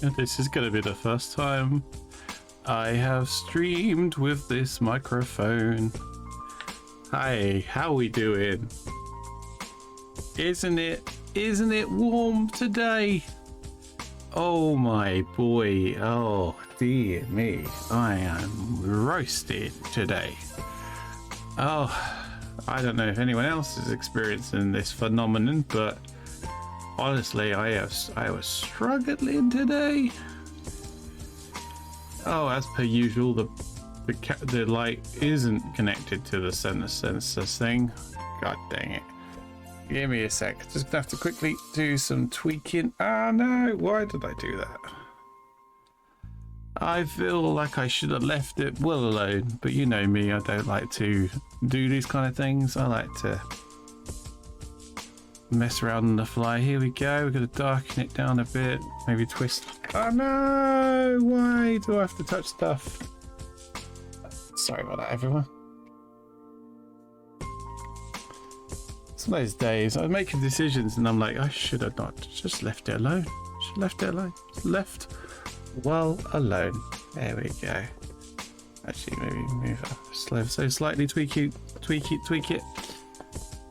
This is going to be the first time I have streamed with this microphone. Hi, how we doing? Isn't it warm today? Oh my boy, oh dear me, I am roasted today. Oh, I don't know if anyone else is experiencing this phenomenon, but honestly, I was struggling today. Oh, as per usual, the light isn't connected to the sensor thing. God dang it. Give me a sec. Just gonna have to quickly do some tweaking. Ah, no, why did I do that? I feel like I should have left it well alone, but you know me, I don't like to do these kind of things. I like to mess around on the fly. Here we go. We're going to darken it down a bit. Maybe twist. Oh no! Why do I have to touch stuff? Sorry about that, everyone. Some of those days I was making decisions and I'm like, I should have not just left it alone. Should have left it alone. Left well alone. There we go. Actually, maybe move up slow. So slightly tweak it.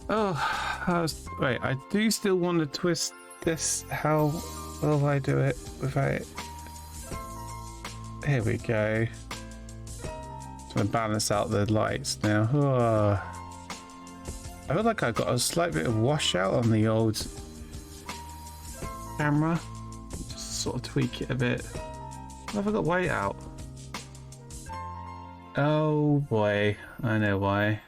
Oh, wait, I do still want to twist this. How will I do it without it? Here we go. Just going to balance out the lights now. Oh. I feel like I got a slight bit of washout on the old camera. Just sort of tweak it a bit. Have I got white out? Oh boy, I know why.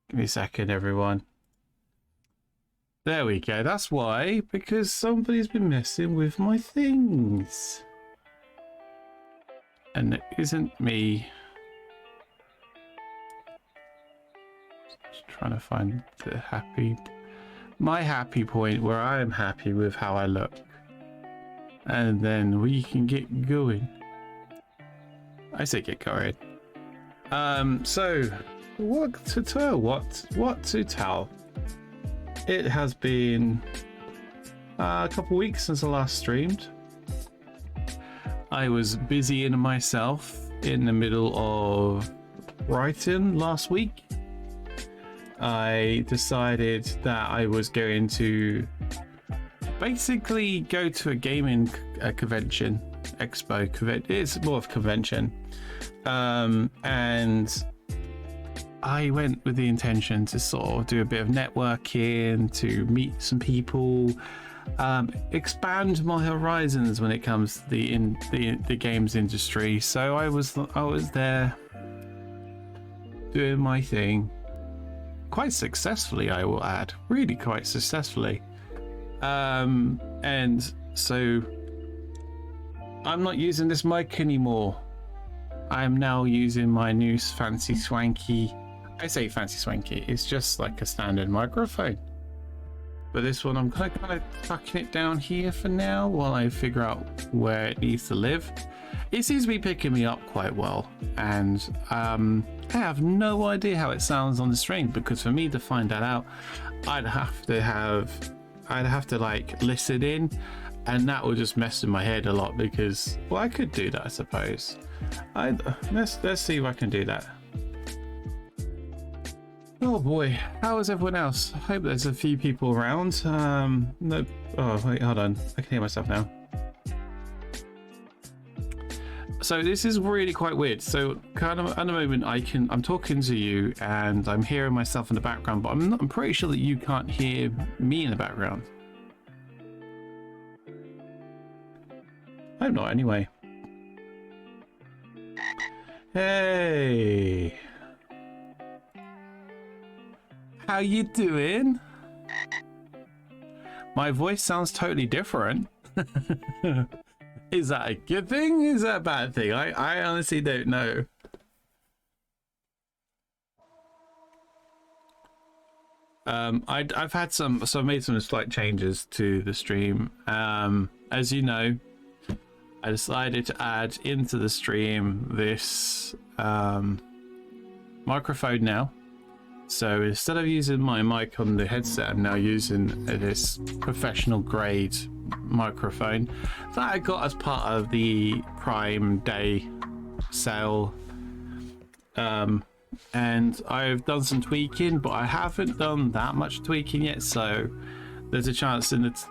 Give me a second, everyone. There we go. That's why, because somebody's been messing with my things. And it isn't me. Just trying to find my happy point where I am happy with how I look. And then we can get going. I say get going. So what to tell? What to tell? It has been a couple weeks since I last streamed. I was busy in myself in the middle of Brighton last week. I decided that I was going to basically go to a gaming convention, it's more of a convention, and I went with the intention to sort of do a bit of networking, to meet some people, expand my horizons when it comes to the games industry. So I was there doing my thing quite successfully, I will add, really quite successfully. And so I'm not using this mic anymore. I am now using my new fancy swanky, I say fancy swanky, it's just like a standard microphone. But this one I'm kind of tucking it down here for now while I figure out where it needs to live. It seems to be picking me up quite well, and I have no idea how it sounds on the stream, because for me to find that out, I'd have to like listen in, and that would just mess with my head a lot, because, well, I could do that, I suppose. Let's see if I can do that. Oh boy, how is everyone else? I hope there's a few people around. No, oh wait, hold on, I can hear myself now. So this is really quite weird. So kind of at the moment I'm talking to you and I'm hearing myself in the background, but I'm pretty sure that you can't hear me in the background. I don't know anyway. Hey. How you doing? My voice sounds totally different. Is that a good thing? Is that a bad thing? I honestly don't know. I've had I've made some slight changes to the stream. As you know, I decided to add into the stream this microphone now. So instead of using my mic on the headset, I'm now using this professional grade microphone that I got as part of the Prime Day sale. And I've done some tweaking, but I haven't done that much tweaking yet, so there's a chance in it.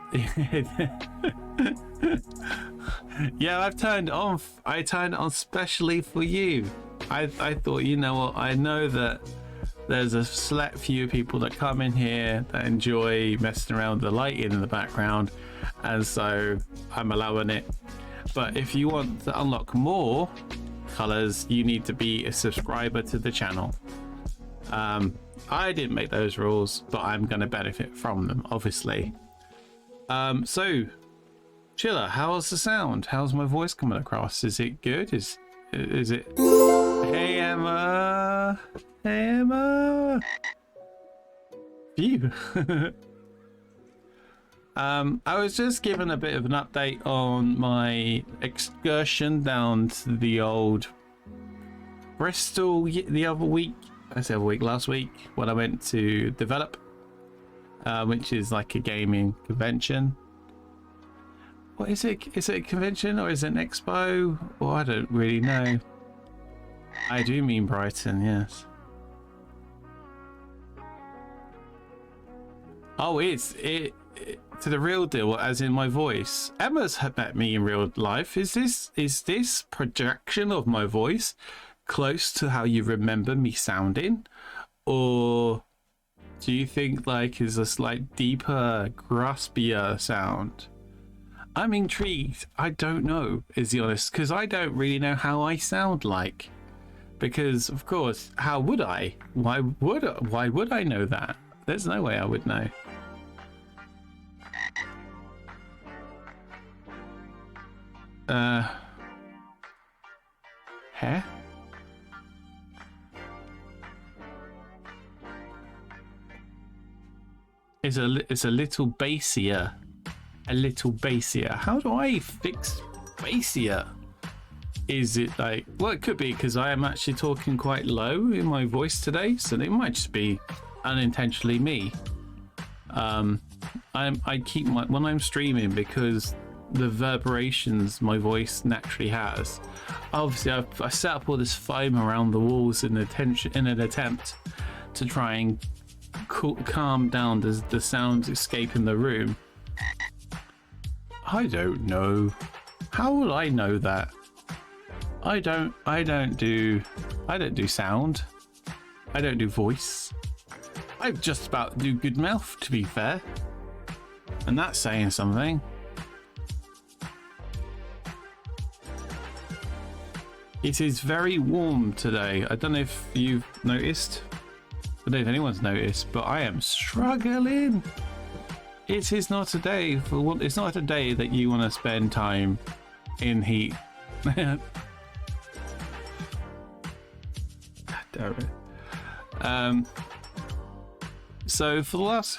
Yeah, I turned it on specially for you. I thought, you know what, I know that there's a select few people that come in here that enjoy messing around with the lighting in the background, and so I'm allowing it. But if you want to unlock more colors, you need to be a subscriber to the channel. I didn't make those rules, but I'm going to benefit from them, obviously. So Chiller, how's the sound? How's my voice coming across? Is it good? Is it? Hey Emma, hey Emma. Phew. I was just given a bit of an update on my excursion down to the old Bristol the other week. Last week, when I went to Develop, which is like a gaming convention. What is it? Is it a convention or is it an expo? Well, I don't really know. I do mean Brighton, yes. Oh, it to the real deal, as in my voice. Emma's met me in real life. Is this projection of my voice close to how you remember me sounding, or do you think like is a slight deeper, graspier sound? I'm intrigued. I don't know, is the honest, because I don't really know how I sound like. Because of course, how would I? Why would I know that? There's no way I would know. Hair? It's a little bassier. A little bassier. How do I fix bassier? Is it like, well, it could be because I am actually talking quite low in my voice today, so it might just be unintentionally me. I keep my, when I'm streaming, because the reverberations my voice naturally has. Obviously, I set up all this foam around the walls in an attempt to try and calm down the sounds escaping the room. I don't know. How will I know that? I don't do sound. I don't do voice. I just about do good mouth, to be fair. And that's saying something. It is very warm today. I don't know if you've noticed. I don't know if anyone's noticed, but I am struggling. It is not a day it's not a day that you want to spend time in heat. God damn it. So for the last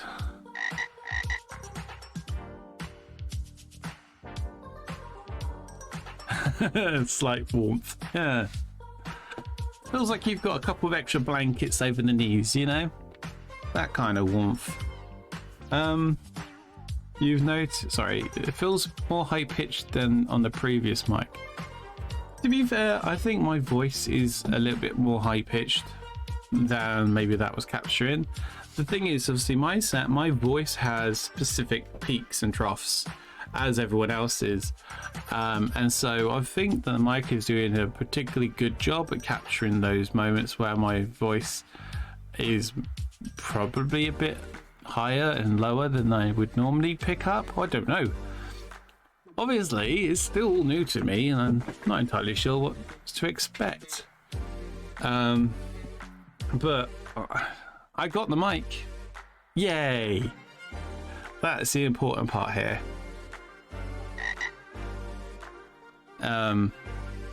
slight warmth, yeah. Feels like you've got a couple of extra blankets over the knees, you know? That kind of warmth. You've noticed, sorry, it feels more high pitched than on the previous mic. To be fair, I think my voice is a little bit more high pitched than maybe that was capturing. The thing is, obviously, my voice has specific peaks and troughs, as everyone else's, and so I think that the mic is doing a particularly good job at capturing those moments where my voice is probably a bit higher and lower than I would normally pick up. I don't know. Obviously, it's still new to me, and I'm not entirely sure what to expect. But I got the mic. Yay! That's the important part here.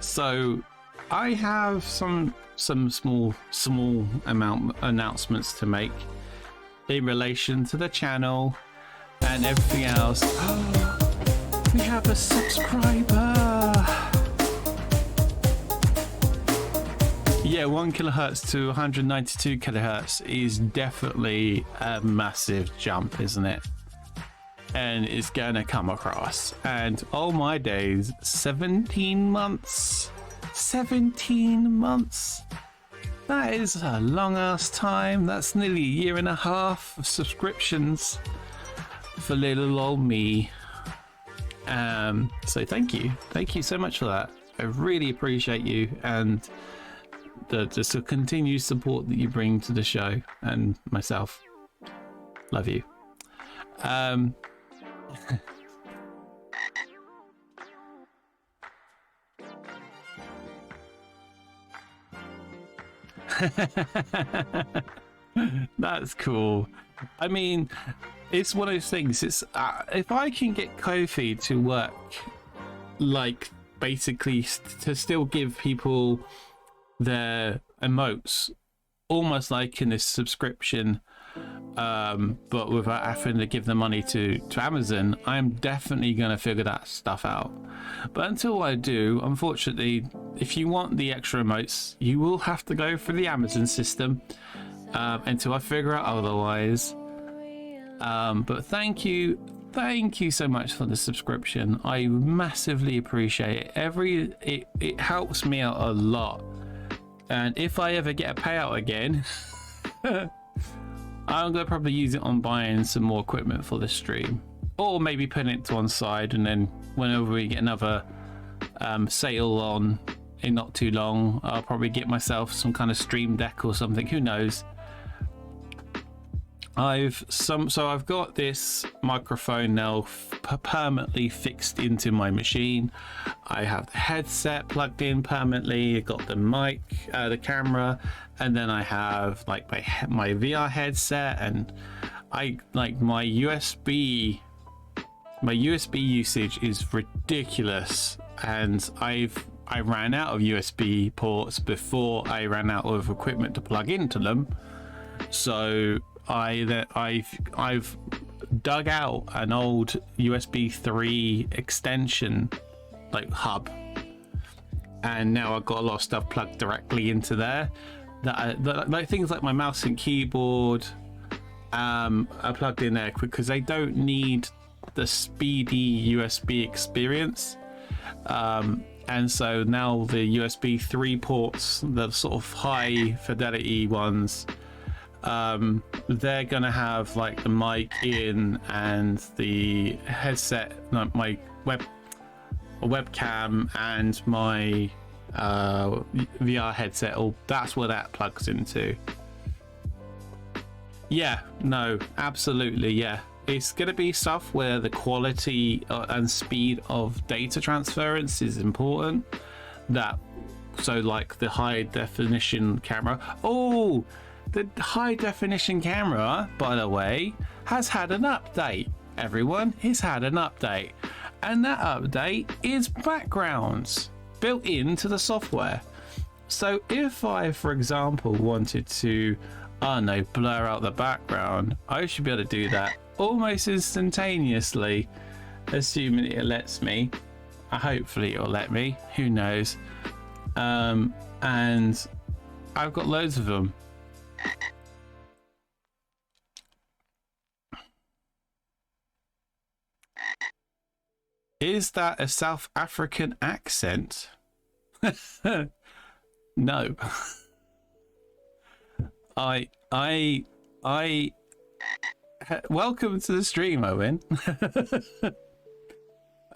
So I have some small amount announcements to make in relation to the channel and everything else. We have a subscriber. Yeah, 1 kilohertz to 192 kilohertz is definitely a massive jump, isn't it? And it's gonna come across. And oh my days, 17 months. 17 months. That is a long ass time. That's nearly a year and a half of subscriptions for little old me. So thank you so much for that. I really appreciate you and the continued support that you bring to the show and myself. Love you. That's cool. I mean, it's one of those things. It's if I can get Ko-fi to work, like basically to still give people their emotes, almost like in a subscription, but without having to give the money to Amazon, I'm definitely going to figure that stuff out. But until I do, unfortunately, if you want the extra emotes, you will have to go through the Amazon system until I figure out otherwise. But thank you so much for the subscription. I massively appreciate it. It helps me out a lot. And if I ever get a payout again, I'm gonna probably use it on buying some more equipment for the stream, or maybe putting it to one side, and then whenever we get another sale on in not too long, I'll probably get myself some kind of stream deck or something. Who knows? So I've got this microphone now permanently fixed into my machine. I have the headset plugged in permanently. I got the mic, the camera, and then I have like my VR headset, and I like my USB usage is ridiculous, and I ran out of USB ports before I ran out of equipment to plug into them. So I've dug out an old USB 3 extension like hub, and now I've got a lot of stuff plugged directly into there. Like things like my mouse and keyboard are plugged in there because they don't need the speedy USB experience. And so now the USB 3 ports, the sort of high fidelity ones, they're gonna have like the mic in and the headset, my webcam and my VR headset. That's where that plugs into. Yeah, no, absolutely, yeah. It's gonna be stuff where the quality and speed of data transference is important. So like the high definition camera. Oh, the high definition camera, by the way, has had an update. Everyone, it's had an update, and that update is backgrounds built into the software. So if I, for example, wanted to, blur out the background, I should be able to do that almost instantaneously, assuming it lets me. Hopefully it'll let me, who knows. And I've got loads of them. Is that a South African accent? No. Welcome to the stream, Owen.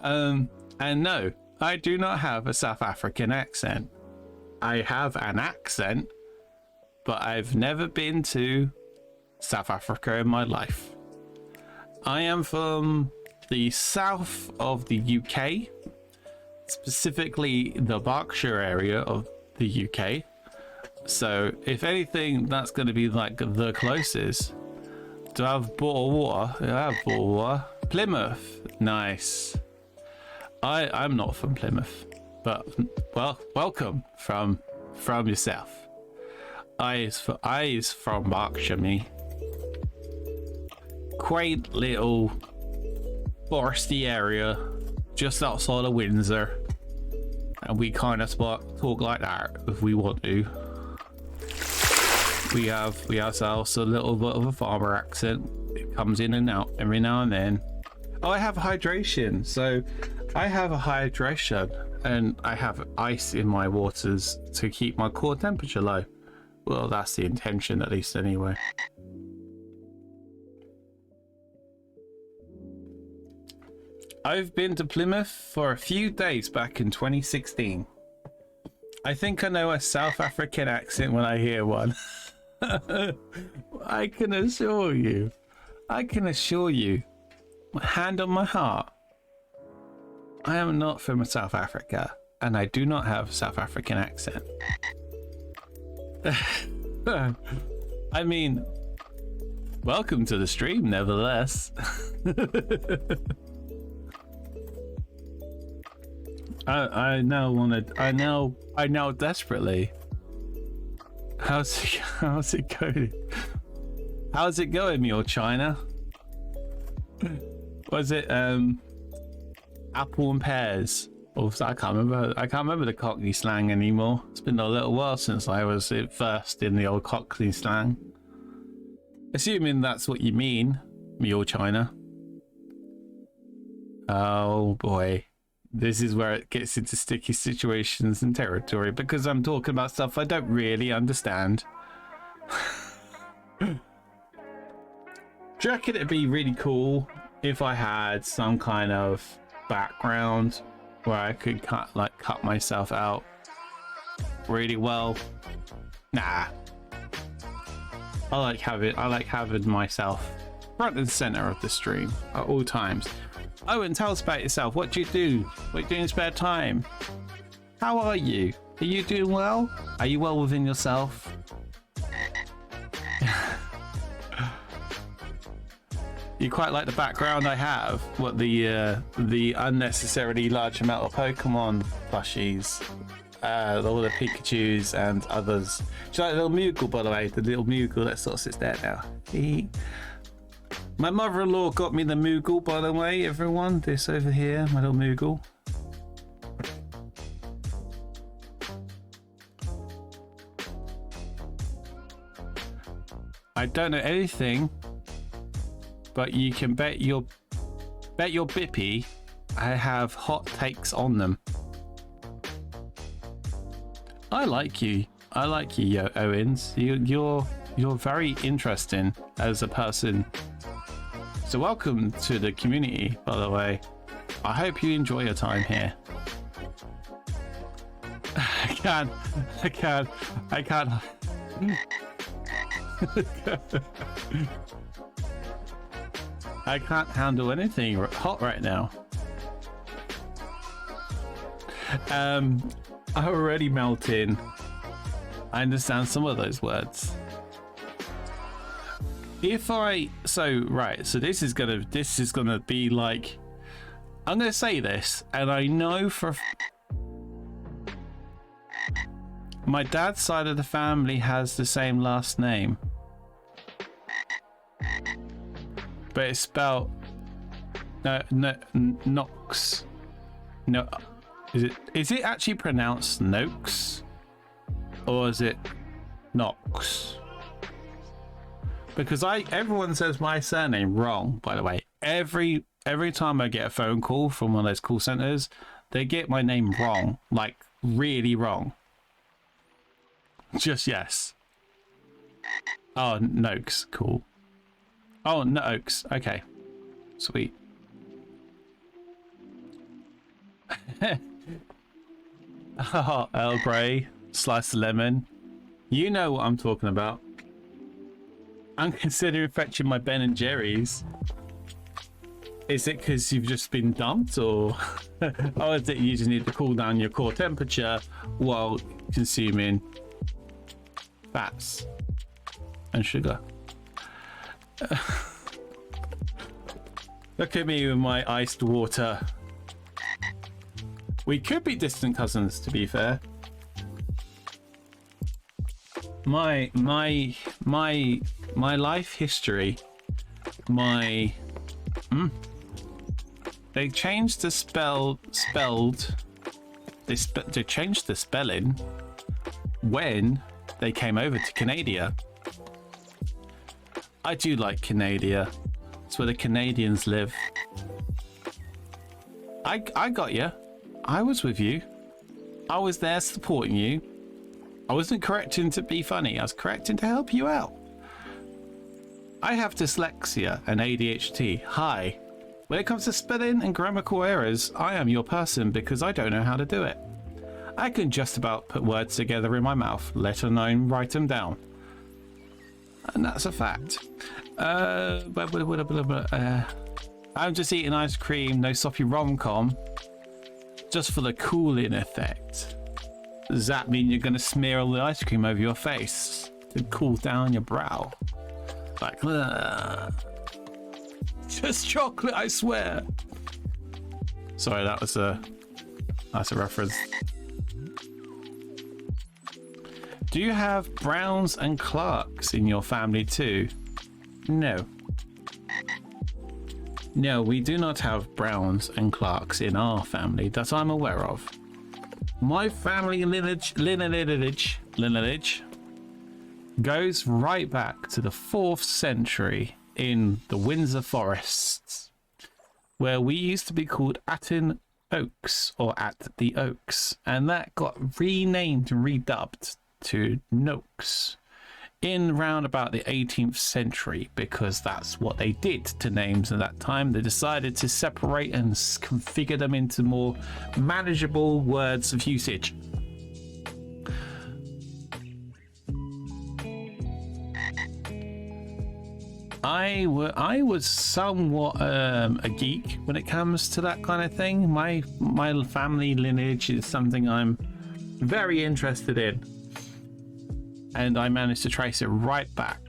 And no, I do not have a South African accent. I have an accent, but I've never been to South Africa in my life. I am from the south of the UK, specifically the Berkshire area of the UK. So if anything, that's going to be like the closest. Do I have bottled water? I have bottled water. Plymouth, nice. I'm not from Plymouth, but well, welcome from yourself. I is from Berkshire, me. Quaint little foresty area just outside of Windsor, and we kind of talk like that if we want to. we have ourselves a little bit of a farmer accent. It comes in and out every now and then. Oh, I have hydration. So I have a hydration and I have ice in my waters to keep my core temperature low. Well, that's the intention, at least, anyway. I've been to Plymouth for a few days back in 2016. I think I know a South African accent when I hear one. I can assure you, hand on my heart, I am not from South Africa, and I do not have a South African accent. I mean, welcome to the stream, nevertheless. I now desperately. How's it going? How's it going, Mule China? Was it apple and pears? Or I can't remember the Cockney slang anymore. It's been a little while since I was versed in the old Cockney slang. Assuming that's what you mean, Mule China. Oh boy. This is where it gets into sticky situations and territory because I'm talking about stuff I don't really understand. Do you reckon it'd be really cool if I had some kind of background where I could cut myself out really well? Nah. I like having myself front and center of the stream at all times. Owen, tell us about yourself. What do you do? What do you do in your spare time? How are you? Are you doing well? Are you well within yourself? You quite like the background I have. What, the unnecessarily large amount of Pokemon plushies, all the Pikachus and others. Do you like the little Moogle, by the way? The little Moogle that sort of sits there now. My mother-in-law got me the Moogle, by the way, everyone. This over here, my little Moogle. I don't know anything, but you can bet your bippy I have hot takes on them. I like you, Owens. You're very interesting as a person. So welcome to the community, by the way. I hope you enjoy your time here. I can't. I can't handle anything hot right now. I'm already melting. I understand some of those words. So this is gonna be like, I'm gonna say this, and I know my dad's side of the family has the same last name, but it's spelled Knox. No, is it actually pronounced Noakes, or is it Knox? Because everyone says my surname wrong, by the way. Every time I get a phone call from one of those call centers, they get my name wrong, like really wrong. Just yes. Oh, Noakes, cool. Oh, Noakes, okay, sweet. Oh, Earl Grey, slice of lemon. You know what I'm talking about. I'm considering fetching my Ben and Jerry's. Is it because you've just been dumped, or or is it you just need to cool down your core temperature while consuming fats and sugar? Look at me with my iced water. We could be distant cousins, to be fair. My life history, they changed the they changed the spelling when they came over to Canada. I do like Canada. It's where the Canadians live. I got you. I was with you. I was there supporting you. I wasn't correcting to be funny. I was correcting to help you out. I have dyslexia and ADHD. Hi. When it comes to spelling and grammatical errors, I am your person because I don't know how to do it. I can just about put words together in my mouth, let alone write them down. And that's a fact. I'm just eating ice cream, no soppy rom-com, just for the cooling effect. Does that mean you're going to smear all the ice cream over your face to cool down your brow? Like, just chocolate, I swear. Sorry, that's a reference. Do you have Browns and Clarks in your family too? No. No, we do not have Browns and Clarks in our family that I'm aware of. My family lineage goes right back to the 4th century in the Windsor Forests, where we used to be called Atton Oaks, or At the Oaks, and that got renamed and redubbed to Noakes in round about the 18th century, because that's what they did to names at that time. They decided to separate and configure them into more manageable words of usage. I was somewhat a geek when it comes to that kind of thing. My family lineage is something I'm very interested in, and I managed to trace it right back.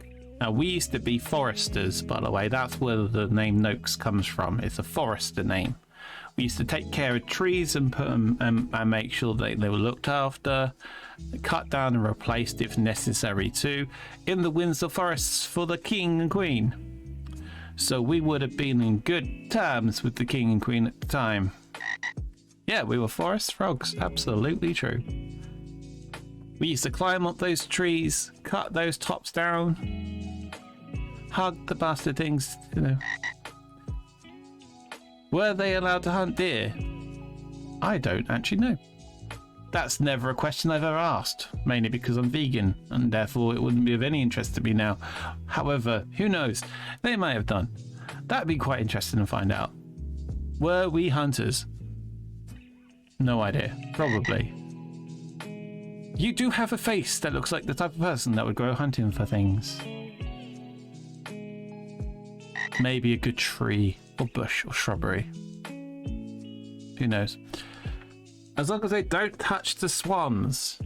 Now, we used to be foresters, by the way. That's where the name Noakes comes from. It's a forester name. We used to take care of trees and put them and make sure they were looked after, cut down and replaced if necessary too, in the Windsor Forests for the King and Queen. So we would have been in good terms with the King and Queen at the time. Yeah, we were forest frogs. Absolutely true. We used to climb up those trees, cut those tops down, hug the bastard things, you know. Were they allowed to hunt deer? I don't actually know. That's never a question I've ever asked, mainly because I'm vegan, and therefore it wouldn't be of any interest to me now. However, who knows? They may have done. That'd be quite interesting to find out. Were we hunters? No idea. Probably. You do have a face that looks like the type of person that would go hunting for things. Maybe a good tree or bush or shrubbery. Who knows? As long as they don't touch the swans.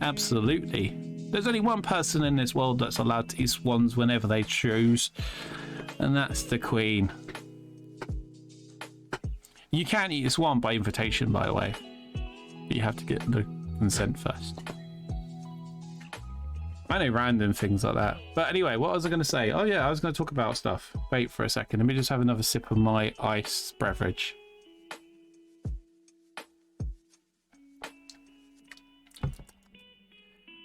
Absolutely. There's only one person in this world that's allowed to eat swans whenever they choose, and that's the Queen. You can eat a swan by invitation, by the way. But you have to get the consent first. I know random things like that. But anyway, what was I going to say? Oh yeah, I was going to talk about stuff. Wait for a second. Let me just have another sip of my ice beverage.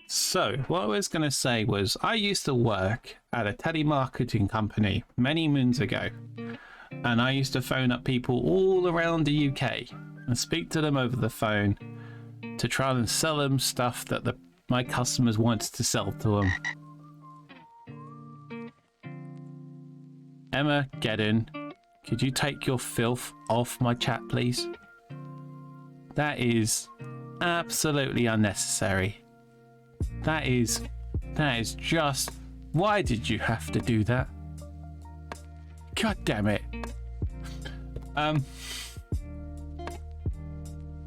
So what I was going to say was, I used to work at a telemarketing company many moons ago, and I used to phone up people all around the UK and speak to them over the phone to try and sell them stuff that my customers wanted to sell to them. Emma Geddon, could you take your filth off my chat, please? That is absolutely unnecessary. That is just... Why did you have to do that? God damn it.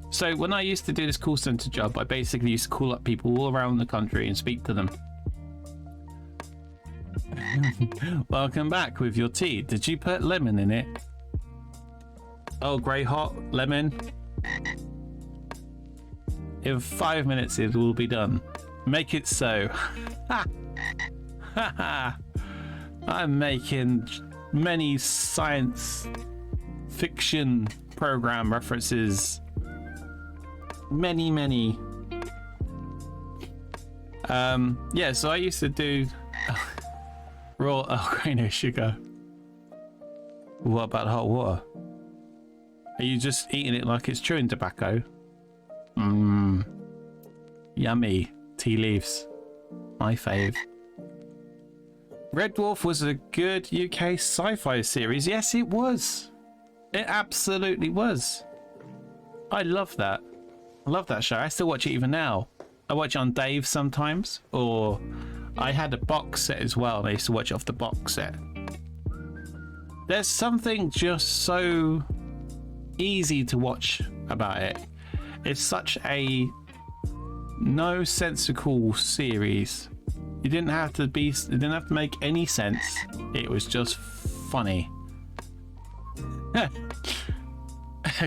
So when I used to do this call center job, I basically used to call up people all around the country and speak to them. Welcome back with your tea. Did you put lemon in it? Oh, grey hot lemon. In 5 minutes it will be done. Make it so. I'm making many science fiction program references. Many. Yeah, so I used to do... Raw Earl Grey, no sugar. What about hot water? Are you just eating it like it's chewing tobacco? Mmm. Yummy. Tea leaves. My fave. Red Dwarf was a good UK sci-fi series. Yes, it was. It absolutely was. I love that. I love that show. I still watch it even now. I watch it on Dave sometimes, or I had a box set as well, and I used to watch it off the box set. There's something just so easy to watch about it. It's such a no-sensical series. It didn't have to make any sense. It was just funny.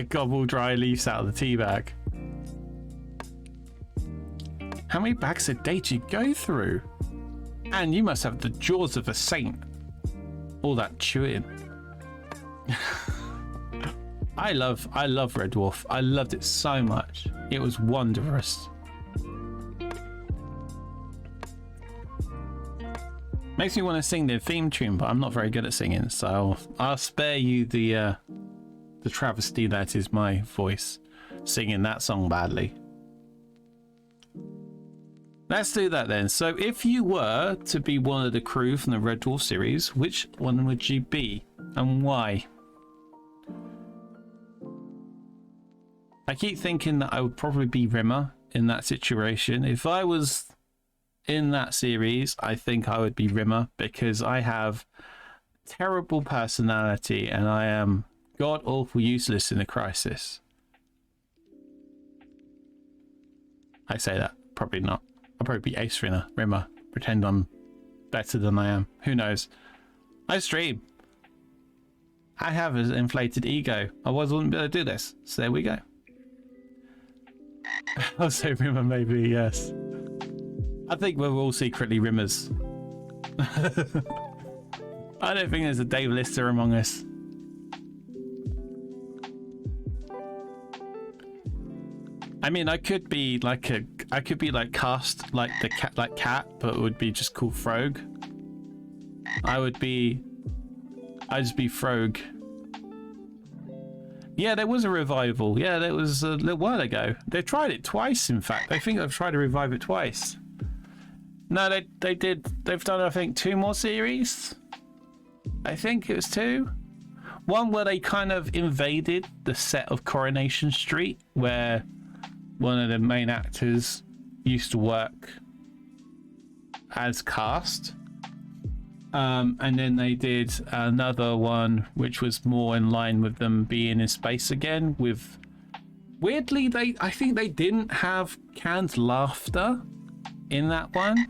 Gobble dry leaves out of the tea bag. How many bags a day do you go through? And you must have the jaws of a saint. All that chewing. I love Red Dwarf. I loved it so much. It was wondrous. Makes me want to sing the theme tune, but I'm not very good at singing, so I'll spare you the travesty that is my voice singing that song badly. Let's do that then. So if you were to be one of the crew from the Red Dwarf series, which one would you be and why? I keep thinking that I would probably be Rimmer in that situation. If I was in that series, I think I would be Rimmer because I have terrible personality and I am god awful useless in a crisis. I say that, probably not. I'll probably be Ace Rimmer. Pretend I'm better than I am. Who knows? I stream. I have an inflated ego. Otherwise I wouldn't be able to do this. So there we go. I'll say Rimmer maybe, yes. I think we're all secretly Rimmers. I don't think there's a Dave Lister among us. I mean, I could be like cast like the cat, like Cat, but it would be just called Frog. I'd just be Frog. Yeah, there was a revival. Yeah, that was a little while ago. They tried it twice, in fact. I think they've tried to revive it twice. No, they did. They've done, I think, 2 more series. I think it was 2. One where they kind of invaded the set of Coronation Street, where one of the main actors used to work as cast. And then they did another one which was more in line with them being in space again. With weirdly, I think they didn't have canned laughter in that one.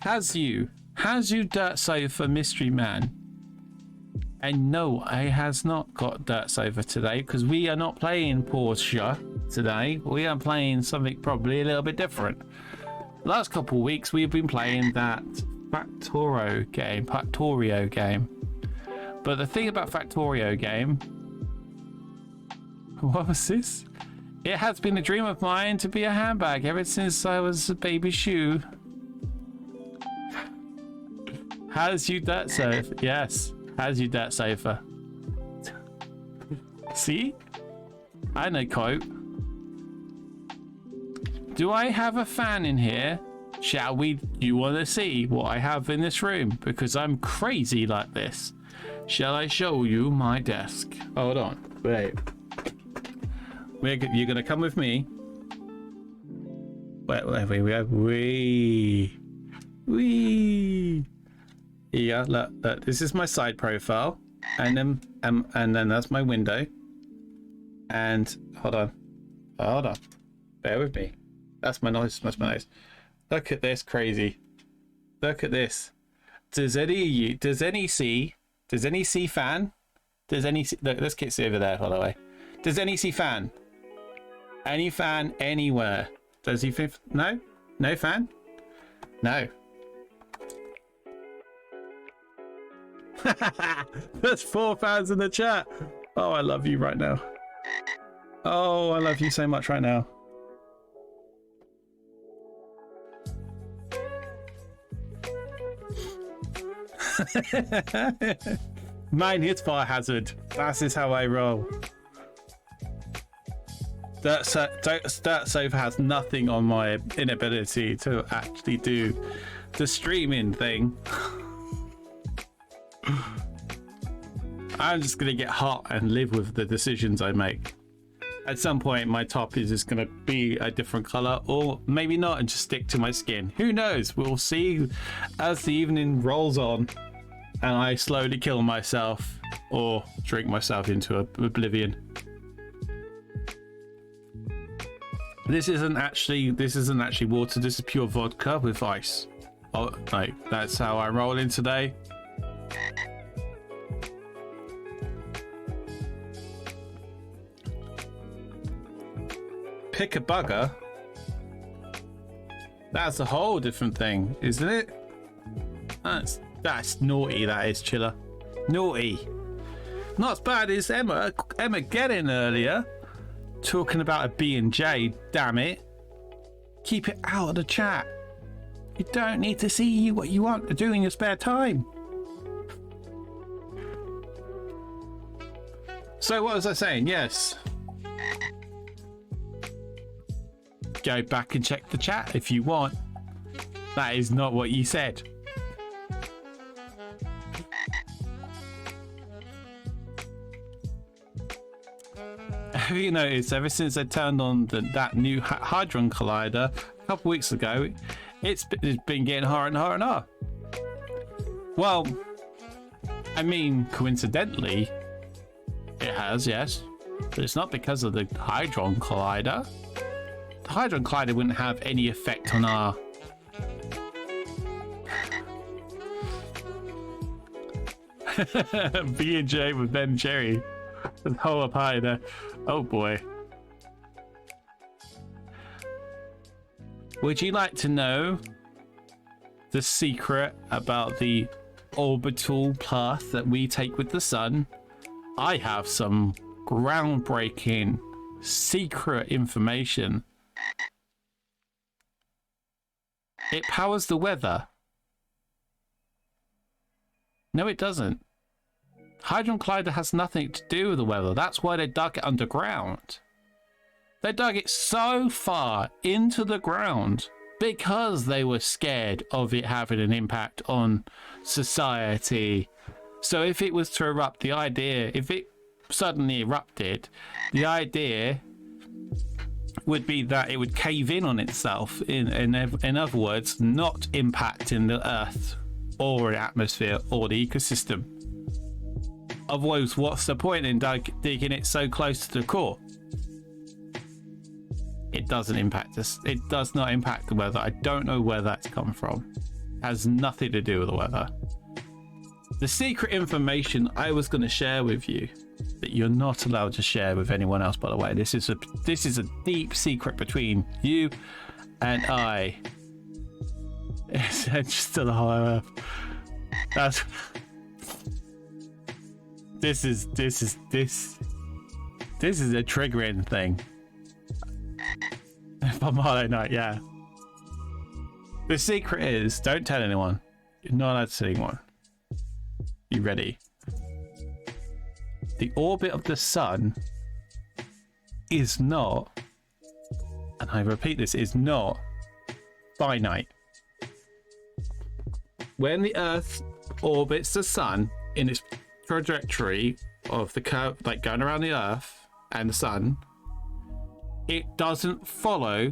Has you Dirt Sofa Mystery Man? And no, I has not got Dirt Sofa today because we are not playing Porsche today. We are playing something probably a little bit different. Last couple of weeks we've been playing that Factorio game. But the thing about Factorio game, what was this? It has been a dream of mine to be a handbag ever since I was a baby shoe. Has you Dirt Sofa? Yes, has you Dirt Sofa? See? I know quote. Do I have a fan in here? Shall we? You want to see what I have in this room? Because I'm crazy like this. Shall I show you my desk? Hold on. Wait. You're going to come with me. Wait, we go. Wee. Yeah, look, this is my side profile. And then that's my window. And hold on. Bear with me. That's my nose. Look at this crazy. Look at this. Does any see fan? Does any see, look, this kit's over there, by the way. Does any see fan? Any fan anywhere? Does he fit? No? No fan? No. There's 4 fans in the chat. Oh, I love you right now. Oh, I love you so much right now. Mine is fire hazard. That is how I roll. That sofa has nothing on my inability to actually do the streaming thing. I'm just gonna get hot and live with the decisions I make. At some point, my top is just gonna be a different color, or maybe not, and just stick to my skin. Who knows? We'll see as the evening rolls on, and I slowly kill myself or drink myself into oblivion. This isn't actually water. This is pure vodka with ice. Oh, like that's how I'm rolling today. Pick a bugger. That's a whole different thing, isn't it? That's naughty. That is, Chiller. Naughty. Not as bad as Emma getting earlier, talking about a B&J. Damn it! Keep it out of the chat. You don't need to see what you want to do in your spare time. So what was I saying? Yes. Go back and check the chat if you want. That is not what you said. Have you noticed ever since I turned on that new Hadron Collider a couple weeks ago, it's been getting hotter and hotter and hotter? Well, I mean, coincidentally, it has, yes. But it's not because of the Hadron Collider. The Hadron Collider wouldn't have any effect on our... B&J with Ben Jerry. The whole up high there. Oh boy. Would you like to know the secret about the orbital path that we take with the sun? I have some groundbreaking secret information. It powers the weather. No, it doesn't. Hadron Collider has nothing to do with the weather. That's why they dug it underground. They dug it so far into the ground because they were scared of it having an impact on society. So if it was to erupt, the idea, if it suddenly erupted, the idea would be that it would cave in on itself. In other words, not impacting the Earth or the atmosphere or the ecosystem. Otherwise, what's the point in digging it so close to the core? It doesn't impact us. It does not impact the weather. I don't know where that's come from. It has nothing to do with the weather. The secret information I was going to share with you, that you're not allowed to share with anyone else, by the way. This is a deep secret between you and I. It's just to the whole Earth. That's... This is a triggering thing. From Hollow Knight, yeah. The secret is, don't tell anyone. You're not allowed to tell anyone. You ready? The orbit of the sun is not, and I repeat this, is not finite. When the Earth orbits the sun in its trajectory of the curve, like going around the Earth and the sun, it doesn't follow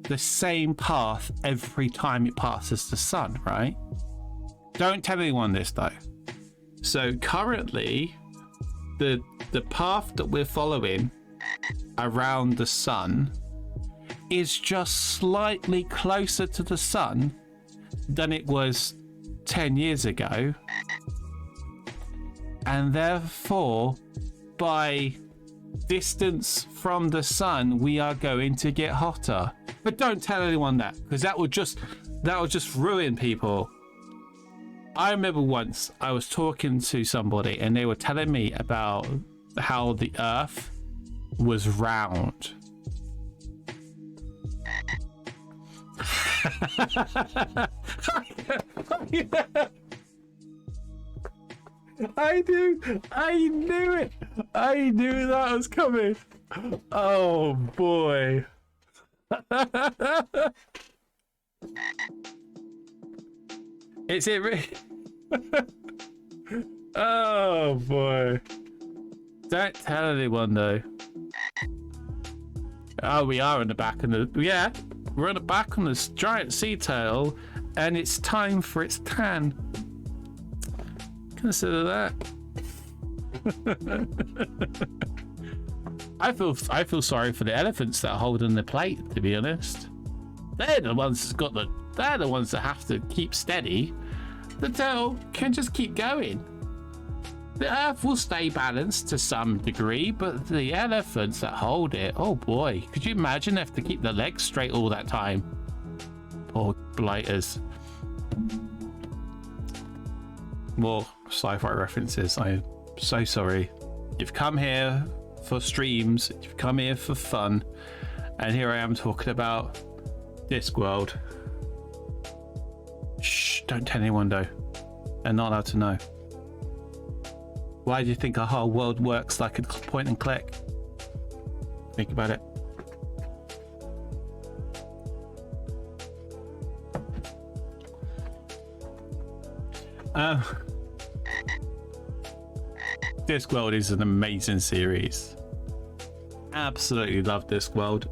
the same path every time it passes the sun, right? Don't tell anyone this though. So currently, the path that we're following around the sun is just slightly closer to the sun than it was 10 years ago. And therefore, by distance from the sun, we are going to get hotter. But don't tell anyone that, because that will just ruin people. I remember once I was talking to somebody and they were telling me about how the Earth was round. I knew it. I knew that was coming. Oh boy. Is it really? Oh boy. Don't tell anyone though. Oh, we are on the back of the... Yeah, we're on the back on this giant sea turtle, and it's time for its tan. Consider that. I feel sorry for the elephants that are holding the plate, to be honest. They're the ones they're the ones that have to keep steady. The turtle can just keep going. The earth will stay balanced to some degree, but the elephants that hold it, oh boy, could you imagine they have to keep their legs straight all that time? Poor blighters. More sci-fi references. I'm so sorry. You've come here for streams, you've come here for fun, and here I am talking about Discworld. Shh, don't tell anyone though. They're not allowed to know. Why do you think our whole world works like a point and click? Think about it. Discworld is an amazing series. Absolutely love Discworld.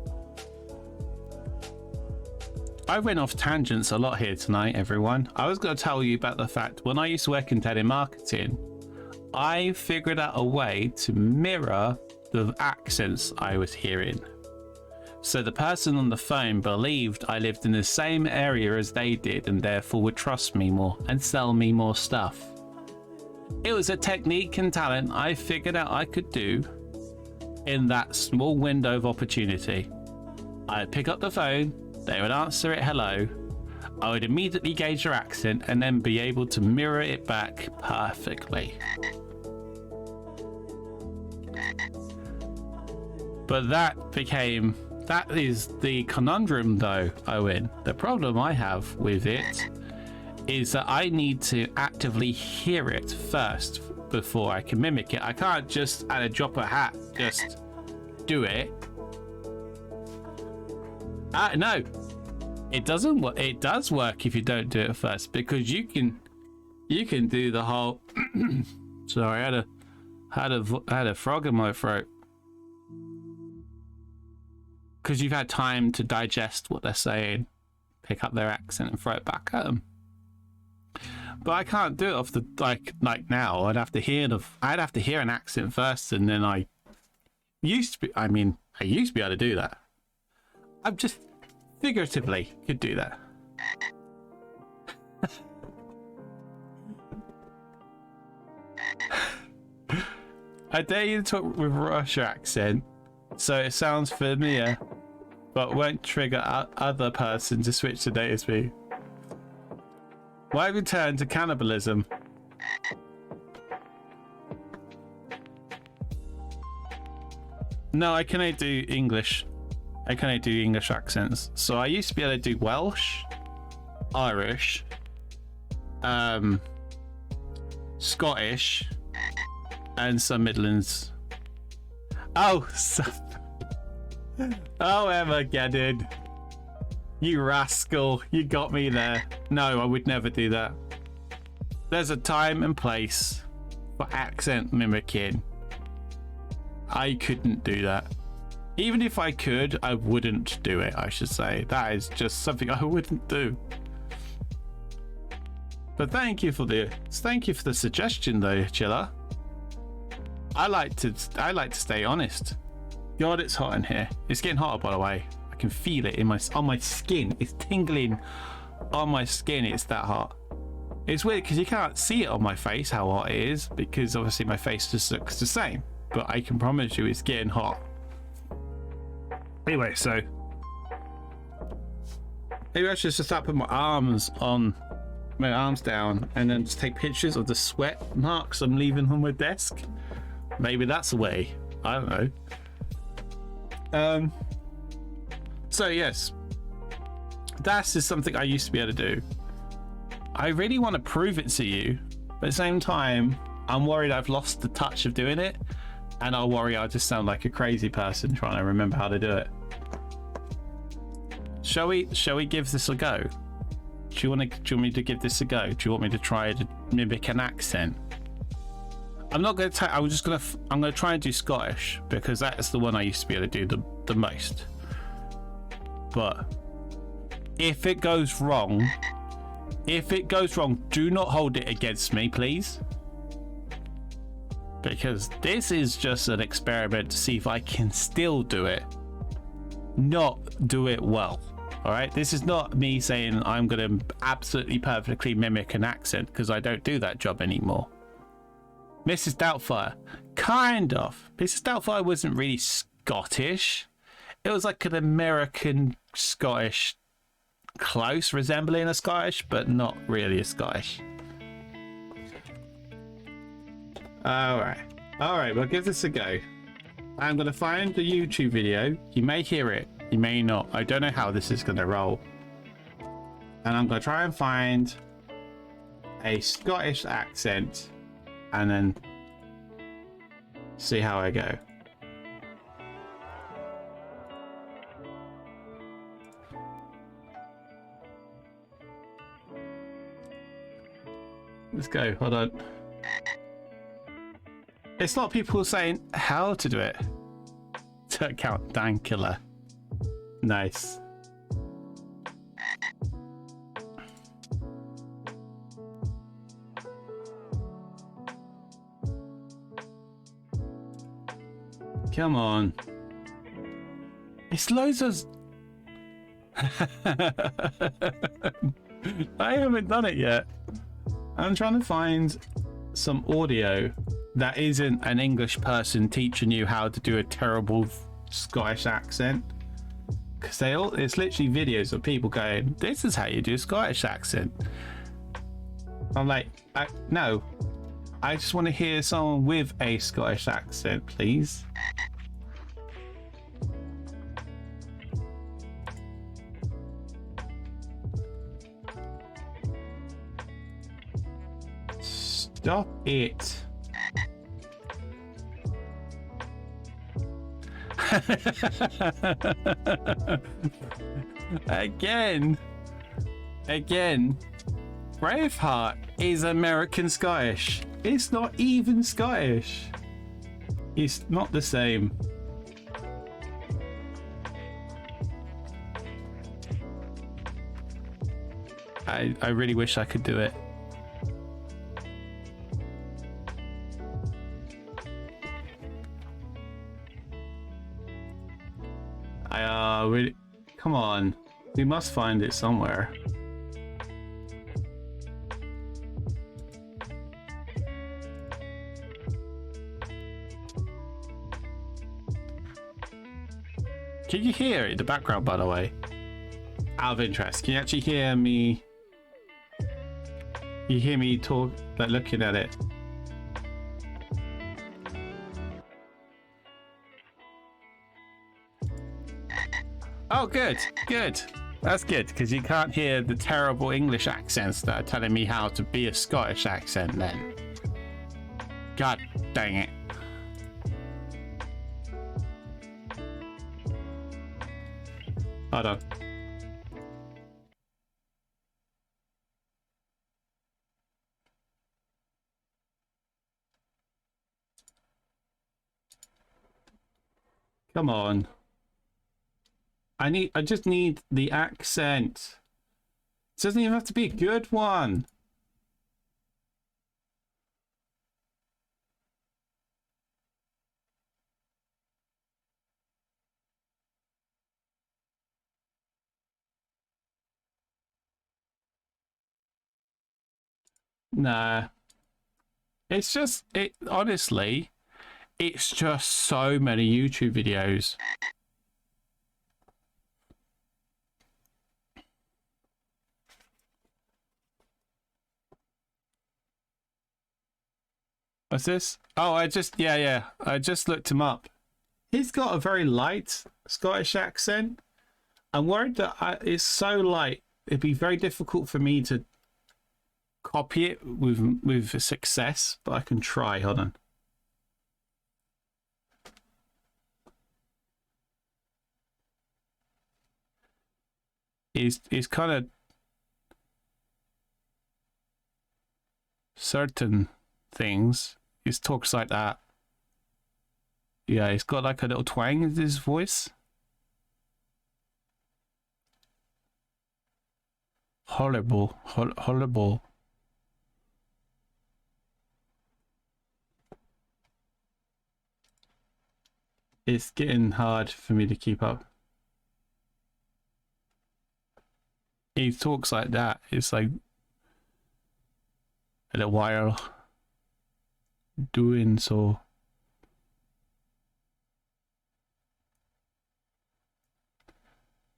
I went off tangents a lot here tonight, everyone. I was going to tell you about the fact when I used to work in telemarketing, I figured out a way to mirror the accents I was hearing. So the person on the phone believed I lived in the same area as they did and therefore would trust me more and sell me more stuff. It was a technique and talent I figured out I could do in that small window of opportunity. I'd pick up the phone, they would answer it hello, I would immediately gauge their accent and then be able to mirror it back perfectly. But that is the conundrum though, Owen. The problem I have with it is that I need to actively hear it first before I can mimic it. I can't just at a drop of a hat just do it. No, it doesn't work. It does work if you don't do it first, because you can do the whole sorry, I had a frog in my throat. Because you've had time to digest what they're saying, pick up their accent and throw it back at them. But I can't do it off the like now. I'd have to hear an accent first, and then I used to be able to do that. I'm just figuratively could do that. I dare you to talk with Russian accent, so it sounds familiar, but won't trigger other person to switch to data speed. Why return to cannibalism? No, I can only do English. I can only do English accents. So I used to be able to do Welsh, Irish, Scottish, and some Midlands. Oh, oh, Armageddon. You rascal, you got me there. No, I would never do that. There's a time and place for accent mimicking. I couldn't do that. Even if I could, I wouldn't do it, I should say. That is just something I wouldn't do. But thank you for the suggestion though, Chilla. I like to stay honest. God, it's hot in here. It's getting hotter, by the way. I can feel it on my skin. It's tingling on my skin. It's that hot. It's weird because you can't see it on my face how hot it is, because obviously my face just looks the same. But I can promise you it's getting hot. Anyway, so maybe I should just start putting my arms down and then just take pictures of the sweat marks I'm leaving on my desk. Maybe that's a way. I don't know. So yes, that is something I used to be able to do. I really want to prove it to you, but at the same time, I'm worried I've lost the touch of doing it, and I'll worry I just sound like a crazy person trying to remember how to do it. Shall we give this a go? Do you want me to give this a go? Do you want me to try to mimic an accent? I'm not going to. I'm going to try and do Scottish because that's the one I used to be able to do the most. But if it goes wrong, do not hold it against me, please. Because this is just an experiment to see if I can still do it, not do it well. All right, this is not me saying I'm going to absolutely perfectly mimic an accent because I don't do that job anymore. Mrs. Doubtfire, kind of. Mrs. Doubtfire wasn't really Scottish. It was like an American Scottish, close resembling a Scottish, but not really a Scottish. All right, we'll give this a go. I'm going to find the YouTube video. You may hear it, you may not. I don't know how this is going to roll. And I'm going to try and find a Scottish accent and then see how I go. Let's go, hold on. It's not people saying how to do it. To count Dan Killer. Nice. Come on. It's loads of... I haven't done it yet. I'm trying to find some audio that isn't an English person teaching you how to do a terrible Scottish accent. Because it's literally videos of people going, this is how you do a Scottish accent. I'm like, no. I just want to hear someone with a Scottish accent, please. Stop it. Again. Braveheart is American Scottish. It's not even Scottish. It's not the same. I really wish I could do it. Really, come on. We must find it somewhere. Can you hear it in the background, by the way? Out of interest, can you actually hear me? You hear me talk, like looking at it? Oh, good. That's good, because you can't hear the terrible English accents that are telling me how to be a Scottish accent then. God dang it. Hold on. Come on. I just need the accent. It doesn't even have to be a good one. Nah. It's just, honestly, it's just so many YouTube videos. What's this? Oh, I just looked him up. He's got a very light Scottish accent. I'm worried that it's so light, it'd be very difficult for me to copy it with success, but I can try. Hold on. Is kind of certain things. He talks like that. Yeah, he's got like a little twang in his voice. Horrible, horrible. It's getting hard for me to keep up. He talks like that. It's like a little while doing so.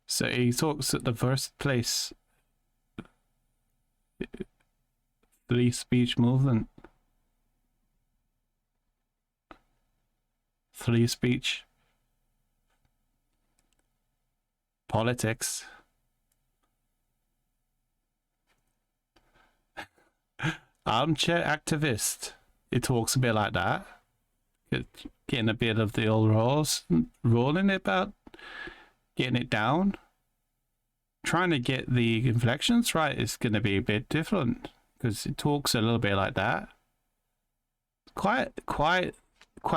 So he talks at the first place. Free speech movement. Free speech. Politics. Armchair activist. It talks a bit like that. Getting a bit of the old rolling it about. Getting it down. Trying to get the inflections right is going to be a bit different because it talks a little bit like that. Quite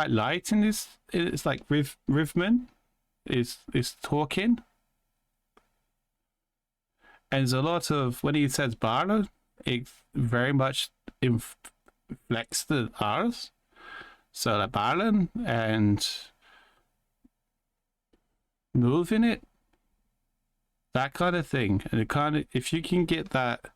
light in this. It's like Rivman is talking, and there's a lot of when he says Barlow, it very much inflects the R's. So like Barlin and moving it. That kind of thing, and it kind of if you can get that,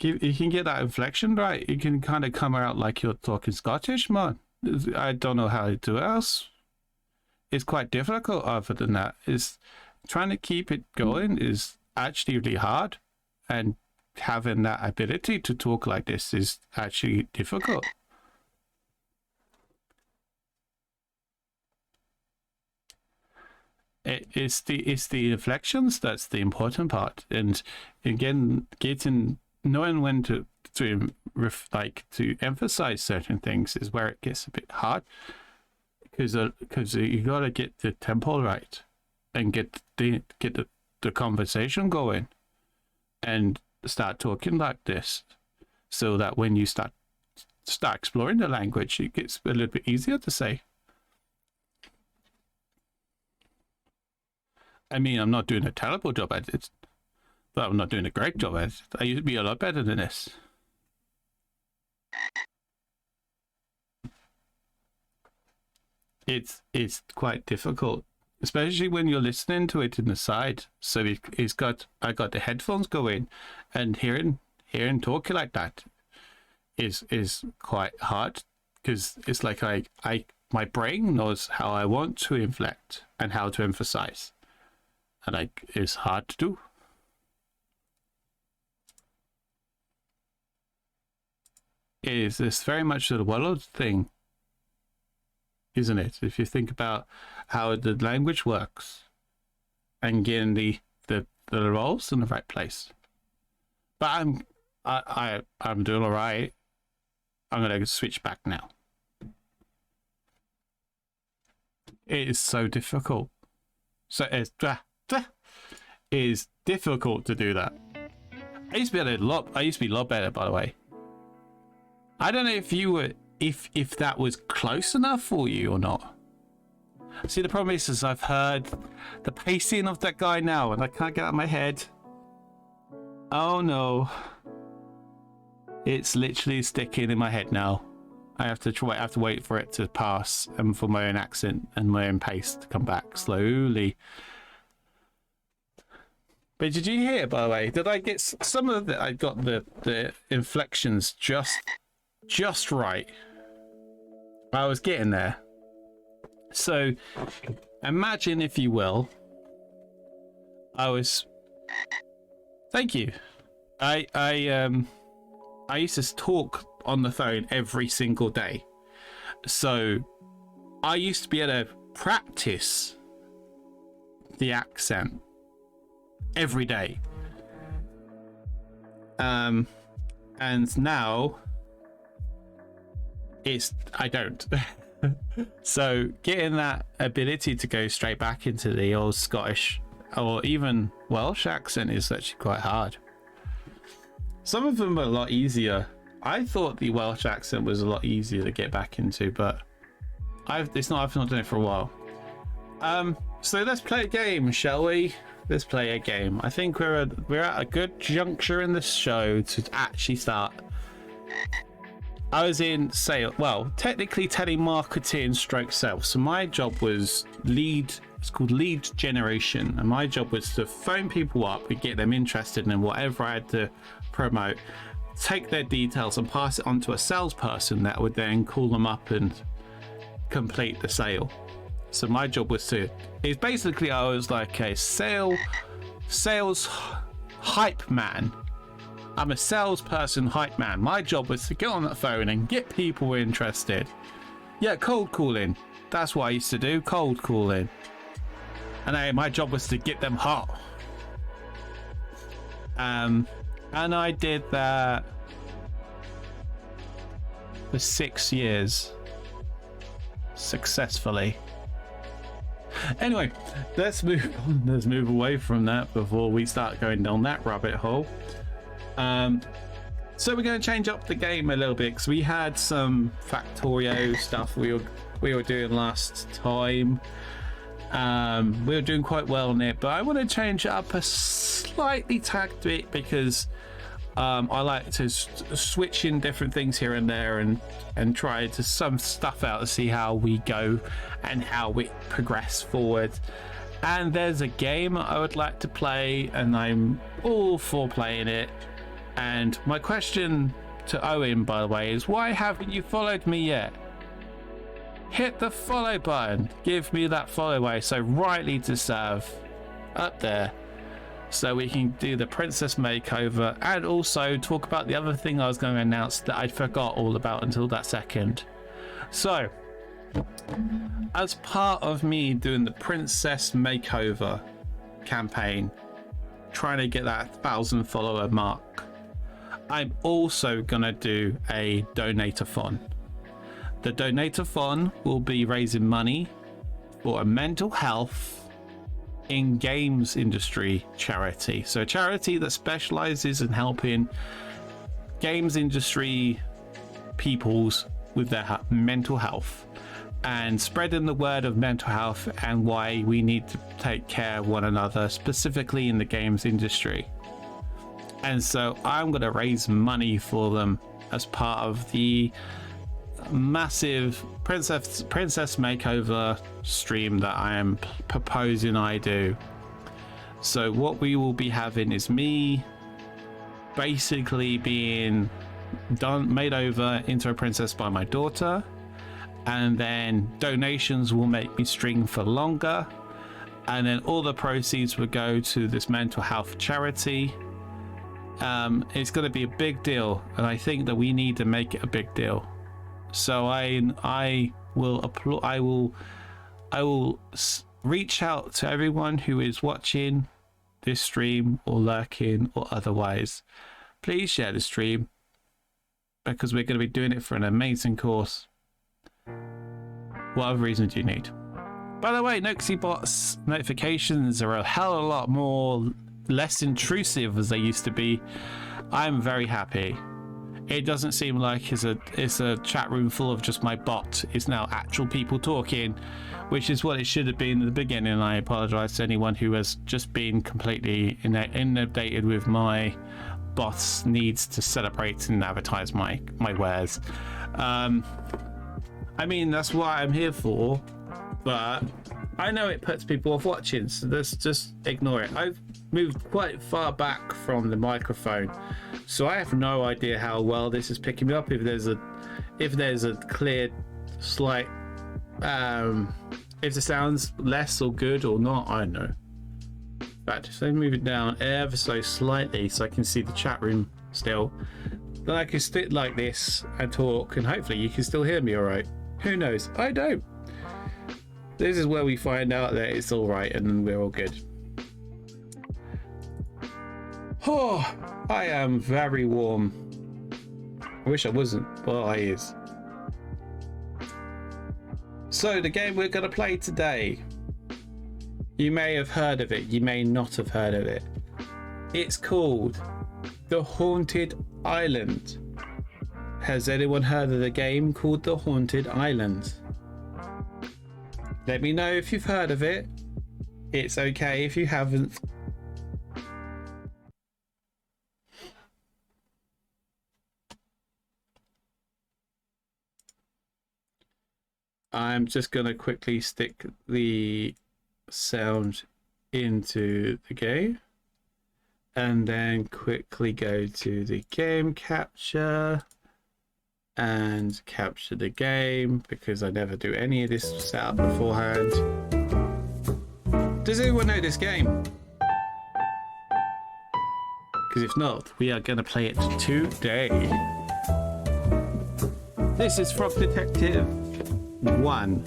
you can get that inflection right, you can kind of come out like you're talking Scottish, man. I don't know how to do it else. It's quite difficult. Other than that, is trying to keep it going is actually really hard, and having that ability to talk like this is actually difficult. It's the inflections that's the important part, and again, knowing when to emphasize certain things is where it gets a bit hard, because you gotta get the tempo right and get the conversation going, and start talking like this, so that when you start exploring the language, it gets a little bit easier to say. I mean, I'm not doing a terrible job at it, but I'm not doing a great job at it. I used to be a lot better than this. It's quite difficult, especially when you're listening to it in the side. So I got the headphones going, and hearing talking like that is quite hard, because it's like my brain knows how I want to inflect and how to emphasize. And it's hard to do. It's very much the world thing, isn't it? If you think about how the language works and getting the roles in the right place. But I'm doing all right. I'm gonna switch back now. It is so difficult. So it is difficult to do that. I used to be a lot better, by the way. I don't know if you were if that was close enough for you or not. See, the problem is I've heard the pacing of that guy now, and I can't get out of my head. Oh no, it's literally sticking in my head now. I have to wait for it to pass, and for my own accent and my own pace to come back slowly. But did you hear, by the way? Did I get some of the? I got the inflections just right. I was getting there. So imagine, if you will, thank you. I used to talk on the phone every single day. So I used to be able to practice the accent every day. And now I don't. So getting that ability to go straight back into the old Scottish or even Welsh accent is actually quite hard. Some of them are a lot easier. I thought the Welsh accent was a lot easier to get back into, but I've not done it for a while. So let's play a game, shall we? Let's play a game. I think we're at a good juncture in the show to actually start. I was in sales, well, technically telemarketing stroke sales. So my job was it's called lead generation. And my job was to phone people up and get them interested in whatever I had to promote, take their details and pass it on to a salesperson that would then call them up and complete the sale. So my job was it's basically, I was like a sales hype man. I'm a salesperson hype man. My job was to get on that phone and get people interested. Yeah, cold calling. That's what I used to do, cold calling. And my job was to get them hot. And I did that for 6 years successfully. Anyway, let's move on. Let's move away from that before we start going down that rabbit hole. So we're going to change up the game a little bit because we had some Factorio stuff we were doing last time. We were doing quite well on it, but I want to change it up a slightly tad bit because I like to switch in different things here and there and try to some stuff out to see how we go and how we progress forward. And there's a game I would like to play, and I'm all for playing it. And my question to Owen, by the way, is why haven't you followed me yet? Hit the follow button. Give me that follow away. So rightly to serve up there, so we can do the princess makeover and also talk about the other thing I was going to announce that I forgot all about until that second. So as part of me doing the princess makeover campaign, trying to get that 1,000 follower mark, I'm also gonna do a donator-thon. The donator-thon will be raising money for a mental health in games industry charity. So a charity that specializes in helping games industry peoples with their mental health and spreading the word of mental health and why we need to take care of one another, specifically in the games industry. And so I'm going to raise money for them as part of the massive princess makeover stream that I am proposing I do. So what we will be having is me basically being made over into a princess by my daughter, and then donations will make me string for longer, and then all the proceeds will go to this mental health charity. It's going to be a big deal, and I think that we need to make it a big deal. So I will reach out to everyone who is watching this stream or lurking or otherwise. Please share the stream because we're going to be doing it for an amazing cause. What other reason do you need? By the way, Noxybot's notifications are a hell of a lot less intrusive as they used to be. I'm very happy. It doesn't seem like it's a chat room full of just my bot. It's now actual people talking, which is what it should have been in the beginning. I apologize to anyone who has just been completely inundated with my bot's needs to celebrate and advertise my wares. I mean, that's what I'm here for, but I know it puts people off watching, so let's just ignore it. I've moved quite far back from the microphone, so I have no idea how well this is picking me up. If there's a clear slight if the sound's less or good or not, I don't know. But if I move it down ever so slightly so I can see the chat room still, then I can sit like this and talk, and hopefully you can still hear me all right. Who knows? I don't. This is where we find out that it's all right and we're all good. Oh, I am very warm. I wish I wasn't, but I is. So the game we're going to play today, you may have heard of it, you may not have heard of it. It's called The Haunted Island. Has anyone heard of the game called The Haunted Island? Let me know if you've heard of it. It's okay if you haven't. I'm just going to quickly stick the sound into the game and then quickly go to the game capture and capture the game because I never do any of this setup beforehand. Does anyone know this game? Because if not, we are going to play it today. This is Frog Detective 1,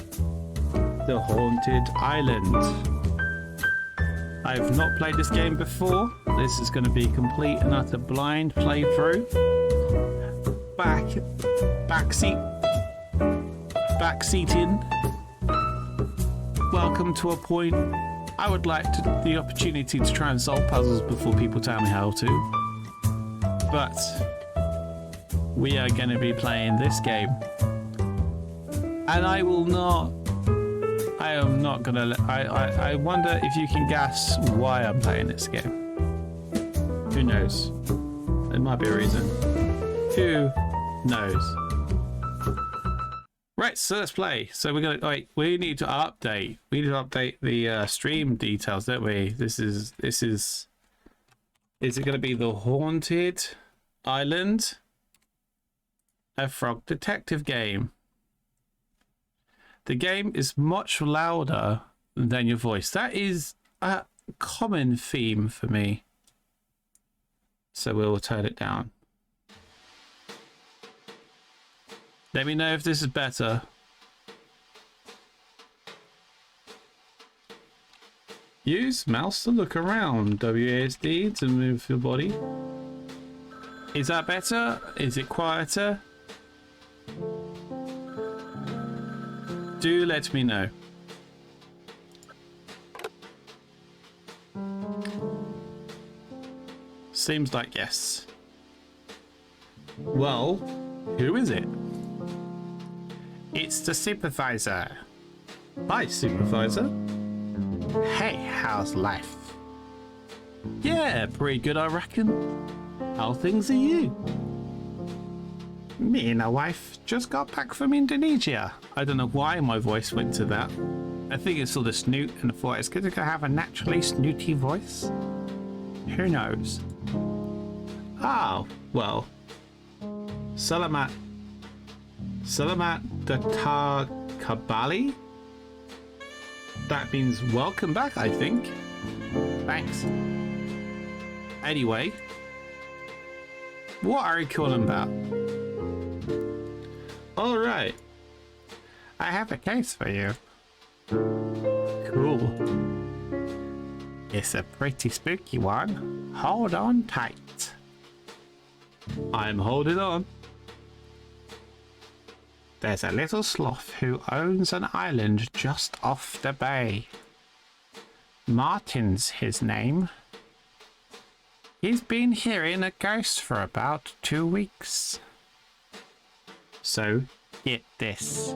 The Haunted Island. I've not played this game before. This is going to be complete and utter blind playthrough. Backseating. Welcome to a point I would like the opportunity to try and solve puzzles before people tell me how to. But we are going to be playing this game. And I am not gonna I wonder if you can guess why I'm playing this game. Who knows? There might be a reason. Who knows? Right, so let's play. So we're gonna we need to update. We need to update the stream details, don't we? This is it gonna be The Haunted Island? A Frog Detective game. The game is much louder than your voice. That is a common theme for me. So we'll turn it down. Let me know if this is better. Use mouse to look around. WASD to move your body. Is that better? Is it quieter? Do let me know. Seems like yes. Well, who is it? It's the supervisor. Hi, supervisor. Hey, how's life? Yeah, pretty good, I reckon. How things are you? Me and my wife just got back from Indonesia. I don't know why my voice went to that. I think it's all the snoot and I thought it's good to have a naturally snooty voice. Who knows? Oh, well. Salamat Datang Kembali? That means welcome back, I think. Thanks. Anyway, what are you calling about? All right. I have a case for you. Cool. It's a pretty spooky one. Hold on tight. I'm holding on. There's a little sloth who owns an island just off the bay. Martin's his name. He's been hearing a ghost for about 2 weeks. So, get this.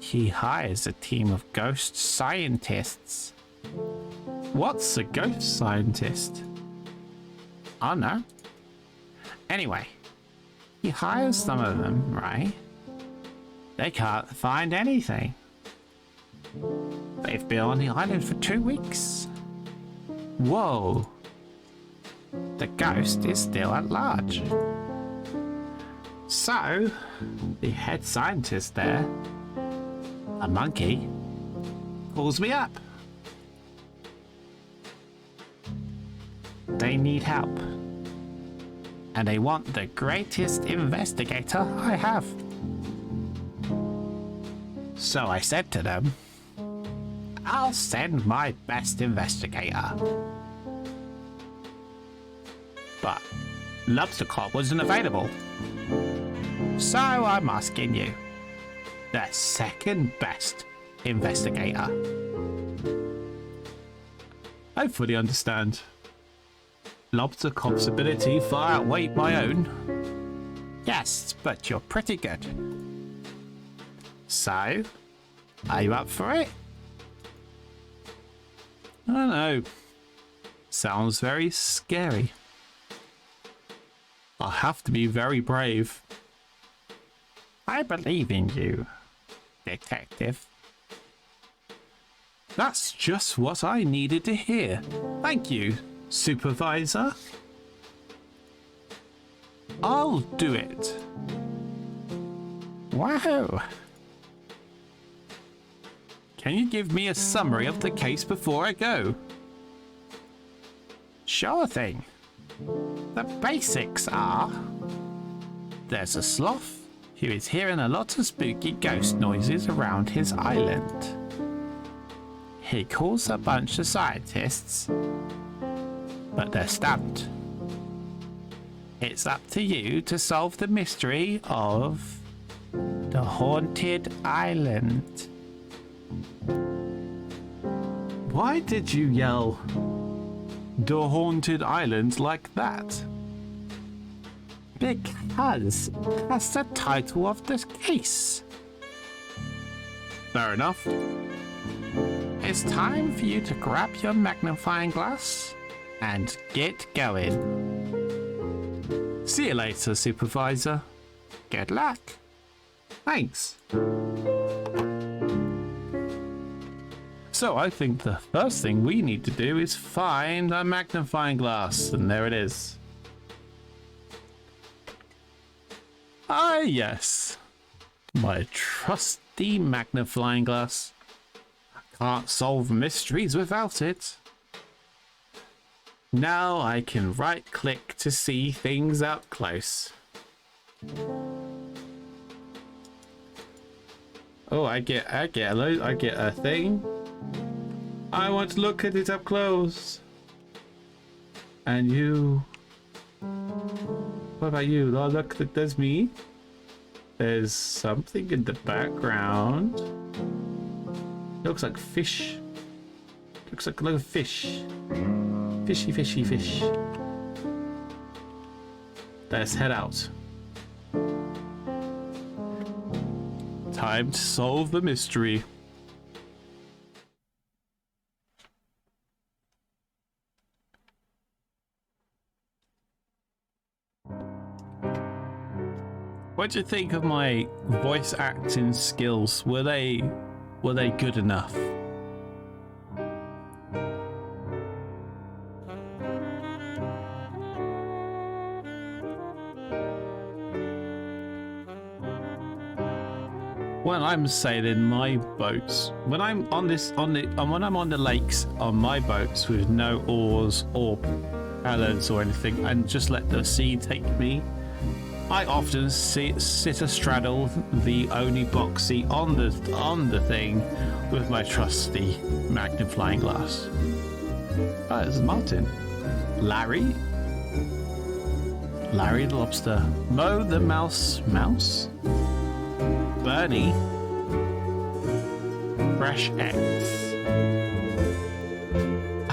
He hires a team of ghost scientists. What's a ghost scientist? I don't know. Anyway, he hires some of them, right? They can't find anything. They've been on the island for 2 weeks. Whoa. The ghost is still at large. So, the head scientist there, a monkey, calls me up. They need help. And they want the greatest investigator I have. So I said to them, I'll send my best investigator. But Lobster Cop wasn't available. So I'm asking you, the second best investigator. I fully understand. Lobster Cop's ability far outweighed my own. Yes, but you're pretty good. So, are you up for it? I don't know. Sounds very scary. I'll have to be very brave. I believe in you, detective. That's just what I needed to hear. Thank you, Supervisor. I'll do it. Wow. Can you give me a summary of the case before I go? Sure thing. The basics are... there's a sloth who is hearing a lot of spooky ghost noises around his island. He calls a bunch of scientists, but they're stumped. It's up to you to solve the mystery of the haunted island. Why did you yell the haunted island like that? Because that's the title of this case. Fair enough. It's time for you to grab your magnifying glass and get going. See you later, Supervisor. Good luck. Thanks. So I think the first thing we need to do is find a magnifying glass, and there it is. Ah, yes. My trusty magnifying glass. Can't solve mysteries without it. Now I can right-click to see things up close. Oh, I get a thing. I want to look at it up close. And you? What about you? Oh, look, there's me. There's something in the background. Looks like fish. Looks like a little fish. Fishy, fishy, fish. Let's head out. Time to solve the mystery. What do you think of my voice acting skills? Were they good enough? When I'm sailing my boats, when I'm on the lakes on my boats with no oars or paddles or anything, and just let the sea take me, I often sit astraddle the only box seat on the thing with my trusty magnifying glass. Oh, it's Martin. Larry the lobster. Mo the mouse. Bernie. Fresh X.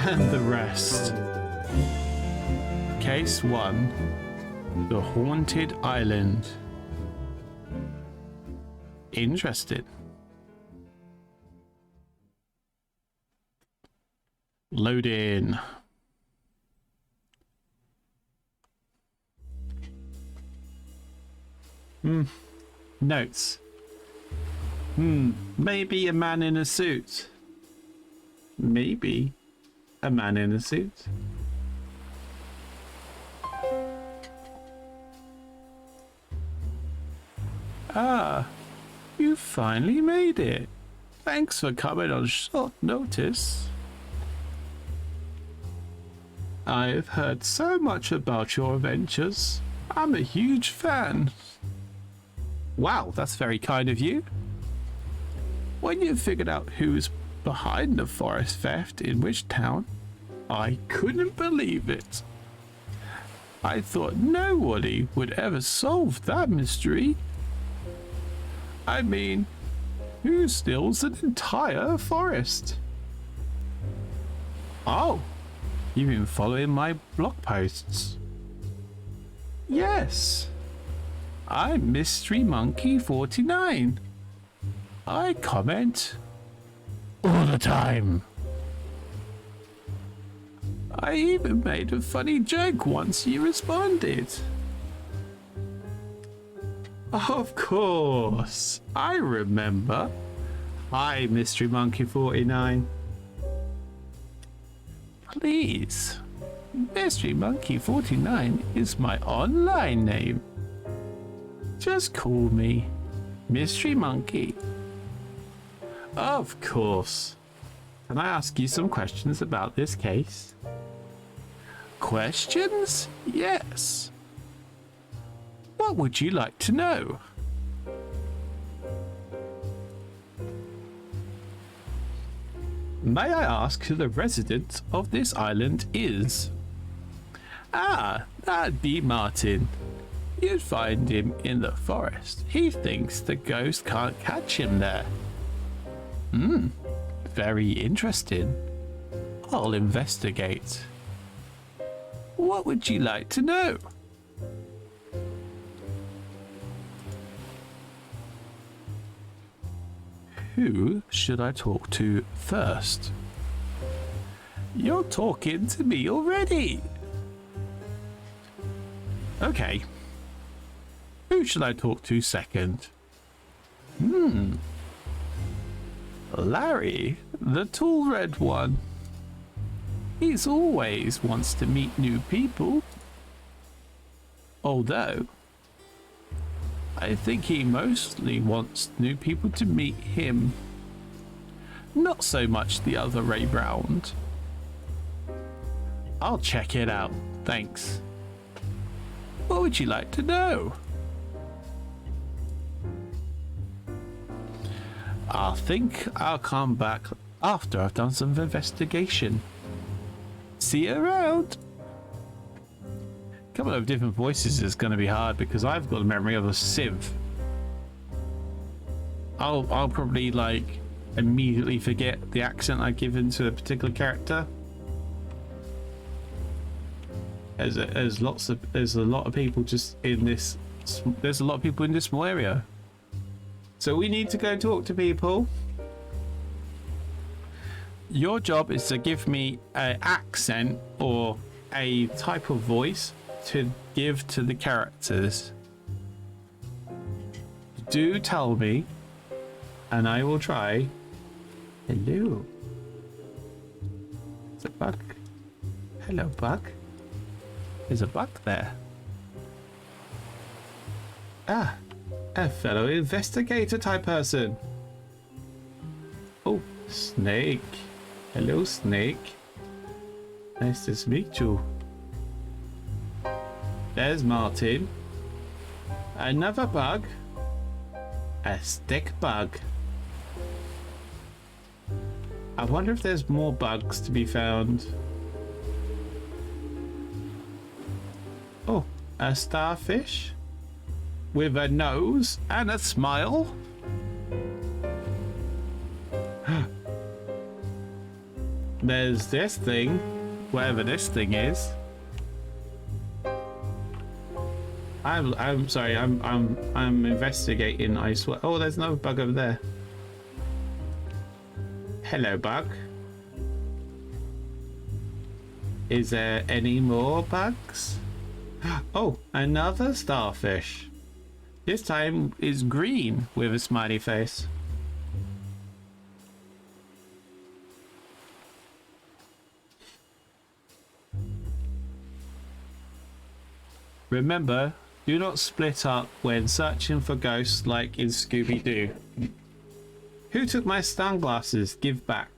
And the rest. Case 1. The haunted island. Interested. Load in. Notes. Maybe a man in a suit. Maybe a man in a suit. Ah, you finally made it. Thanks for coming on short notice. I've heard so much about your adventures. I'm a huge fan. Wow, that's very kind of you. When you figured out who's behind the forest theft in which town, I couldn't believe it. I thought nobody would ever solve that mystery. I mean, who steals an entire forest? Oh, you've been following my blog posts. Yes, I'm Mystery Monkey 49. I comment all the time. I even made a funny joke once you responded. Of course, I remember. Hi, Mystery Monkey 49. Please, Mystery Monkey 49 is my online name. Just call me Mystery Monkey. Of course. Can I ask you some questions about this case? Questions? Yes. What would you like to know? May I ask who the resident of this island is? Ah, that'd be Martin. You'd find him in the forest. He thinks the ghost can't catch him there. Very interesting. I'll investigate. What would you like to know? Who should I talk to first? You're talking to me already. Okay. Who should I talk to second? Larry, the tall red one. He's always wants to meet new people. Although, I think he mostly wants new people to meet him. Not so much the other way round. I'll check it out, thanks. What would you like to know? I think I'll come back after I've done some investigation. See you around. Coming up with different voices is going to be hard because I've got a memory of a sieve. I'll probably like immediately forget the accent I've given to a particular character. There's a lot of people just in this. There's a lot of people in this small area. So we need to go talk to people. Your job is to give me an accent or a type of voice to give to the characters. Do tell me, and I will try. Hello. It's a bug. Hello, bug. There's a bug there. Ah, a fellow investigator type person. Oh, snake. Hello, snake. Nice to meet you. There's Martin. Another bug. A stick bug. I wonder if there's more bugs to be found. Oh, a starfish with a nose and a smile. There's this thing, whatever this thing is. I'm sorry. I'm investigating. I swear. Oh, there's another bug over there. Hello, bug. Is there any more bugs? Oh, another starfish. This time is green with a smiley face. Remember, do not split up when searching for ghosts like in Scooby-Doo. Who took my sunglasses? Give back.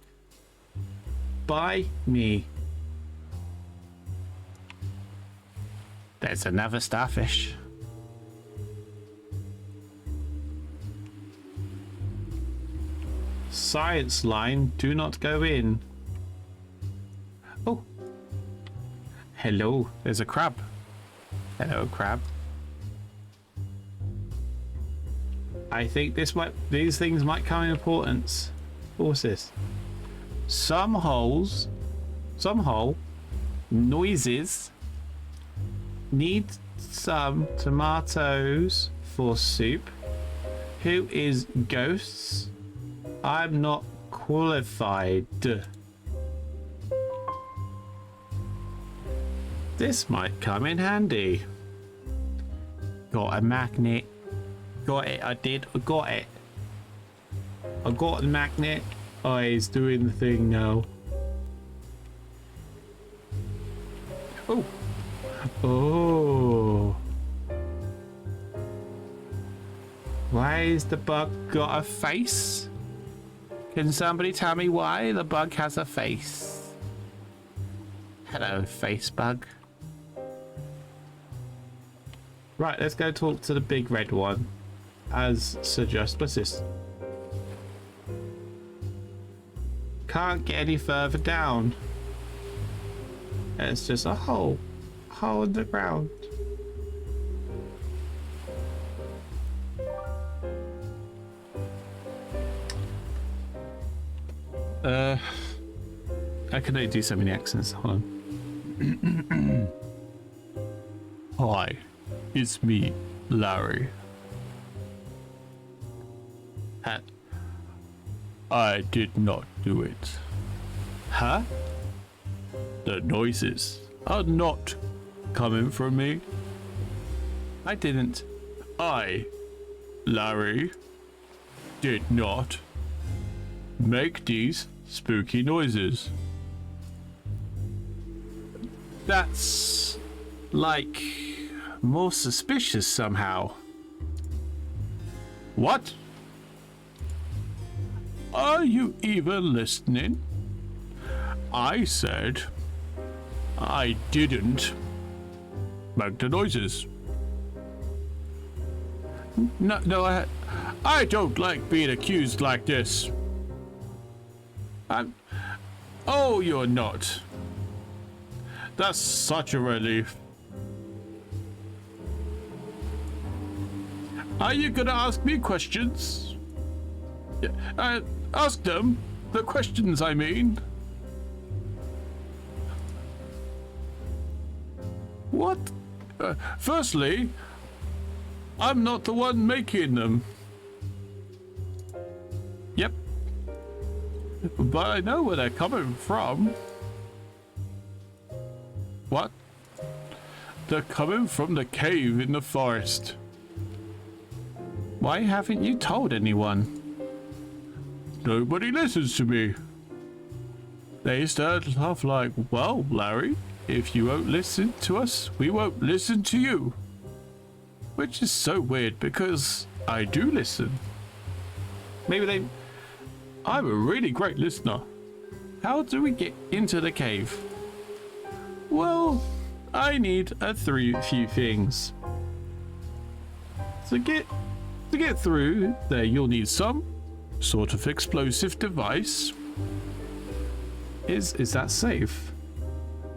By me. There's another starfish. Science line, do not go in. Oh. Hello, there's a crab. Hello, crab. I think these things might come in importance. What's this? Some hole noises need some tomatoes for soup. Who is ghosts? I'm not qualified. This might come in handy. Got a magnet. Got it, I did. I got it. I got the magnet. Oh, he's doing the thing now. Oh. Oh. Why has the bug got a face? Can somebody tell me why the bug has a face? Hello, face bug. Right, let's go talk to the big red one. As suggested. What's this? Can't get any further down. It's just a hole in the ground. I can only do so many accents. Hold on. Hi, it's me, Larry. I did not do it. Huh? The noises are not coming from me. I didn't. I, Larry, did not make these spooky noises. That's like more suspicious somehow. What? Are you even listening? I said I didn't make the noises. No, I don't like being accused like this. Oh, you're not. That's such a relief. Are you gonna ask me questions? Ask them. The questions, I mean. What? Firstly, I'm not the one making them. Yep. But I know where they're coming from. What? They're coming from the cave in the forest. Why haven't you told anyone? Nobody listens to me. They start off like, well, Larry, if you won't listen to us, we won't listen to you. Which is so weird because I do listen. I'm a really great listener. How do we get into the cave? Well, I need few things. To get through there, you'll need some sort of explosive device. Is that safe?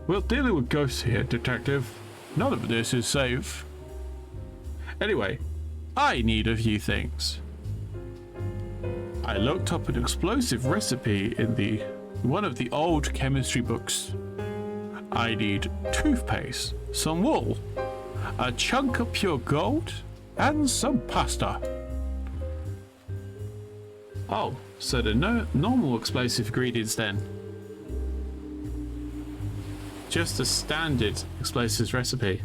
Well, dealing with ghosts here, detective. None of this is safe. Anyway, I need a few things. I looked up an explosive recipe in one of the old chemistry books. I need toothpaste, some wool, a chunk of pure gold, and some pasta. Oh, so the normal explosive ingredients then. Just a standard explosives recipe.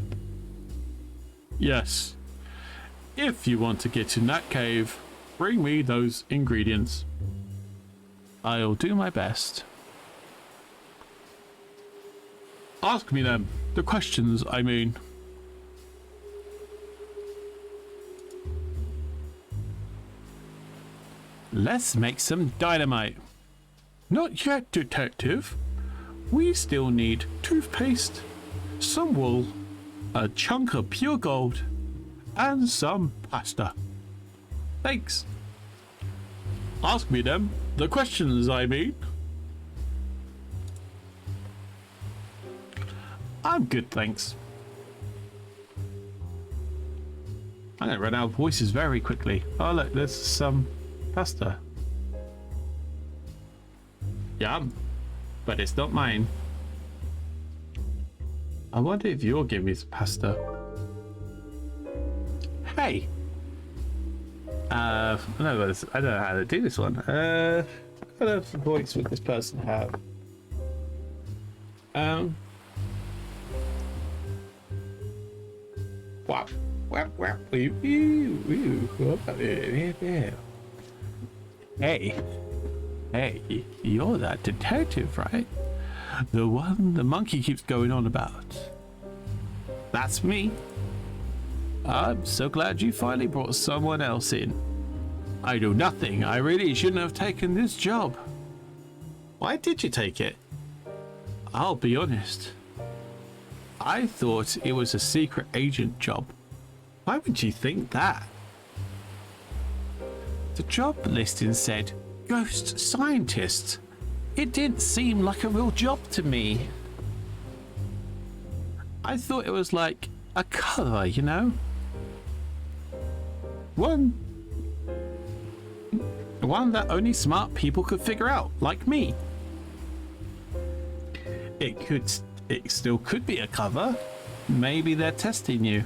Yes. If you want to get in that cave, bring me those ingredients. I'll do my best. Ask me them. The questions, I mean. Let's make some dynamite. Not yet, detective. We still need toothpaste, some wool, a chunk of pure gold, and some pasta. Thanks. Ask me them. The questions, I mean. I'm good, thanks. I'm going to run out of voices very quickly. Oh, look, there's some pasta. Yum. But it's not mine. I wonder if you'll give me some pasta. Hey. No, I don't know how to do this one. What kind of voice would this person have? Wap, wap, wap, wee, wee, wee, wap, wee, wee. Hey, you're that detective, right? The one the monkey keeps going on about. That's me. I'm so glad you finally brought someone else in. I do nothing. I really shouldn't have taken this job. Why did you take it? I'll be honest. I thought it was a secret agent job. Why would you think that? The job listing said ghost scientist. It didn't seem like a real job to me. I thought it was like a cover, you know? One that only smart people could figure out, like me. It still could be a cover. Maybe they're testing you.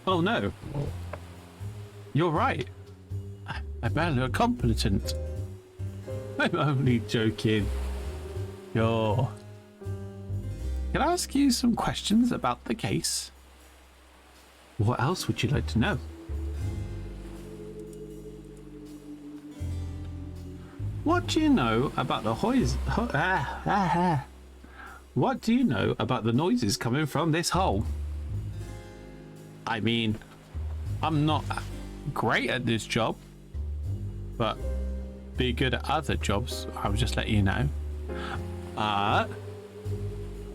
Oh no. You're right. I better look competent. I'm only joking. Can I ask you some questions about the case? What else would you like to know? What do you know about the What do you know about the noises coming from this hole? I mean, I'm not great at this job, but be good at other jobs. I'll just let you know.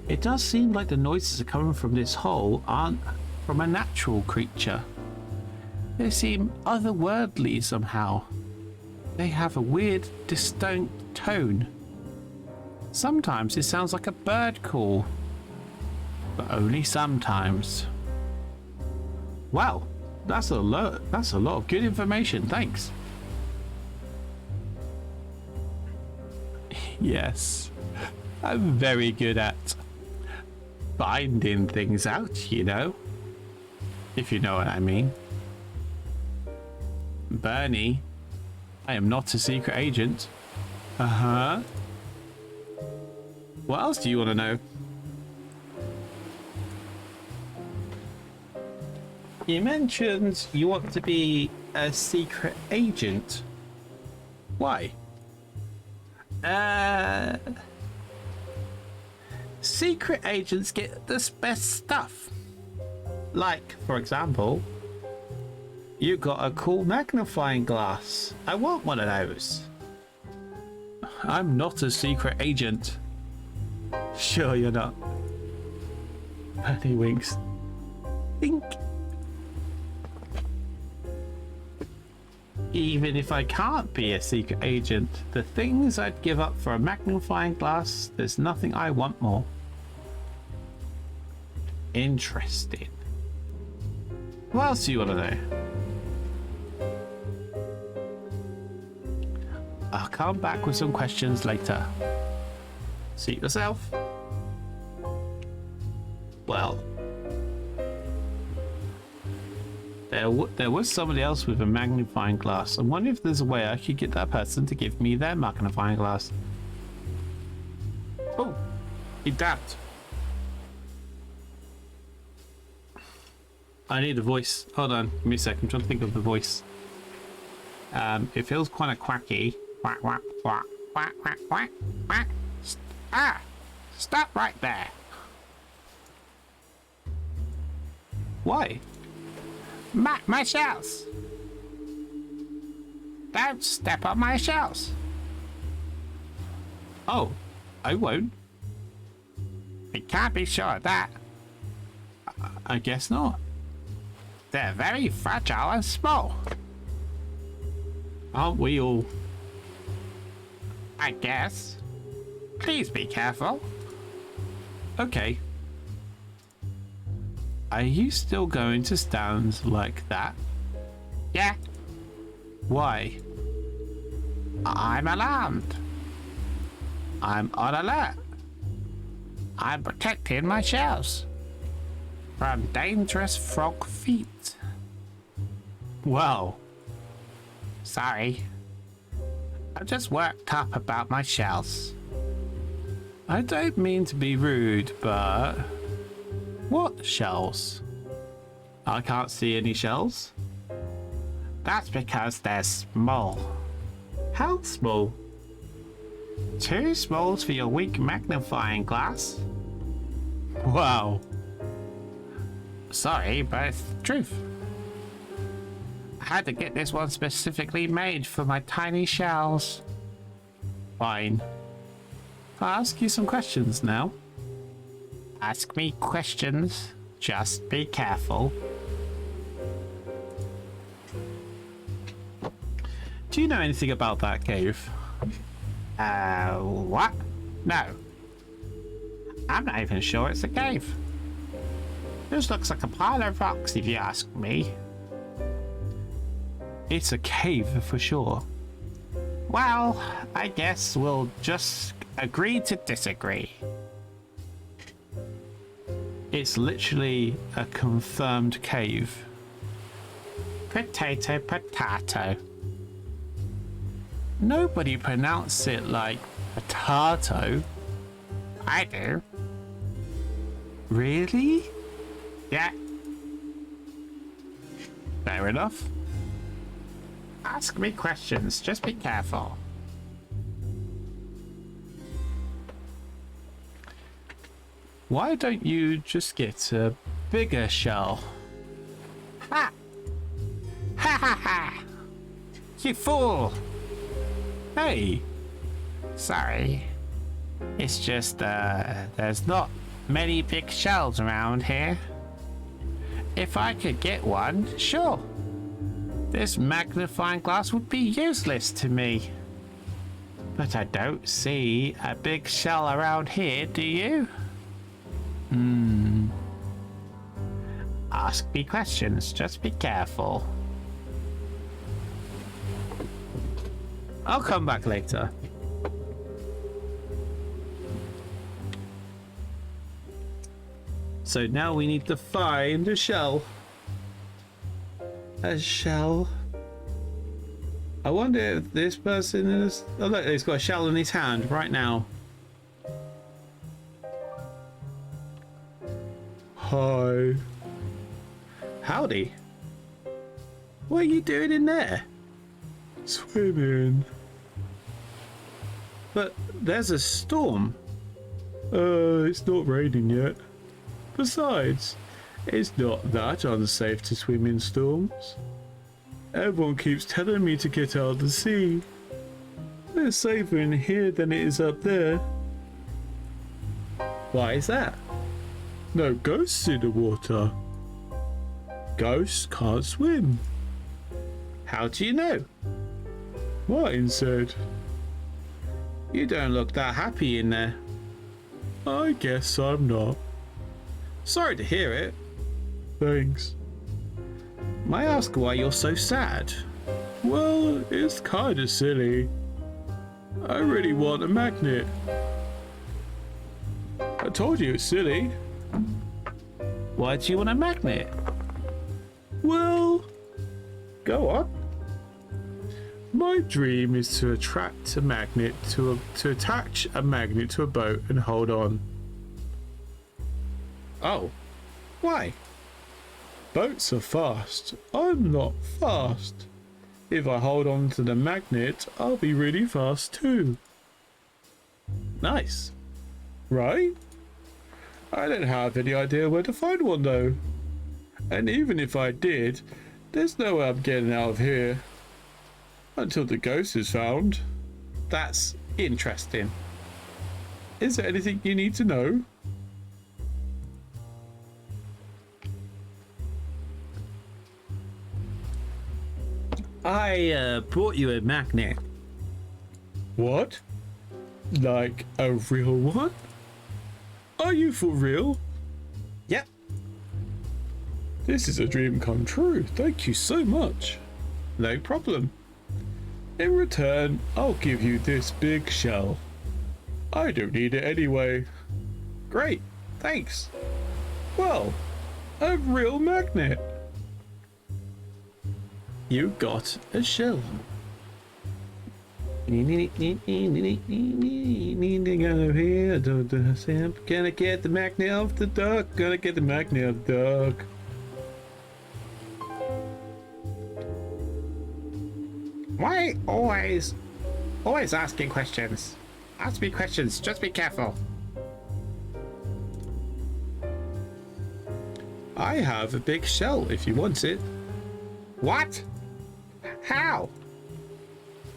It does seem like the noises are coming from this hole aren't from a natural creature. They seem otherworldly somehow. They have a weird, distinct tone. Sometimes it sounds like a bird call, but only sometimes. Wow, that's a lot of good information, thanks. Yes, I'm very good at finding things out, you know, if you know what I mean. Bernie, I am not a secret agent. Uh-huh. What else do you want to know? You mentioned you want to be a secret agent. Why? Secret agents get the best stuff. Like, for example, you got a cool magnifying glass. I want one of those. I'm not a secret agent. Sure you're not. Penny winks. Think. Even if I can't be a secret agent, the things I'd give up for a magnifying glass, there's nothing I want more. Interesting. What else do you want to know? I'll come back with some questions later. Suit yourself. Well, there was somebody else with a magnifying glass. I wonder if there's a way I could get that person to give me their magnifying glass. Oh, he dabbed. I need a voice. Hold on, give me a second. I'm trying to think of the voice. It feels kind of quacky. Quack, quack, quack, quack, quack, quack, quack. Stop right there. Why? My shells. Don't step on my shells. Oh, I won't. You can't be sure of that. I guess not. They're very fragile and small. Aren't we all? I guess. Please be careful. Okay. Are you still going to stand like that? Yeah. Why? I'm alarmed. I'm on alert. I'm protecting my shells from dangerous frog feet. Well, sorry. I'm just worked up about my shells. I don't mean to be rude, but what shells? I can't see any shells. That's because they're small. How small? Too small for your weak magnifying glass. Wow. Sorry, but it's the truth. I had to get this one specifically made for my tiny shells. Fine. I'll ask you some questions now. Ask me questions. Just be careful. Do you know anything about that cave? What? No. I'm not even sure it's a cave. This looks like a pile of rocks if you ask me. It's a cave for sure. Well, I guess we'll just agree to disagree. It's literally a confirmed cave. Potato, potato. Nobody pronounces it like potato. I do. Really? Yeah. Fair enough. Ask me questions, just be careful. Why don't you just get a bigger shell? Ha! Ha ha ha! You fool! Hey! Sorry. It's just, there's not many big shells around here. If I could get one, sure. This magnifying glass would be useless to me. But I don't see a big shell around here, do you? Ask me questions, just be careful. I'll come back later. So now we need to find a shell. A shell. I wonder if this person is... Oh look, he's got a shell in his hand right now. Hi. Howdy. What are you doing in there? Swimming. But there's a storm. It's not raining yet. Besides, it's not that unsafe to swim in storms. Everyone keeps telling me to get out of the sea. It's safer in here than it is up there. Why is that? No ghosts in the water. Ghosts can't swim. How do you know? Martin said. You don't look that happy in there. I guess I'm not. Sorry to hear it. Thanks. May I ask why you're so sad? Well, it's kinda silly. I really want a magnet. I told you it's silly. Why do you want a magnet? Well, go on. My dream is to attract a magnet to attach a magnet to a boat and hold on. Oh, why? Boats are fast. I'm not fast. If I hold on to the magnet, I'll be really fast too. Nice. Right? I don't have any idea where to find one though. And even if I did, there's no way I'm getting out of here. Until the ghost is found. That's interesting. Is there anything you need to know? I brought you a magnet. What? Like a real one? Are you for real? Yep. This is a dream come true. Thank you so much. No problem. In return, I'll give you this big shell. I don't need it anyway. Great, thanks. Well, a real magnet. You got a shell. Gonna get the magnet of the duck. Gonna get the magnet of the duck. Why always asking questions? Ask me questions, just be careful. I have a big shell if you want it. What? How?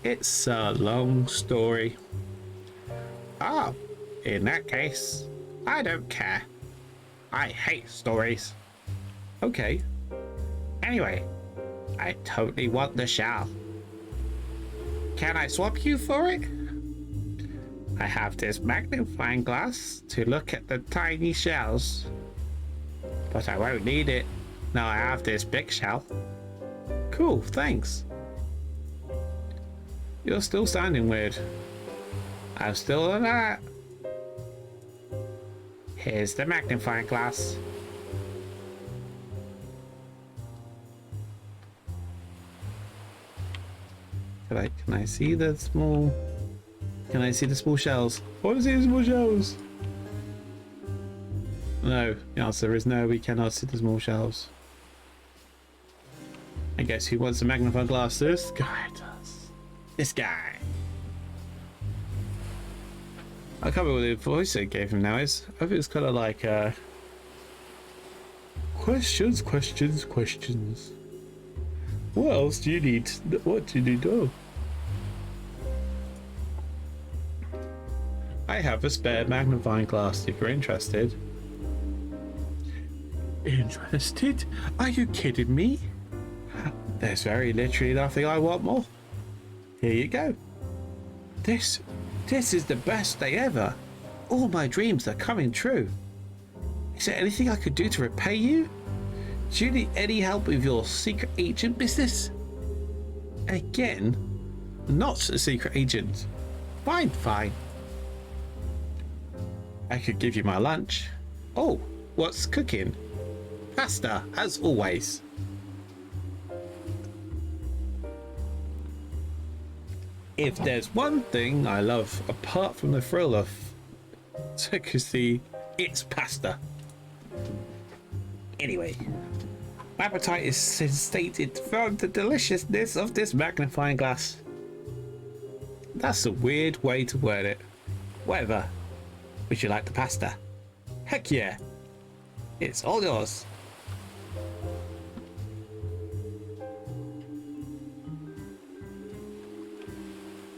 It's a long story. Oh, in that case, I don't care. I hate stories. Okay. Anyway, I totally want the shell. Can I swap you for it? I have this magnifying glass to look at the tiny shells. But I won't need it. Now I have this big shell. Cool, thanks. You're still sounding weird. I'm still on that. Here's the magnifying glass. Can I see the small... Can I see the small shells? I want to see the small shells. No, the answer is no, we cannot see the small shells. I guess who wants a magnifying glass? This guy does. This guy. I can't remember what the voice they gave him now is. I think it's kind of like questions, questions, questions. What else do you need? What do you need? Oh. I have a spare magnifying glass if you're interested. Interested? Are you kidding me? There's very literally nothing I want more. Here you go. This is the best day ever. All my dreams are coming true. Is there anything I could do to repay you? Do you need any help with your secret agent business? Again, not a secret agent. Fine, fine. I could give you my lunch. Oh, what's cooking? Pasta, as always. If there's one thing I love apart from the thrill of secrecy, it's pasta. Anyway, my appetite is satiated from the deliciousness of this magnifying glass. That's a weird way to word it. Whatever. Would you like the pasta? Heck yeah. It's all yours.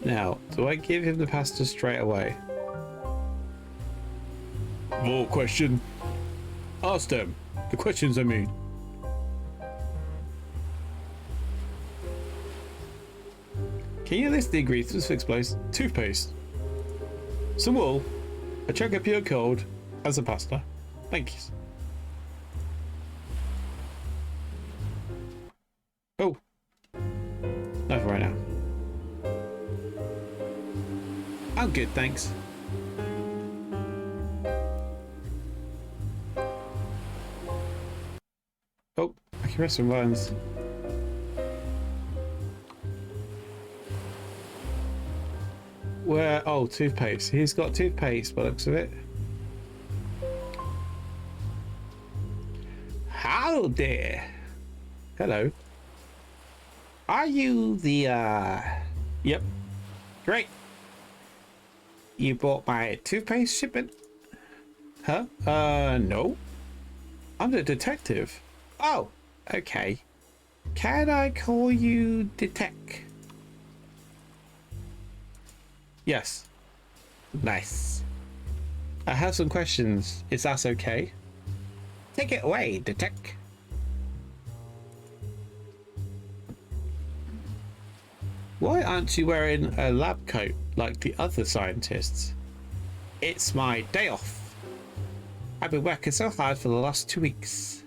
Now, do I give him the pasta straight away? More question. Ask them. The questions I mean. Can you list the ingredients for exposed toothpaste? Some wool, a chunk of pure cold, and some pasta. Thank you. Oh. Not for right now. I'm good, thanks. Oh, I can press some buttons. Where? Oh, toothpaste. He's got toothpaste by the looks of it. Hello there. Hello. Are you the, Yep. Great. You bought my toothpaste shipment? Huh? No. I'm the detective. Oh, okay. Can I call you Detect? Yes. Nice. I have some questions. Is that okay? Take it away, Detect. Why aren't you wearing a lab coat like the other scientists? It's my day off. I've been working so hard for the last 2 weeks.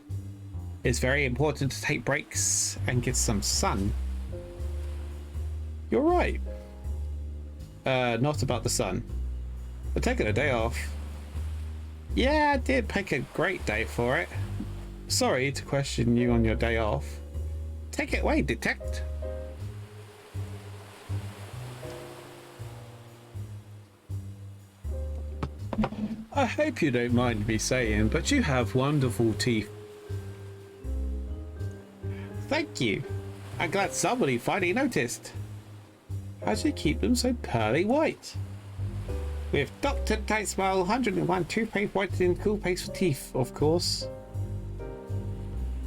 It's very important to take breaks and get some sun. You're right. Not about the sun. I've taken a day off. Yeah, I did pick a great day for it. Sorry to question you on your day off. Take it away, detect. I hope you don't mind me saying, but you have wonderful teeth. Thank you. I'm glad somebody finally noticed. How do you keep them so pearly white? With Dr. Tight Smile 101 toothpaste whitening cool paste for teeth, of course.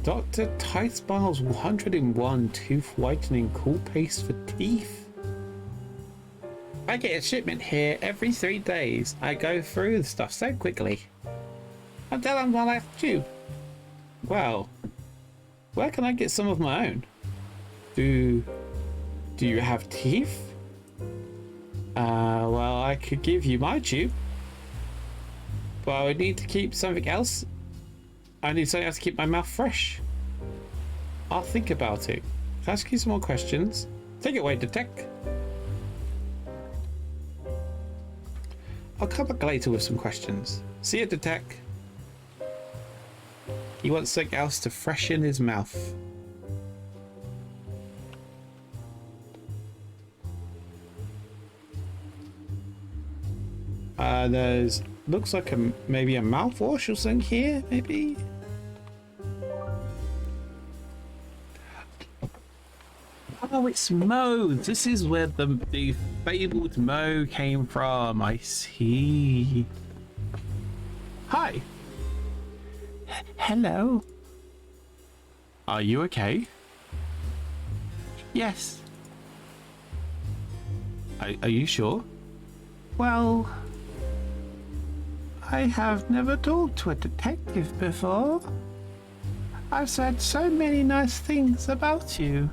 Dr. Tight Smile's 101 tooth whitening cool paste for teeth? I get a shipment here every 3 days. I go through the stuff so quickly. I'll tell them while I have to. Well, where can I get some of my own? Do you have teeth? Well, I could give you my tube. But I would need to keep something else. I need something else to keep my mouth fresh. I'll think about it. Can I ask you some more questions? Take it away, detect. I'll come back later with some questions. See you, detect. He wants something else to freshen his mouth. There's looks like maybe a mouthwash or something here, maybe. Oh, it's Mo. This is where the fabled Mo came from. I see. Hi. Hello. Are you okay? Yes. Are you sure? Well, I have never talked to a detective before. I've said so many nice things about you.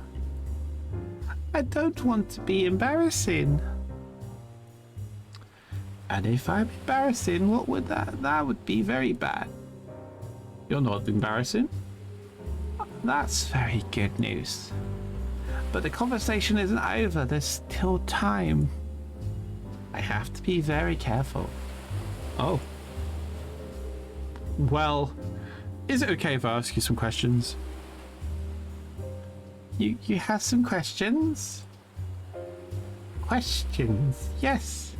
I don't want to be embarrassing. And if I'm embarrassing, what would that would be very bad. You're not embarrassing? That's very good news. But the conversation isn't over. There's still time. I have to be very careful. Oh. Well, is it okay if I ask you some questions? You have some questions? Questions, yes.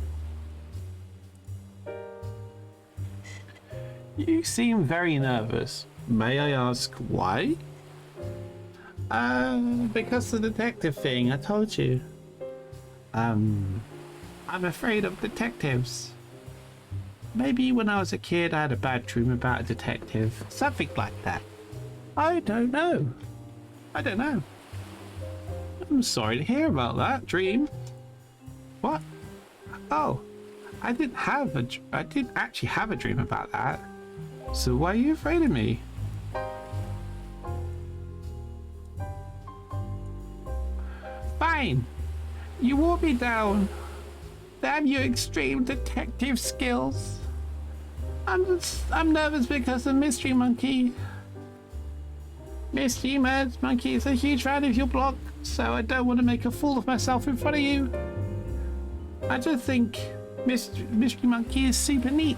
You seem very nervous. May I ask why? Because of the detective thing, I told you. I'm afraid of detectives. Maybe when I was a kid I had a bad dream about a detective. Something like that. I don't know. I'm sorry to hear about that dream. What? Oh, I didn't actually have a dream about that. So why are you afraid of me? Fine. You wore me down. Damn your extreme detective skills. I'm nervous because of Mystery Monkey. Mystery Monkey is a huge fan of your blog, so I don't want to make a fool of myself in front of you. I just think Mystery Monkey is super neat.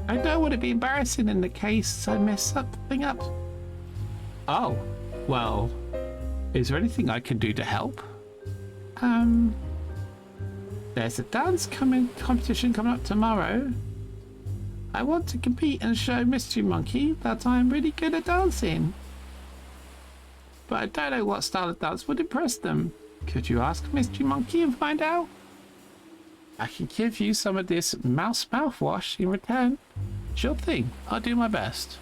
I don't want to be embarrassing in the case I mess something up. Oh, well, is there anything I can do to help? There's a dance competition coming up tomorrow. I want to compete and show Mystery Monkey that I'm really good at dancing. But I don't know what style of dance would impress them. Could you ask Mystery Monkey and find out? I can give you some of this mouthwash in return. Sure thing, I'll do my best.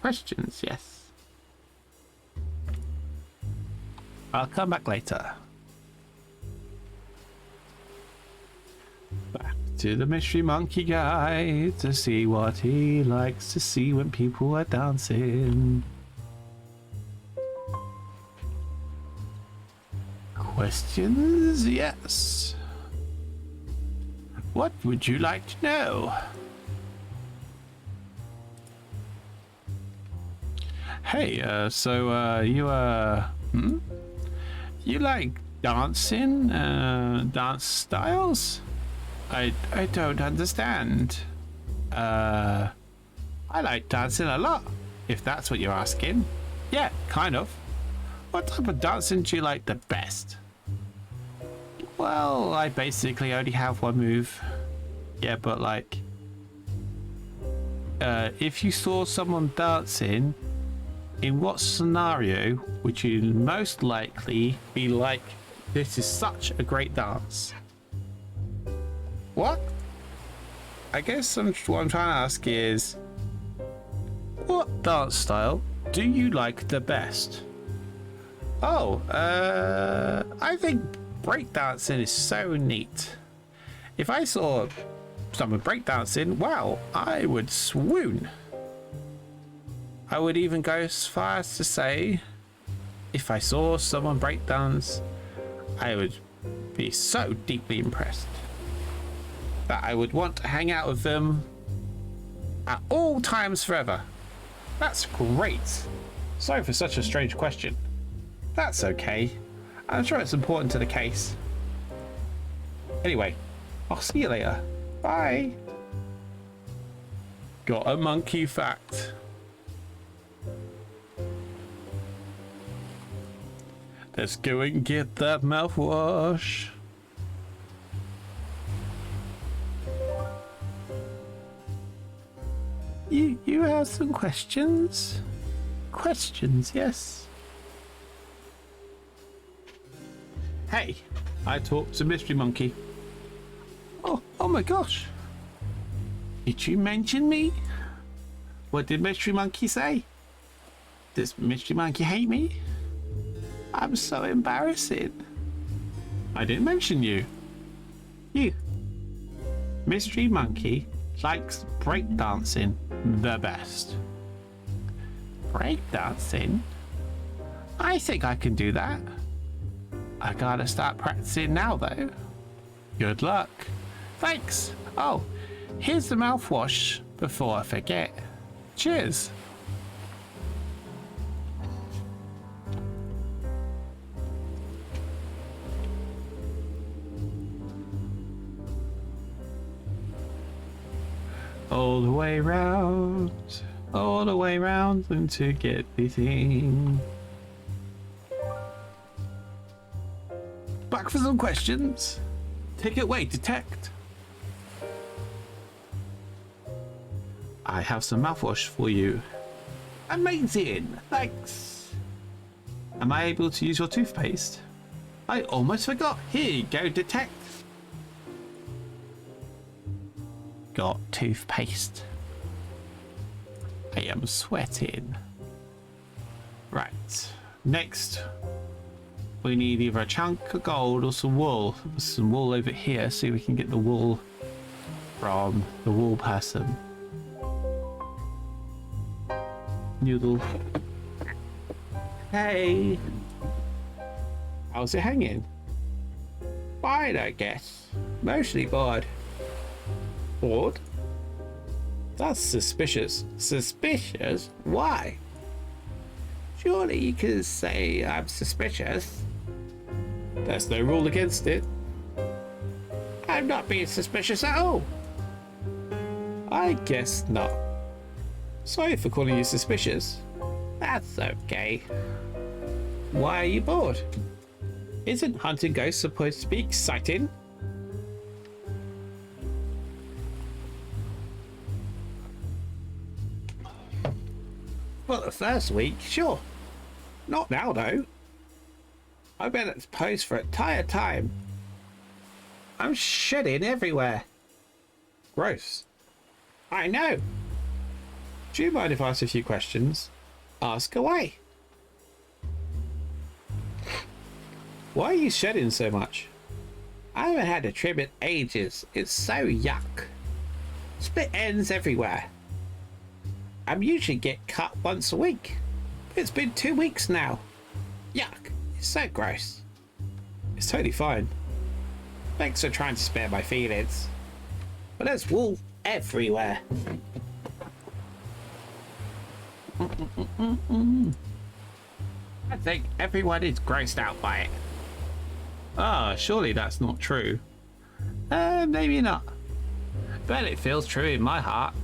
Questions, yes. I'll come back later. Back to the Mystery Monkey guy to see what he likes to see when people are dancing. Questions? Yes. What would you like to know? Hey, you like dancing, dance styles? I don't understand. I like dancing a lot, if that's what you're asking. Yeah, kind of. What type of dancing do you like the best? Well, I basically only have one move. Yeah, but like, if you saw someone dancing, in what scenario would you most likely be like, this is such a great dance? What? I guess what I'm trying to ask is, what dance style do you like the best? Oh, I think breakdancing is so neat. If I saw someone breakdancing, wow, I would swoon. I would even go as far as to say, if I saw someone breakdance, I would be so deeply impressed that I would want to hang out with them at all times forever. That's great. Sorry for such a strange question. That's okay. I'm sure it's important to the case. Anyway, I'll see you later. Bye. Got a monkey fact. Let's go and get that mouthwash. You have some questions? Questions, yes. Hey, I talked to Mystery Monkey. Oh my gosh. Did you mention me? What did Mystery Monkey say? Does Mystery Monkey hate me? I'm so embarrassing. I didn't mention you. You. Mystery Monkey likes breakdancing the best. Breakdancing? I think I can do that. I gotta start practicing now though. Good luck. Thanks. Oh, here's the mouthwash before I forget. Cheers. All the way round and to get the thing. Back for some questions. Take it away, detect. I have some mouthwash for you. Amazing, thanks. Am I able to use your toothpaste? I almost forgot. Here you go, detect. Got toothpaste. I am sweating. Right, next we need either a chunk of gold or some wool. There's some wool over here, so we can get the wool from the wool person. Noodle. Hey, how's it hanging? Fine, I guess. Mostly bored. Bored? That's suspicious. Suspicious? Why? Surely you can say I'm suspicious. There's no rule against it. I'm not being suspicious at all. I guess not. Sorry for calling you suspicious. That's okay. Why are you bored? Isn't hunting ghosts supposed to be exciting? Well, the first week, sure. Not now, though. I've been at this post for an entire time. I'm shedding everywhere. Gross. I know. Do you mind if I ask a few questions? Ask away. Why are you shedding so much? I haven't had a trim in ages. It's so yuck. Split ends everywhere. I usually get cut once a week. It's been 2 weeks now. Yuck. It's so gross. It's totally fine. Thanks for trying to spare my feelings. But there's wool everywhere. I think everyone is grossed out by it. Ah, surely that's not true. Maybe not. But it feels true in my heart.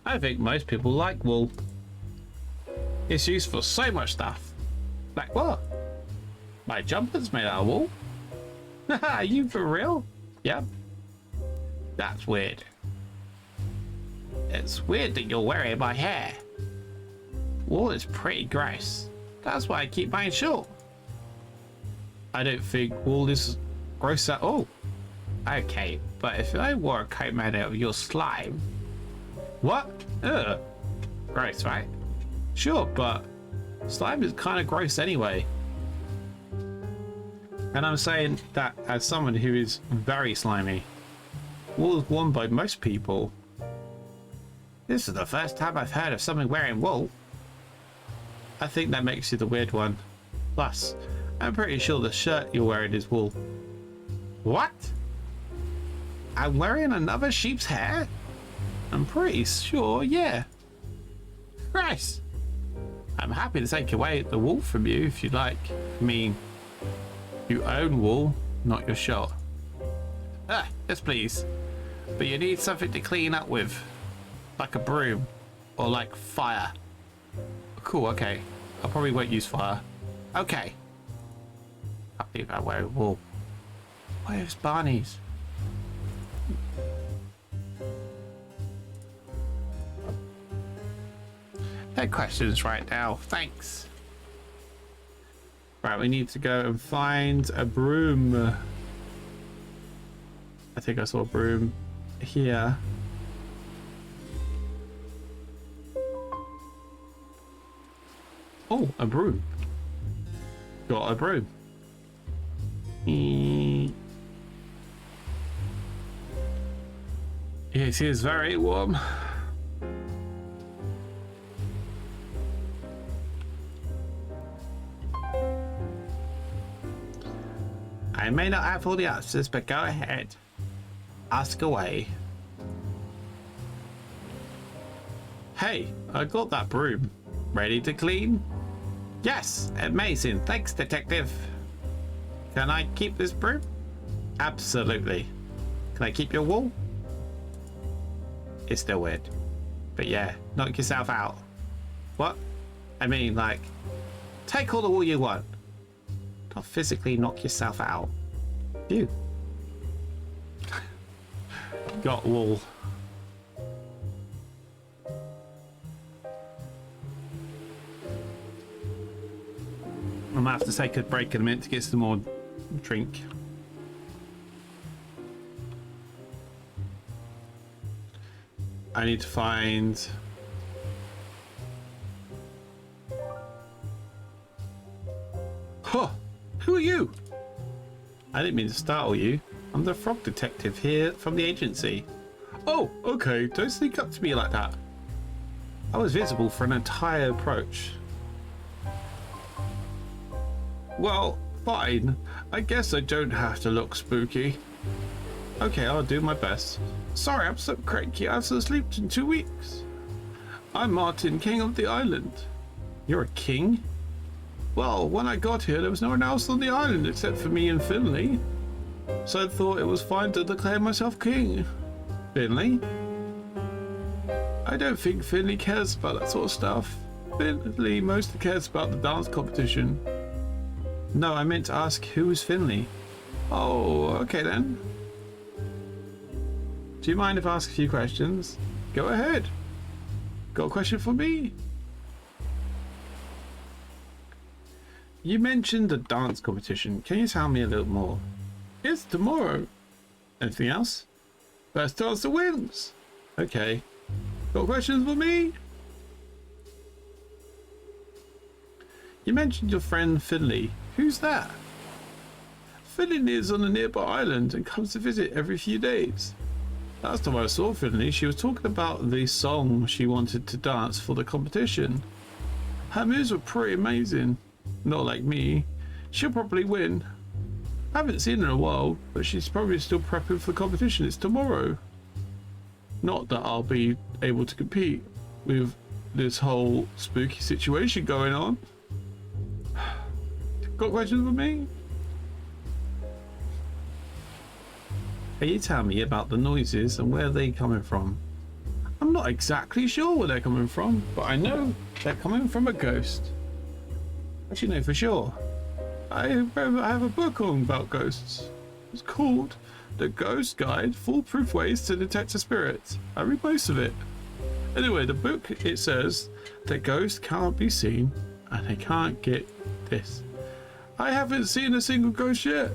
I think most people like wool. It's used for so much stuff. Like what? My jumper's made out of wool. Are you for real? Yep. That's weird. It's weird that you're wearing my hair. Wool is pretty gross. That's why I keep mine short. I don't think wool is gross at all. Okay, but if I wore a coat made out of your slime... What? Ugh. Gross, right? Sure, but slime is kind of gross anyway. And I'm saying that as someone who is very slimy. Wool is worn by most people. This is the first time I've heard of someone wearing wool. I think that makes you the weird one. Plus, I'm pretty sure the shirt you're wearing is wool. What? I'm wearing another sheep's hair? I'm pretty sure, yeah. Christ. I'm happy to take away the wool from you if you'd like. I mean, you own wool, not your shot. Yes please. But you need something to clean up with. Like a broom. Or like fire. Cool, okay. I probably won't use fire. Okay. I believe I wear wool. Where's Barney's? No questions right now, thanks. Right, we need to go and find a broom. I think I saw a broom here. Oh, a broom. Got a broom. It is very warm. I may not have all the answers, but go ahead. Ask away. Hey, I got that broom. Ready to clean? Yes, amazing. Thanks, detective. Can I keep this broom? Absolutely. Can I keep your wool? It's still weird. But yeah, knock yourself out. What? I mean, like, take all the wool you want. Not physically knock yourself out. You. Got wool. I'm gonna have to take a break in a minute to get some more drink. I need to find... Huh! Who are you? I didn't mean to startle you. I'm the frog detective here from the agency. Oh, okay. Don't sneak up to me like that. I was visible for an entire approach. Well, fine. I guess I don't have to look spooky. Okay, I'll do my best. Sorry, I'm so cranky. I haven't slept in 2 weeks. I'm Martin, king of the island. You're a king? Well, when I got here, there was no one else on the island except for me and Finley. So I thought it was fine to declare myself king. Finley? I don't think Finley cares about that sort of stuff. Finley mostly cares about the dance competition. No, I meant to ask, who is Finley? Oh, okay then. Do you mind if I ask a few questions? Go ahead. Got a question for me? You mentioned the dance competition. Can you tell me a little more? It's tomorrow. Anything else? First dancer wins. Okay. Got questions for me? You mentioned your friend Finley. Who's that? Finley lives on a nearby island and comes to visit every few days. Last time I saw Finley, she was talking about the song she wanted to dance for the competition. Her moves were pretty amazing. Not like me. She'll probably win. I haven't seen her in a while, but she's probably still prepping for the competition. It's tomorrow. Not that I'll be able to compete with this whole spooky situation going on. Got questions for me? Can you tell me about the noises and where they're coming from? I'm not exactly sure where they're coming from, but I know they're coming from a ghost. Actually, no, for sure. I have a book on about ghosts. It's called The Ghost Guide, Foolproof Ways to Detect a Spirit. I read most of it. Anyway, the book, it says that ghosts can't be seen and they can't get this. I haven't seen a single ghost yet.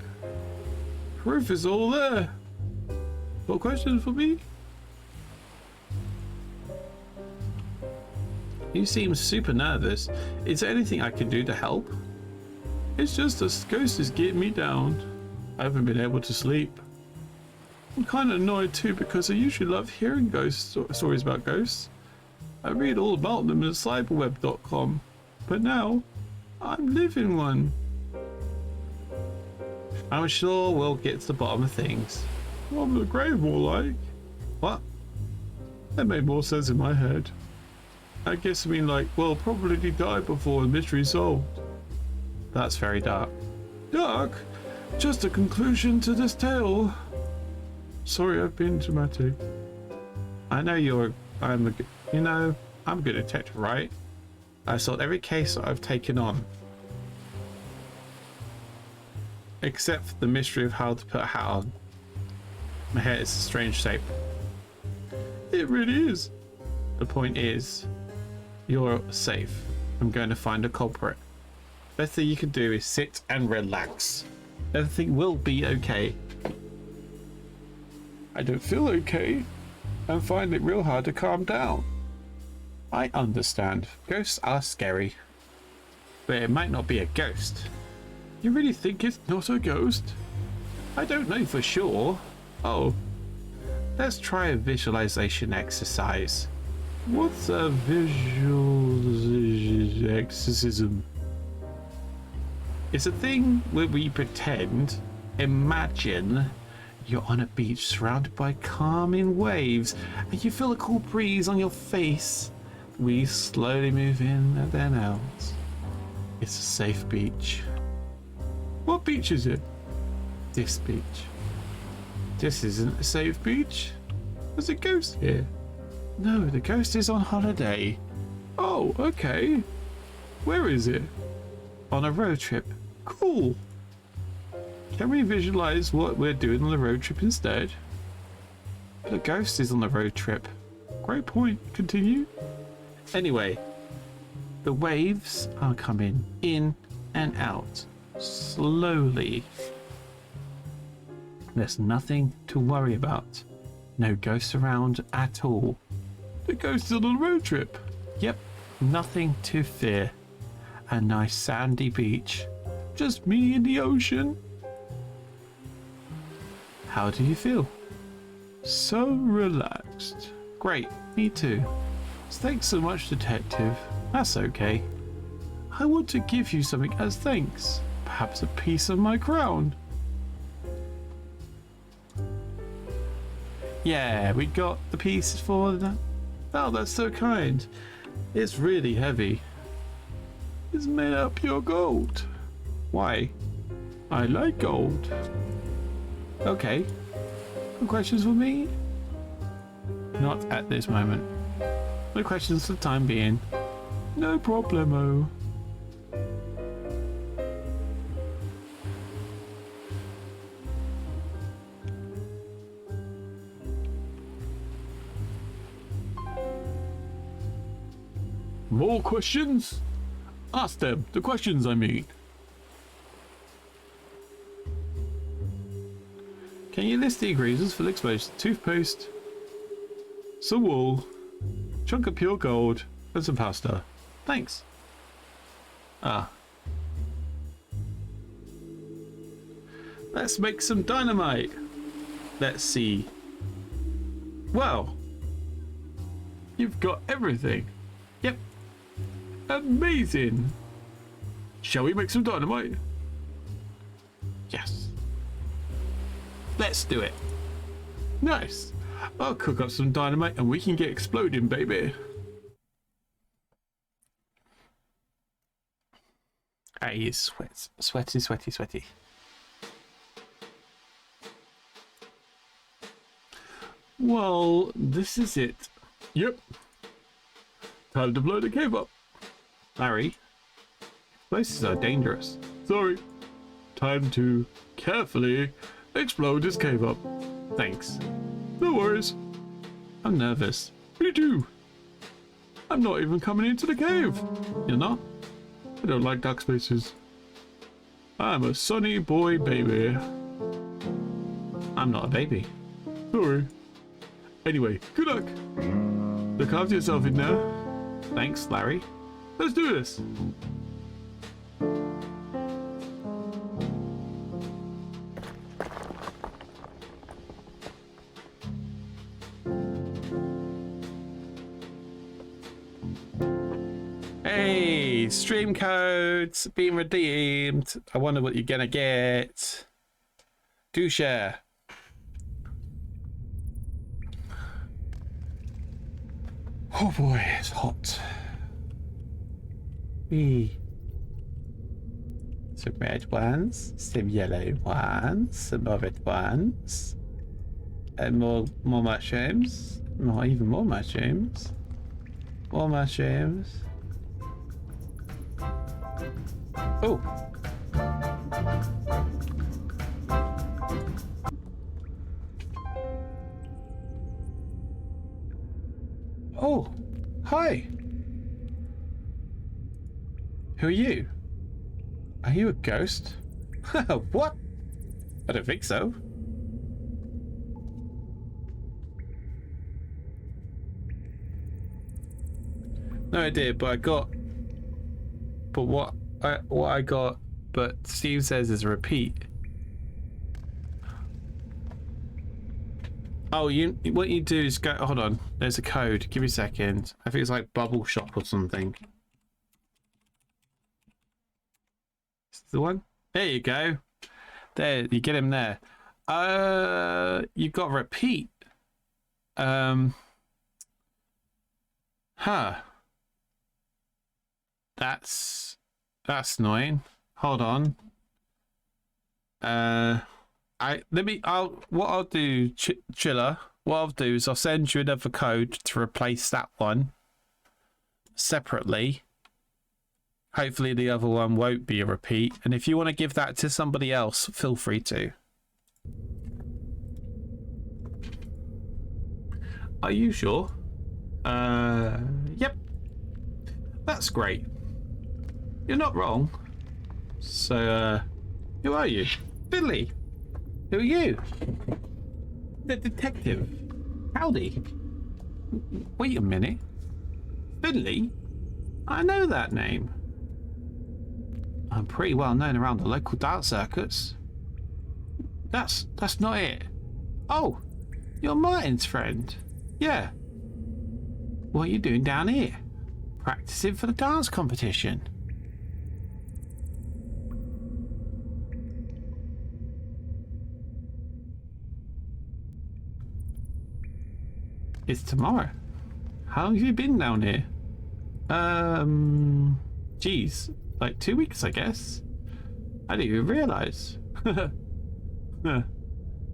Proof is all there. Got questions for me? You seem super nervous. Is there anything I can do to help? It's just a ghost is getting me down. I haven't been able to sleep. I'm kind of annoyed too because I usually love hearing stories about ghosts. I read all about them at cyberweb.com, but now I'm living one. I'm sure we'll get to the bottom of things. Bottom of the grave, more like. What? That made more sense in my head. I guess I mean like, well, probably died before the mystery solved. That's very dark. Dark? Just a conclusion to this tale. Sorry, I've been dramatic. I know I'm a good detective, right? I've solved every case that I've taken on. Except for the mystery of how to put a hat on. My hair is a strange shape. It really is. The point is, you're safe. I'm going to find a culprit. Best thing you can do is sit and relax. Everything will be okay. I don't feel okay and find it real hard to calm down. I understand. Ghosts are scary. But it might not be a ghost. You really think it's not a ghost? I don't know for sure. Oh, let's try a visualization exercise. What's a visual exorcism? It's a thing where we imagine you're on a beach surrounded by calming waves and you feel a cool breeze on your face. We slowly move in and then out. It's a safe beach. What beach is it? This beach. This isn't a safe beach. There's a ghost here. No, the ghost is on holiday. Oh, okay. Where is it? On a road trip. Cool. Can we visualize what we're doing on the road trip instead? The ghost is on the road trip. Great point. Continue. Anyway, the waves are coming in and out slowly. There's nothing to worry about. No ghosts around at all. The ghost is on the road trip. Yep, nothing to fear. A nice sandy beach. Just me in the ocean. How do you feel? So relaxed. Great, me too. Thanks so much, detective. That's okay. I want to give you something as thanks. Perhaps a piece of my crown. Yeah, we got the piece for that. Oh, that's so kind. It's really heavy. It's made out of pure gold. Why? I like gold. Okay. No questions for me? Not at this moment. No questions for the time being. No problemo. More questions? Ask them. The questions, I mean. Can you list the ingredients for the explosion? Toothpaste, some wool, chunk of pure gold, and some pasta. Thanks. Ah. Let's make some dynamite. Let's see. Wow. You've got everything. Yep. Amazing. Shall we make some dynamite? Yes. Let's do it. Nice. I'll cook up some dynamite and we can get exploding, baby. Hey, it's sweaty, sweaty, sweaty. Well, this is it. Yep. Time to blow the cave up. Larry, Places are dangerous. Sorry. Time to carefully explode this cave up. thanks. No worries. I'm nervous. Me too. I'm not even coming into the cave. You're not? I don't like dark spaces. I'm a sunny boy baby. I'm not a baby. Sorry. Anyway, good luck. Look after yourself in there. Thanks, Larry. Let's do this. Hey, stream codes being redeemed. I wonder what you're gonna get. Do share. Oh boy, it's hot. Some red ones, some yellow ones, some orange ones, and more mushrooms. Even more mushrooms. More mushrooms. Oh. Oh, hi. Who are you? Are you a ghost? What? I don't think so. No idea, but I got. But what I got, but Steve says is a repeat. Oh, what you do is go. Hold on, there's a code. Give me a second. I think it's like Bubble Shop or something. Is this the one? There you go. There, you get him there. You got repeat. Huh. That's annoying. Hold on. What I'll do, Chiller. What I'll do is I'll send you another code to replace that one separately. Hopefully the other one won't be a repeat. And if you want to give that to somebody else, feel free to. Are you sure? Yep. That's great. You're not wrong. So, who are you? Billy. Who are you? The detective. Howdy. Wait a minute. Finley? I know that name. I'm pretty well known around the local dance circuits. That's not it. Oh, you're Martin's friend. Yeah. What are you doing down here? Practicing for the dance competition. It's tomorrow. How long have you been down here? Geez, like 2 weeks, I guess. I didn't even realize.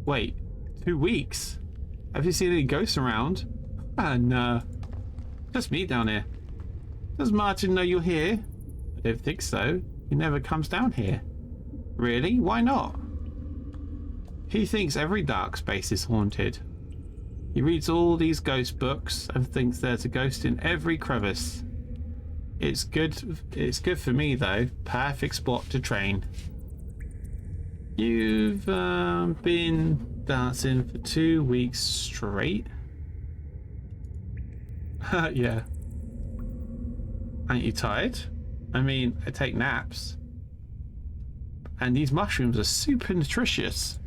Wait, 2 weeks? Have you seen any ghosts around? No. Just me down here. Does Martin know you're here? I don't think so. He never comes down here. Really? Why not? He thinks every dark space is haunted. He reads all these ghost books and thinks there's a ghost in every crevice. It's good for me though. Perfect spot to train. You've been dancing for 2 weeks straight? Yeah. Aren't you tired? I mean, I take naps. And these mushrooms are super nutritious.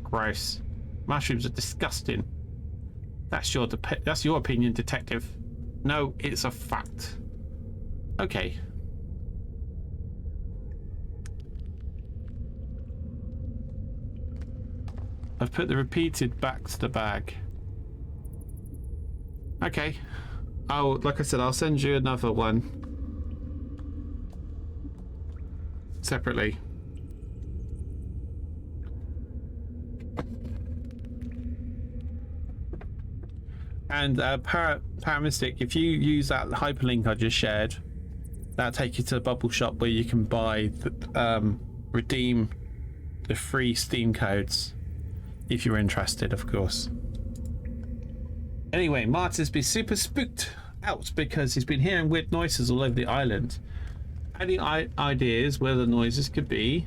Gross. Mushrooms are disgusting. That's your opinion, detective. No, it's a fact. Okay. I've put the repeated back to the bag. Okay. Like I said, I'll send you another one. separately. And Paramistic, if you use that hyperlink I just shared, that'll take you to the bubble shop where you can buy, redeem the free Steam codes, if you're interested, of course. Anyway, Martin's been super spooked out because he's been hearing weird noises all over the island. Any ideas where the noises could be?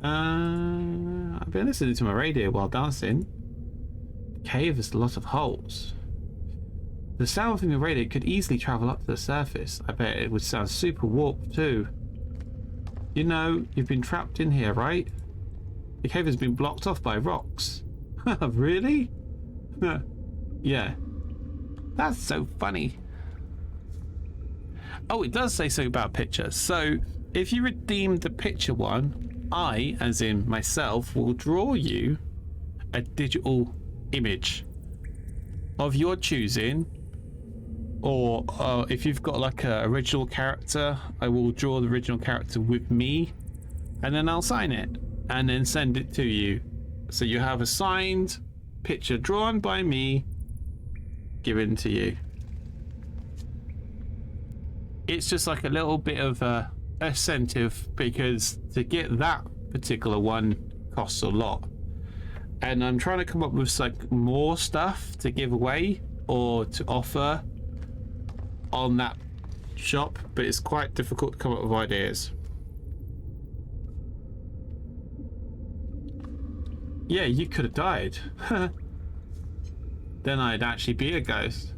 I've been listening to my radio while dancing. The cave has a lot of holes. The sound from the radio could easily travel up to the surface. I bet it would sound super warped too. You know, you've been trapped in here, right? The cave has been blocked off by rocks. Really? Yeah. That's so funny. Oh, it does say something about pictures. So if you redeem the picture one, I, as in myself, will draw you a digital image of your choosing. Or if you've got like a original character, I will draw the original character with me, and then I'll sign it and then send it to you. So you have a signed picture drawn by me given to you. It's just like a little bit of a incentive, because to get that particular one costs a lot. And I'm trying to come up with like more stuff to give away or to offer on that shop, but it's quite difficult to come up with ideas. Yeah, you could have died. Then I'd actually be a ghost.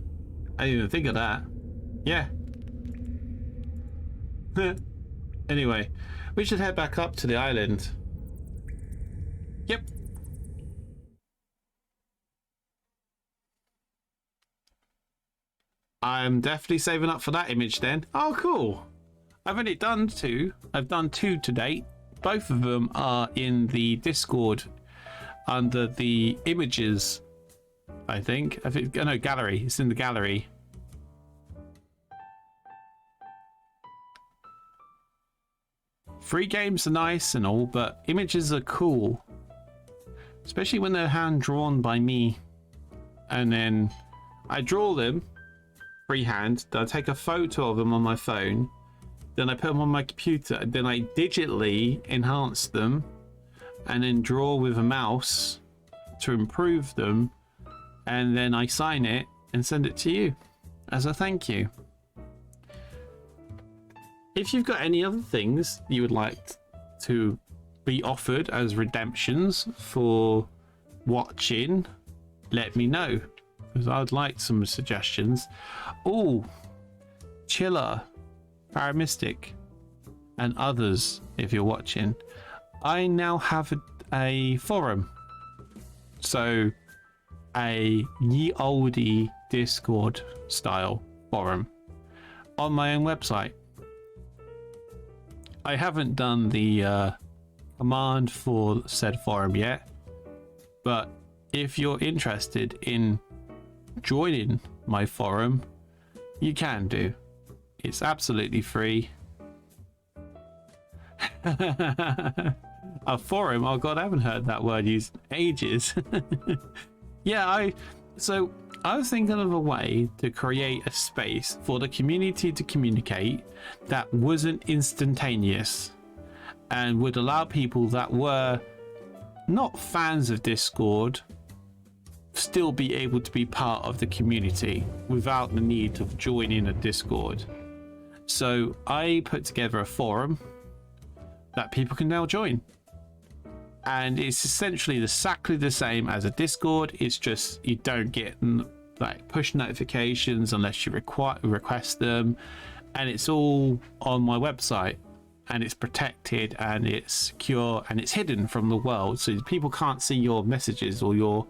I didn't even think of that. Yeah. Anyway, we should head back up to the island. Yep. I'm definitely saving up for that image then. Oh, cool. I've only done two. I've done two to date. Both of them are in the Discord under the images, I think. No, gallery. It's in the gallery. Free games are nice and all, but images are cool. Especially when they're hand drawn by me. And then I draw them freehand, then I take a photo of them on my phone, then I put them on my computer, and then I digitally enhance them and then draw with a mouse to improve them, and then I sign it and send it to you as a thank you. If you've got any other things you would like to be offered as redemptions for watching, let me know, because I'd like some suggestions. Oh, Chiller, Paramistic, and others, if you're watching, I now have a forum. So a ye olde Discord style forum on my own website. I haven't done the command for said forum yet, but if you're interested in joining my forum, you can do. It's absolutely free. A forum? Oh god, I haven't heard that word used in ages. Yeah, I was thinking of a way to create a space for the community to communicate that wasn't instantaneous and would allow people that were not fans of Discord still be able to be part of the community without the need of joining a Discord. So I put together a forum that people can now join, and it's essentially exactly the same as a Discord. It's just you don't get like push notifications unless you request them, and it's all on my website, and it's protected and it's secure and it's hidden from the world, so people can't see your messages or your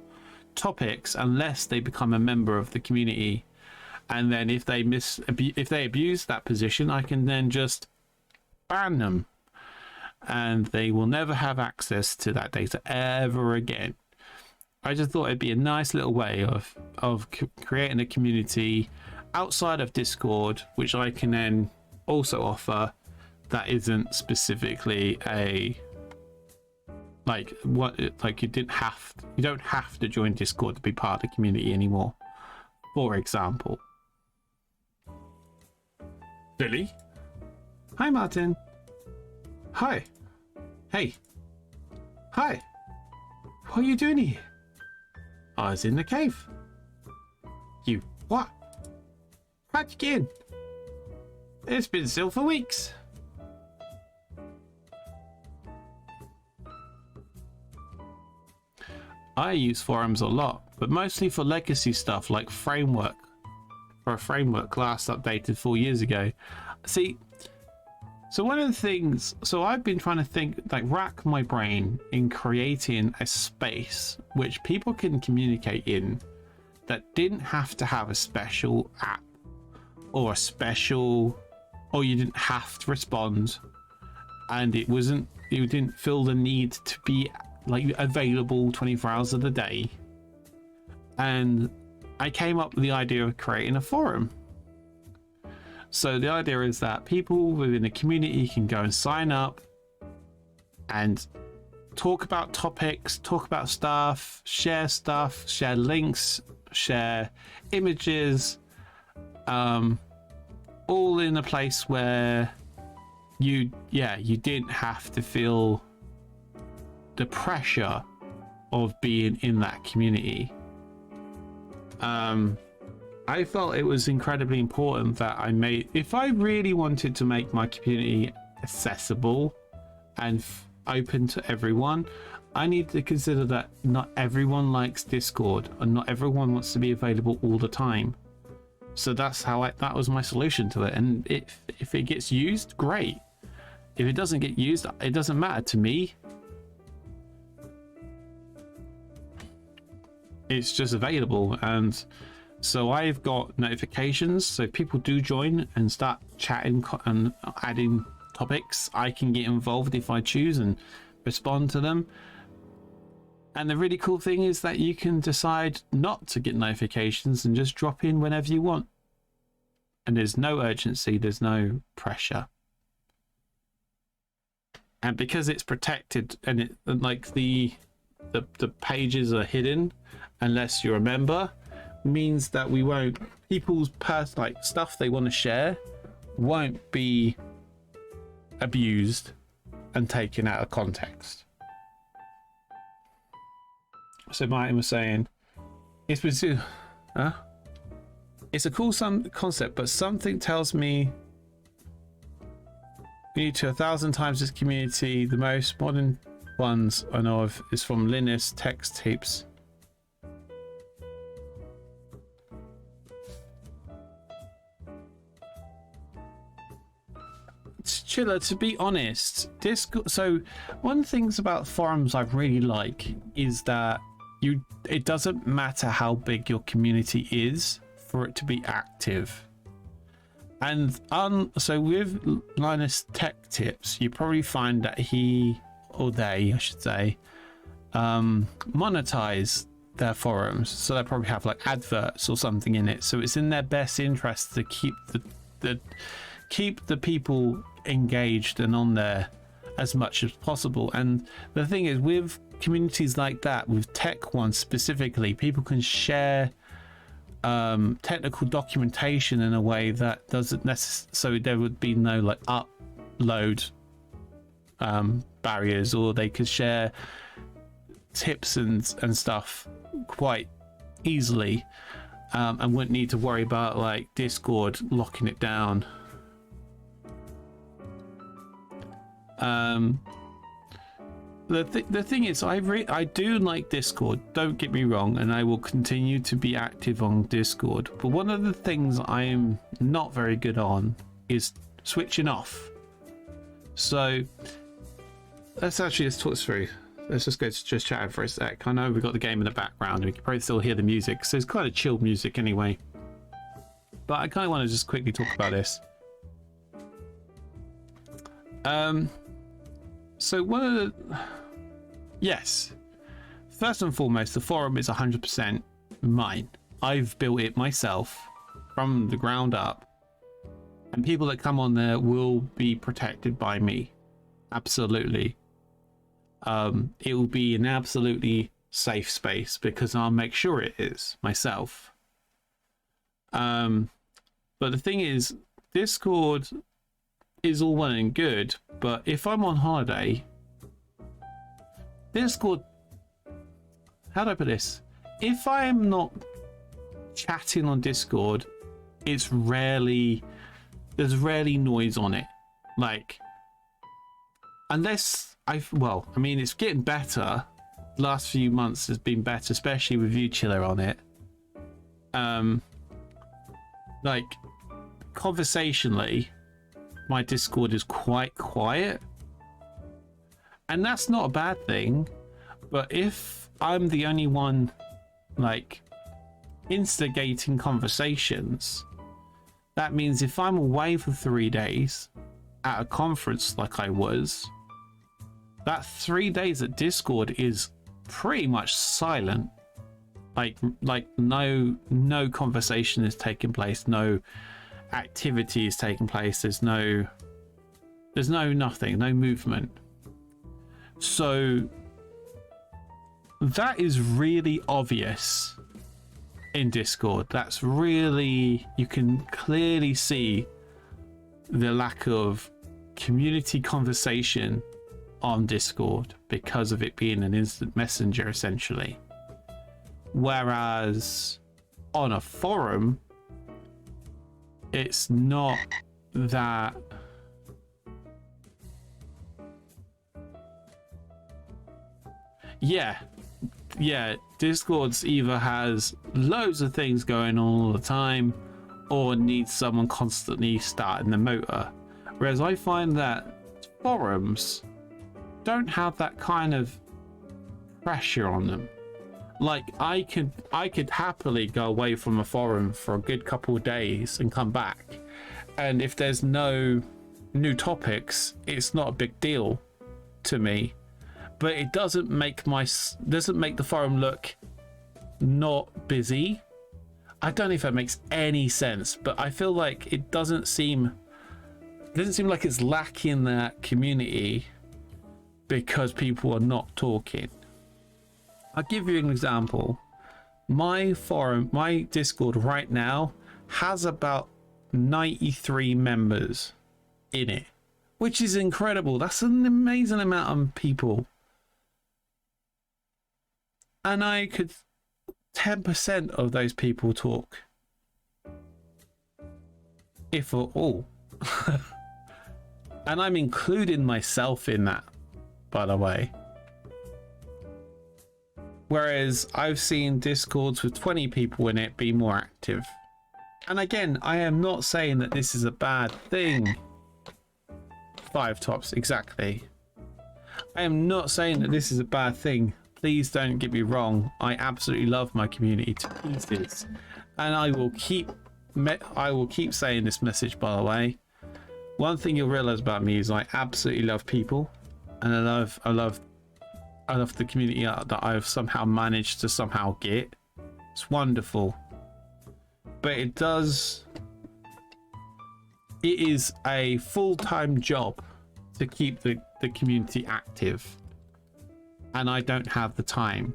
topics unless they become a member of the community. And then if they abuse that position, I can then just ban them, and they will never have access to that data ever again. I just thought it'd be a nice little way of creating a community outside of Discord, which I can then also offer that isn't specifically a like what like you don't have to join Discord to be part of the community anymore. For example, Billy. Hi, Martin. Hi. Hey. Hi. What are you doing here? I was in the cave. You what? How'd you get in? It's been still for weeks. I use forums a lot, but mostly for legacy stuff like framework. For a framework last updated 4 years ago. See, so one of the things, so I've been trying to think, like rack my brain in creating a space which people can communicate in that didn't have to have a special app or a special, or you didn't have to respond, and it wasn't, you didn't feel the need to be like available 24 hours of the day. And I came up with the idea of creating a forum. So the idea is that people within the community can go and sign up and talk about topics, talk about stuff, share links, share images, all in a place where you didn't have to feel the pressure of being in that community. I felt it was incredibly important that if I really wanted to make my community accessible and open to everyone, I need to consider that not everyone likes Discord and not everyone wants to be available all the time. So that's how that was my solution to it. And if it gets used, great. If it doesn't get used, it doesn't matter to me. It's just available. And so I've got notifications, so people do join and start chatting and adding topics. I can get involved if I choose and respond to them. And the really cool thing is that you can decide not to get notifications and just drop in whenever you want. And there's no urgency, there's no pressure. And because it's protected and it like the pages are hidden unless you're a member, means that we won't, people's like stuff they want to share won't be abused and taken out of context. So Martin was saying it's a cool concept, but something tells me we need to 1,000 times this community. The most modern ones I know of is from Linus text heaps. Chiller, to be honest, Discord. So one of the things about forums I really like is that it doesn't matter how big your community is for it to be active. And so with Linus Tech Tips, you probably find that he or they, I should say, monetize their forums. So they probably have like adverts or something in it. So it's in their best interest to keep the people engaged and on there as much as possible. And the thing is, with communities like that, with tech ones specifically, people can share technical documentation in a way that doesn't necessarily, so there would be no like upload barriers, or they could share tips and stuff quite easily, and wouldn't need to worry about like Discord locking it down. The thing is, I do like Discord, don't get me wrong, and I will continue to be active on Discord, but one of the things I am not very good on is switching off. So let's talk through. Let's just go to just chatting for a sec. I know we've got the game in the background and we can probably still hear the music, so it's kind of chilled music anyway, but I kind of want to just quickly talk about this. So yes, first and foremost, the forum is 100% mine. I've built it myself from the ground up. And people that come on there will be protected by me. Absolutely. It will be an absolutely safe space because I'll make sure it is myself. But the thing is, Discord is all well and good, but if I'm on holiday, Discord, how do I put this? If I am not chatting on Discord, there's rarely noise on it. Like, unless I mean, it's getting better. The last few months has been better, especially with you, Chiller, on it. Like, conversationally, my Discord is quite quiet, and that's not a bad thing. But if I'm the only one, like, instigating conversations, that means if I'm away for 3 days at a conference like I was, that 3 days at Discord is pretty much silent. Like no conversation is taking place, no activity is taking place, there's no nothing, no movement. So that is really obvious in Discord. That's really, you can clearly see the lack of community conversation on Discord because of it being an instant messenger essentially. Whereas on a forum, it's not that. Yeah, Discord's either has loads of things going on all the time or needs someone constantly starting the motor. Whereas I find that forums don't have that kind of pressure on them. Like, I could happily go away from a forum for a good couple of days and come back, and if there's no new topics, it's not a big deal to me. But it doesn't make the forum look not busy. I don't know if that makes any sense, but I feel like it doesn't seem like it's lacking that community because people are not talking. I'll give you an example. My forum, my Discord right now has about 93 members in it, which is incredible. That's an amazing amount of people. And I could 10% of those people talk, if at all. And I'm including myself in that, by the way. Whereas I've seen Discords with 20 people in it be more active. And again, I am not saying that this is a bad thing. 5 tops, exactly. I am not saying that this is a bad thing. Please don't get me wrong. I absolutely love my community to pieces. And I will keep saying this message, by the way. One thing you'll realize about me is I absolutely love people. And I love the community that I've somehow managed to somehow get. It's wonderful. But it is a full-time job to keep the community active. And I don't have the time.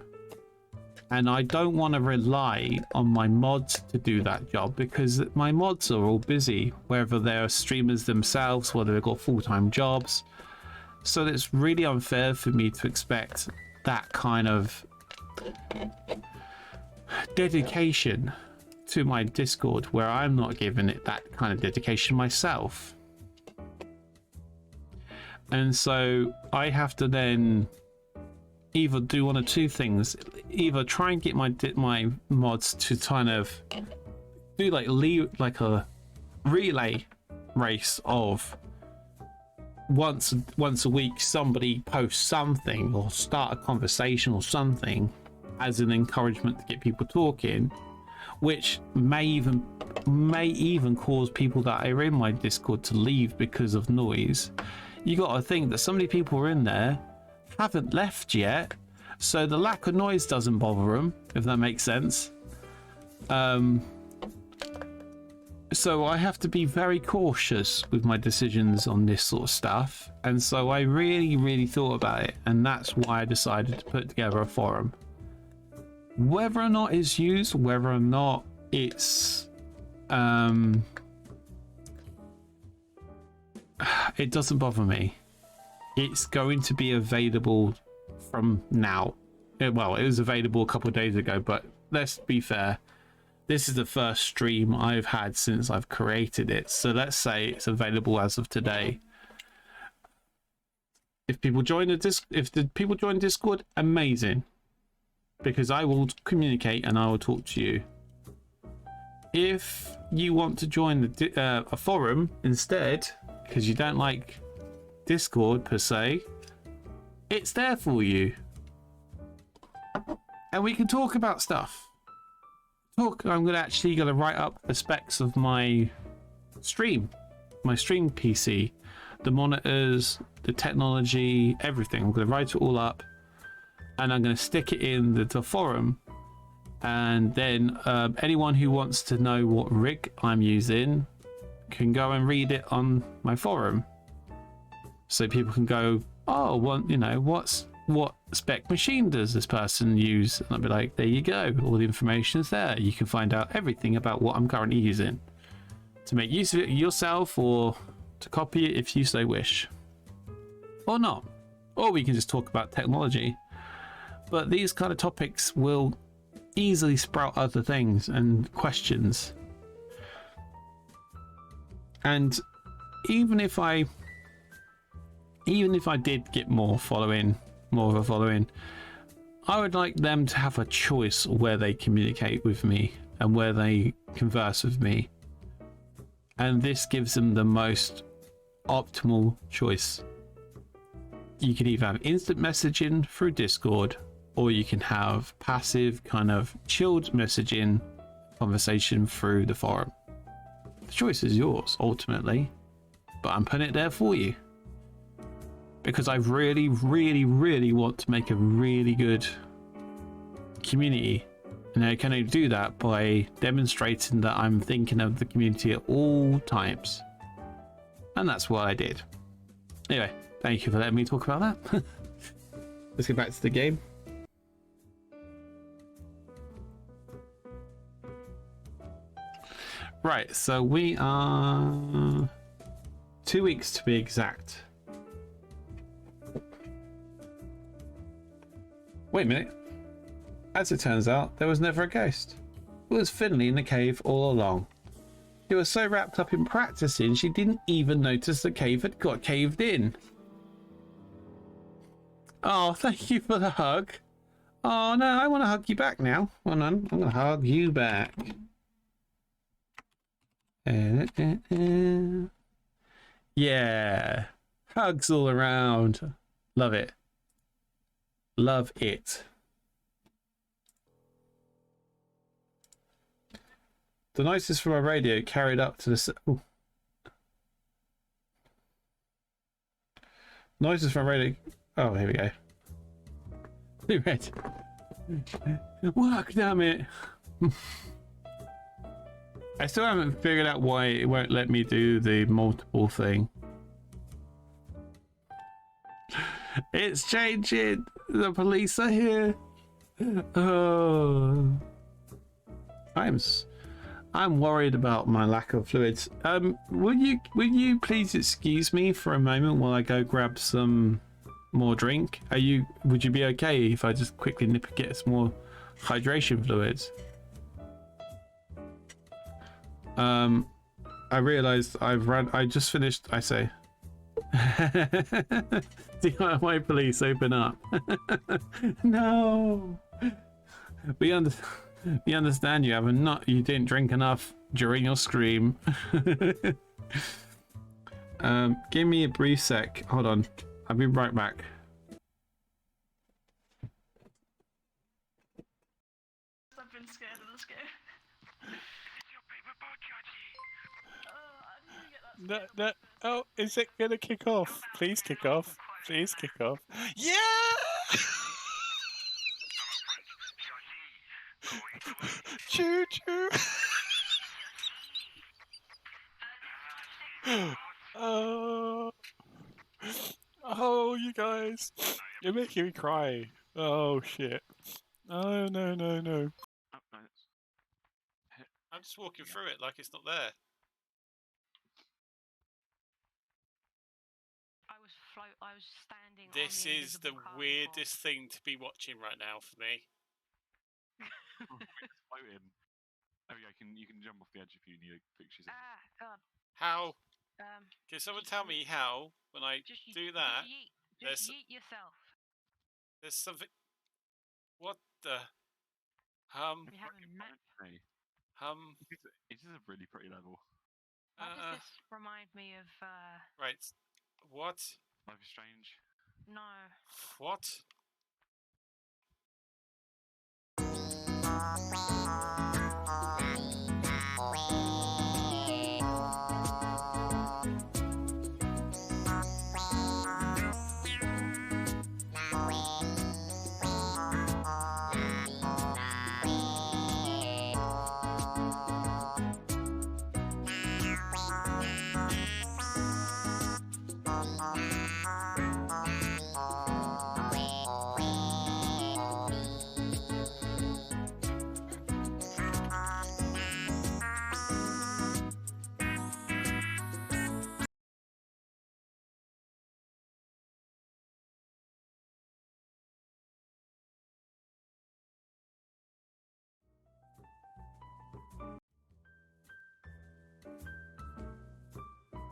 And I don't want to rely on my mods to do that job because my mods are all busy, whether they're streamers themselves, whether they've got full-time jobs. So it's really unfair for me to expect that kind of dedication to my Discord where I'm not giving it that kind of dedication myself. And so I have to then either do one of two things: either try and get my mods to kind of do like a relay race of once a week somebody posts something or start a conversation or something as an encouragement to get people talking, which may even cause people that are in my Discord to leave because of noise. You got to think that so many people are in there haven't left yet, so the lack of noise doesn't bother them, if that makes sense. So I have to be very cautious with my decisions on this sort of stuff. And so I really, really thought about it. And that's why I decided to put together a forum. Whether or not it's used, whether or not it's... it doesn't bother me. It's going to be available from now. Well, it was available a couple of days ago, but let's be fair. This is the first stream I've had since I've created it. So let's say it's available as of today. If people join the people join Discord, amazing. Because I will communicate and I will talk to you. If you want to join a forum instead, because you don't like Discord per se, it's there for you. And we can talk about stuff. I'm actually gonna write up the specs of my stream PC, the monitors, the technology, everything. I'm gonna write it all up, and I'm gonna stick it in the forum. And then anyone who wants to know what rig I'm using can go and read it on my forum. So people can go, oh, well, you know, what spec machine does this person use? And I'll be like, there you go, all the information is there. You can find out everything about what I'm currently using to make use of it yourself, or to copy it if you so wish, or not. Or we can just talk about technology. But these kind of topics will easily sprout other things and questions. And even if I did get more of a following, I would like them to have a choice where they communicate with me and where they converse with me. And this gives them the most optimal choice. You can either have instant messaging through Discord, or you can have passive kind of chilled messaging conversation through the forum. The choice is yours ultimately, but I'm putting it there for you. Because I really, really, really want to make a really good community. And I can only do that by demonstrating that I'm thinking of the community at all times. And that's what I did. Anyway, thank you for letting me talk about that. Let's get back to the game. Right, so we are 2 weeks to be exact. Wait a minute. As it turns out, there was never a ghost. It was Finley in the cave all along. She was so wrapped up in practicing, she didn't even notice the cave had got caved in. Oh, thank you for the hug. Oh no, I want to hug you back now. Hold on, I'm going to hug you back. Yeah, hugs all around. Love it. Love it. The noises from our radio carried up to the... Ooh. Noises from radio... Oh, here we go. Blue red. Work, damn it. I still haven't figured out why it won't let me do the multiple thing. It's changing. The police are here. Oh, I'm worried about my lack of fluids. Will you please excuse me for a moment while I go grab some more drink? Would you be okay if I just quickly nip and get some more hydration fluids? I realized I just finished. I say. DIY police, open up. No. We understand you didn't drink enough during your scream. Give me a brief sec. Hold on. I'll be right back. I've been scared of this game. No. Oh, is it gonna kick off? Please kick off. Please kick off. Yeah! Choo choo! Oh, oh, you guys, you're making me cry. Oh shit. Oh no no no. Oh, no, I'm just walking through it like it's not there. I was standing. This on the is the invisible car weirdest thing to be watching right now for me. it's floating. Oh yeah, you can jump off the edge if you need a picture. God. How? Um. Can someone tell me how, when I do that, Just yeet yourself. there's something... What the... We haven't met. It is a really pretty level. Why does this remind me of? Right. What? Life is Strange. No. What?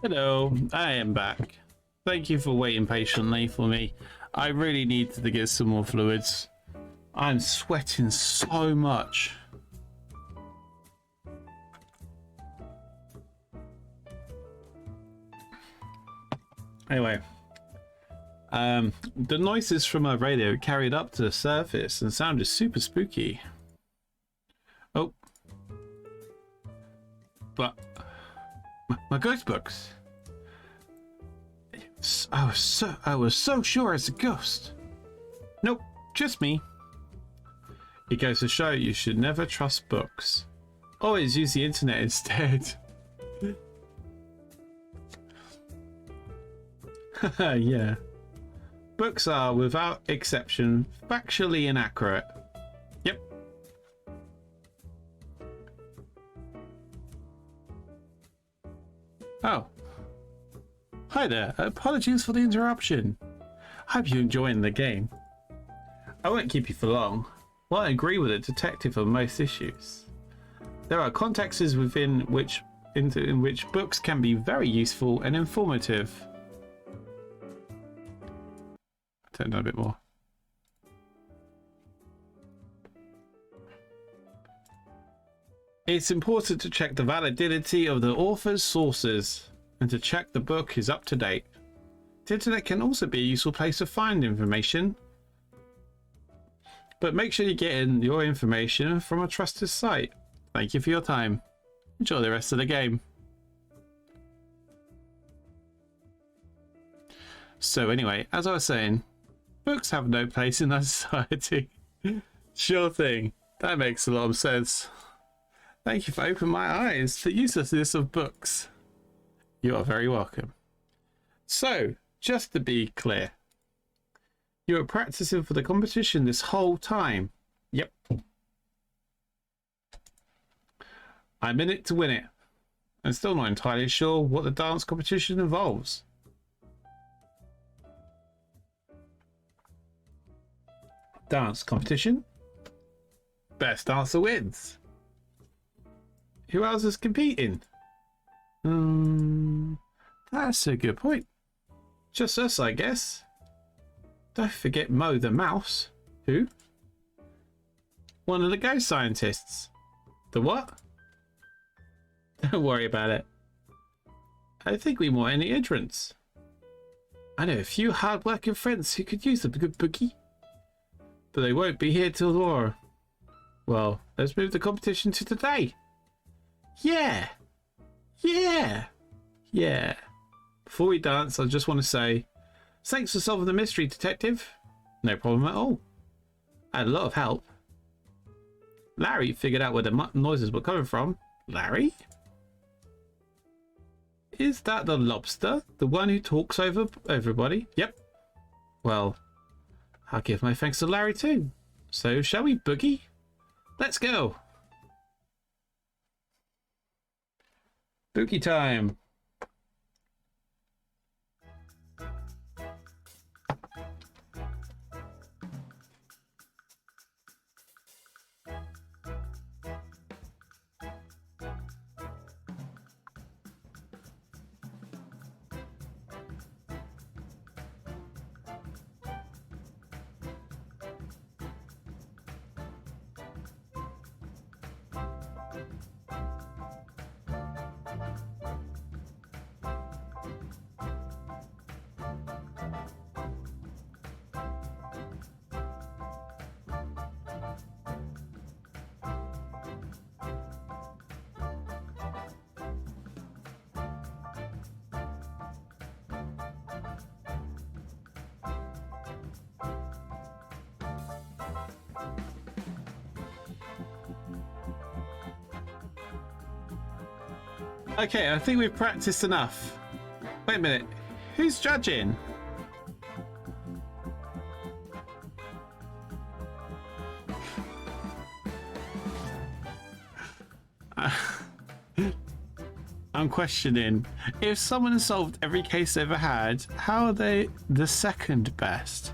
Hello, I am back. Thank you for waiting patiently for me. I really needed to get some more fluids. I'm sweating so much. Anyway, the noises from my radio carried up to the surface and sounded super spooky. Oh, but my ghost books. I was so sure it's a ghost. Nope, just me. It goes to show you should never trust books. Always use the internet instead. Yeah. Books are, without exception, factually inaccurate. Yep. Oh. Hi there. Apologies for the interruption. Hope you're enjoying the game. I won't keep you for long. Well, I agree with the detective on most issues. There are contexts in which books can be very useful and informative. Turn down a bit more. It's important to check the validity of the author's sources and to check the book is up to date. The internet can also be a useful place to find information, but make sure you're getting your information from a trusted site. Thank you for your time. Enjoy the rest of the game. So anyway, as I was saying, books have no place in our society. Sure thing. That makes a lot of sense. Thank you for opening my eyes to the uselessness of books. You are very welcome. So, just to be clear, you were practicing for the competition this whole time. Yep. I'm in it to win it. I'm still not entirely sure what the dance competition involves. Dance competition? Best dancer wins. Who else is competing? That's a good point. Just us, I guess. Don't forget Mo the mouse. Who? One of the ghost scientists. The what? Don't worry about it. I think we want any entrants. I know a few hard-working friends who could use a good boogie, but they won't be here till tomorrow. Well, let's move the competition to today. Yeah! Yeah! Yeah. Before we dance, I just want to say, thanks for solving the mystery, Detective. No problem at all. I had a lot of help. Larry figured out where the noises were coming from. Larry? Is that the lobster? The one who talks over everybody? Yep. Well, I'll give my thanks to Larry too. So, shall we boogie? Let's go. Boogie time. Okay, I think we've practiced enough. Wait a minute. Who's judging? I'm questioning. If someone has solved every case they ever had, how are they the second best?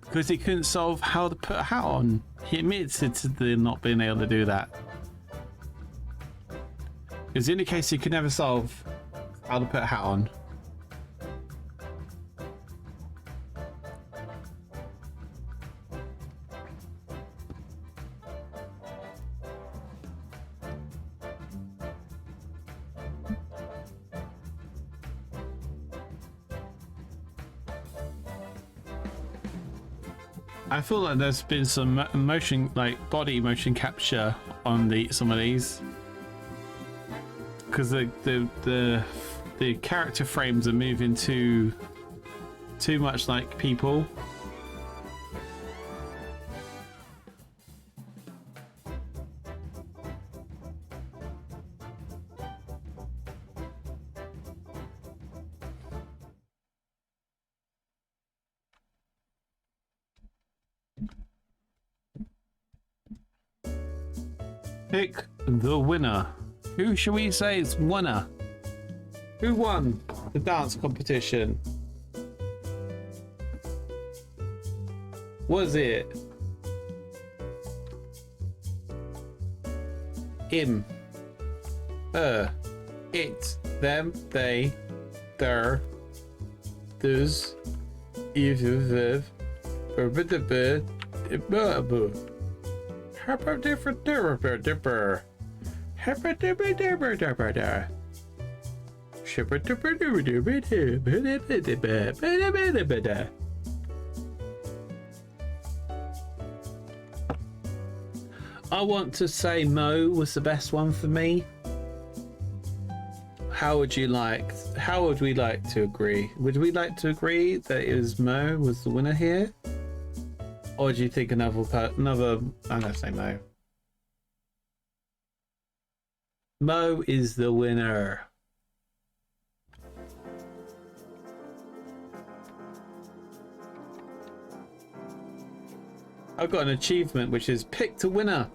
Because he couldn't solve how to put a hat on. He admitted to not being able to do that. Because the only case he could never solve how to put a hat on. I feel like there's been some motion, like body motion capture on some of these, because the character frames are moving too much like people. Pick the winner. Who shall we say is winner? Who won the dance competition? Was it him, her, it, them, they, their, those, if, I want to say Mo was the best one for me. How would we like to agree? Would we like to agree that it was Mo was the winner here? Or do you think another I'm gonna say Mo. Mo is the winner. I've got an achievement which is picked a winner.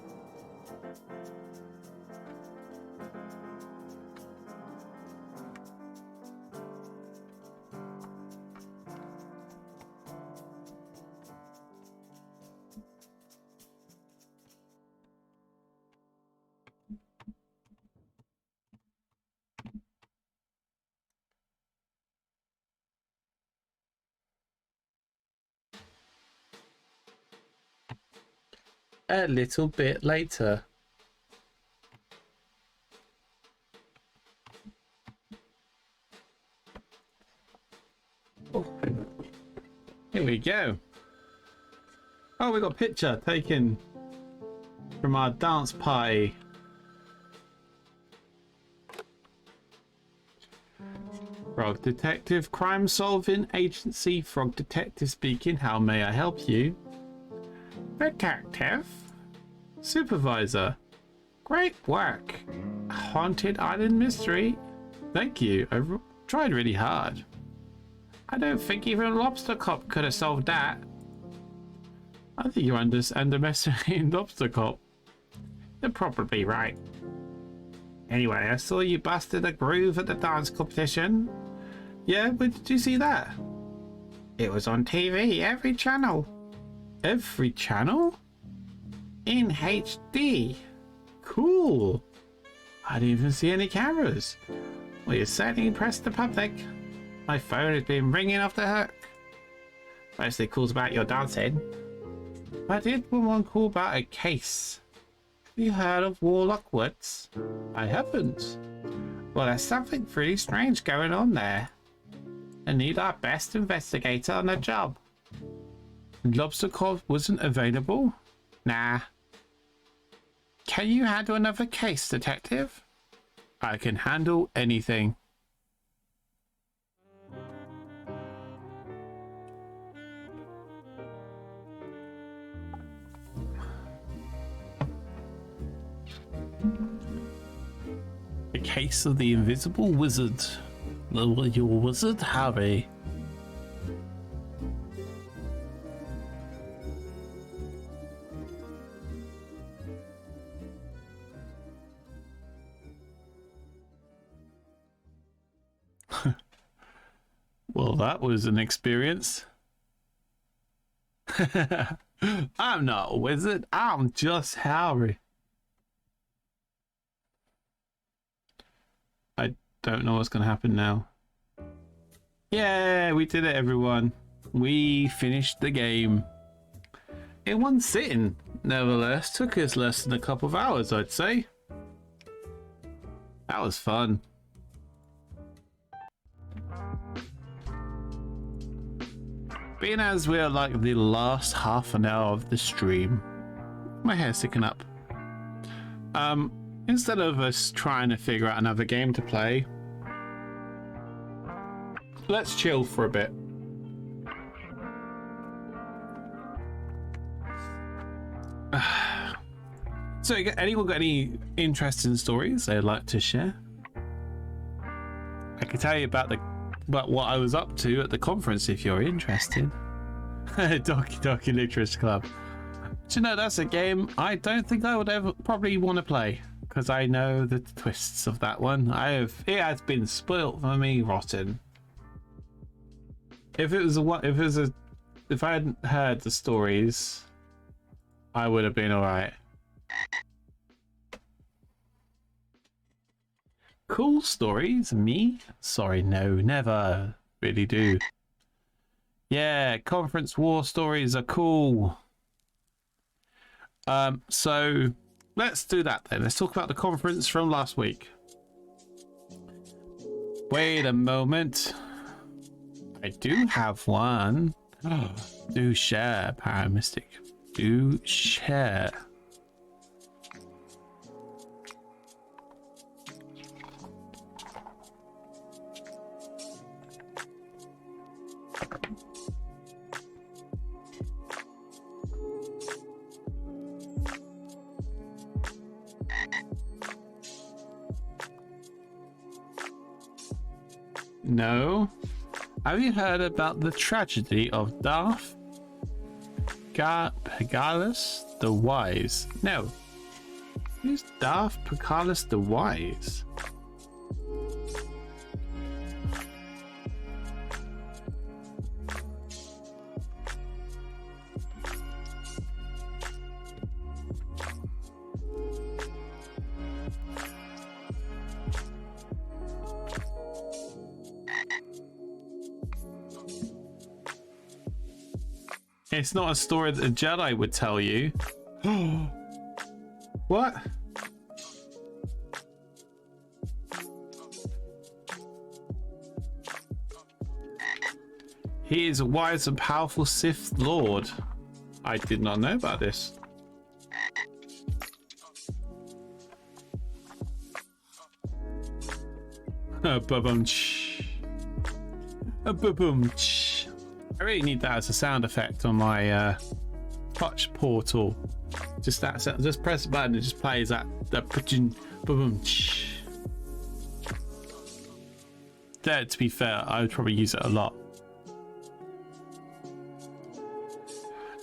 A little bit later. Oh. Here we go. Oh, we got a picture taken from our dance party. Frog Detective, crime solving agency. Frog Detective speaking. How may I help you? Detective? Supervisor? Great work. Haunted Island mystery? Thank you. tried really hard. I don't think even Lobster Cop could have solved that. I think you're underestimating Lobster Cop. You're probably right. Anyway, I saw you busted a groove at the dance competition. Yeah, where did you see that? It was on TV, every channel. Every channel? In HD. Cool. I didn't even see any cameras. Well, you certainly impressed the public. My phone has been ringing off the hook. Mostly calls about your dancing. I did one call about a case. Have you heard of Warlock Woods? I haven't. Well, there's something pretty strange going on there. I need our best investigator on the job. Lobster Cop wasn't available? Nah. Can you handle another case, detective? I can handle anything. The case of the invisible wizard. Your wizard, Harry. Well, that was an experience. I'm not a wizard. I'm just Harry. I don't know what's going to happen now. Yeah, we did it, everyone. We finished the game. In one sitting, nevertheless. Took us less than a couple of hours, I'd say. That was fun. Being as we're like the last half an hour of the stream, my hair's sticking up. Instead of us trying to figure out another game to play, let's chill for a bit. So, anyone got any interesting stories they'd like to share? I can tell you about what I was up to at the conference if you're interested. Doki Literature Club. Do you know, that's a game I don't think I would ever probably want to play, because I know the twists of that one. It has been spoilt for me rotten. If I hadn't heard the stories, I would have been alright. Cool stories, me? Sorry, no, never really do. Yeah, conference war stories are cool. So let's do that then. Let's talk about the conference from last week. Wait a moment. I do have one. Do share, Paramystic. Do share. No. Have you heard about the tragedy of Darth Pagalis the Wise? No. Who's Darth Pagalis the Wise? It's not a story that a Jedi would tell you. What? He is a wise and powerful Sith Lord. I did not know about this. Ba-bum-ch. Ba-bum-ch. I really need that as a sound effect on my touch portal. Just that, just press a button, it just plays that. to be fair, I would probably use it a lot.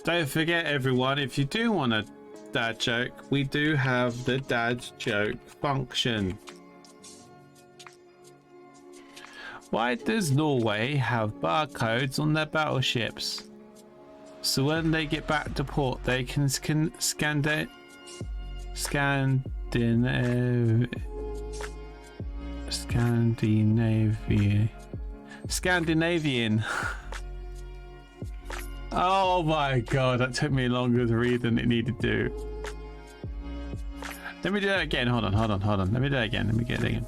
Don't forget, everyone, if you do want a dad joke, we do have the dad joke function. Why does Norway have barcodes on their battleships? So when they get back to port, they can Scandinavian. Oh my god, that took me longer to read than it needed to. Let me do that again. Hold on. Let me do that again. Let me get it again.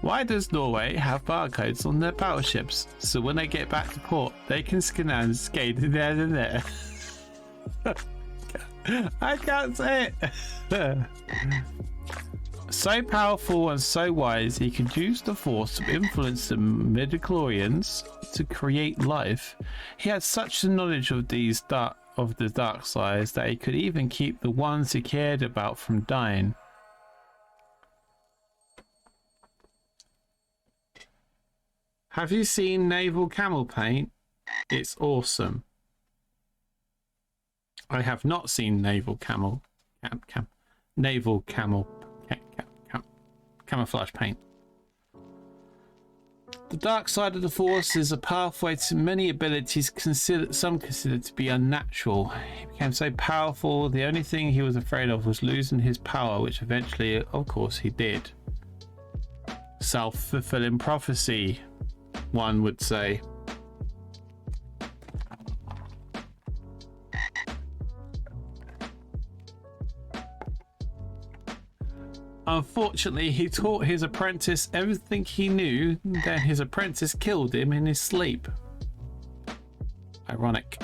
Why does Norway have barcodes on their battleships? So when they get back to port, they can scan skate there. I can't say it. So powerful and so wise, he could use the force to influence the midichlorians to create life. He had such a knowledge of the dark sides that he could even keep the ones he cared about from dying. Have you seen naval camel paint? It's awesome. I have not seen naval camouflage paint. The dark side of the force is a pathway to many abilities some considered to be unnatural. He became so powerful, the only thing he was afraid of was losing his power, which eventually, of course, he did. Self-fulfilling prophecy, one would say. Unfortunately, he taught his apprentice everything he knew, then his apprentice killed him in his sleep. Ironic.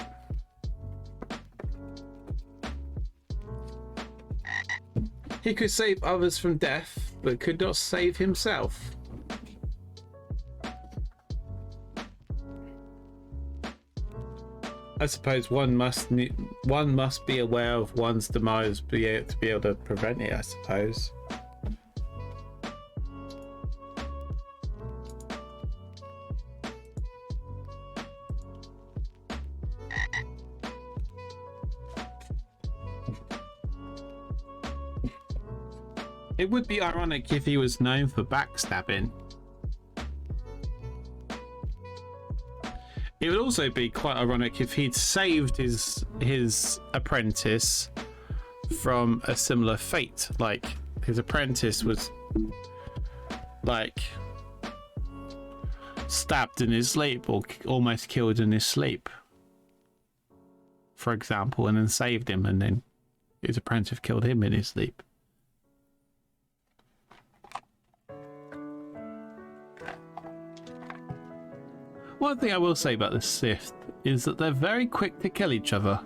He could save others from death, but could not save himself. I suppose one must be aware of one's demise to be able to prevent it, I suppose. It would be ironic if he was known for backstabbing. It would also be quite ironic if he'd saved his apprentice from a similar fate. Like, his apprentice was, like, stabbed in his sleep or almost killed in his sleep, for example, and then saved him, and then his apprentice killed him in his sleep. One thing I will say about the Sith is that they're very quick to kill each other.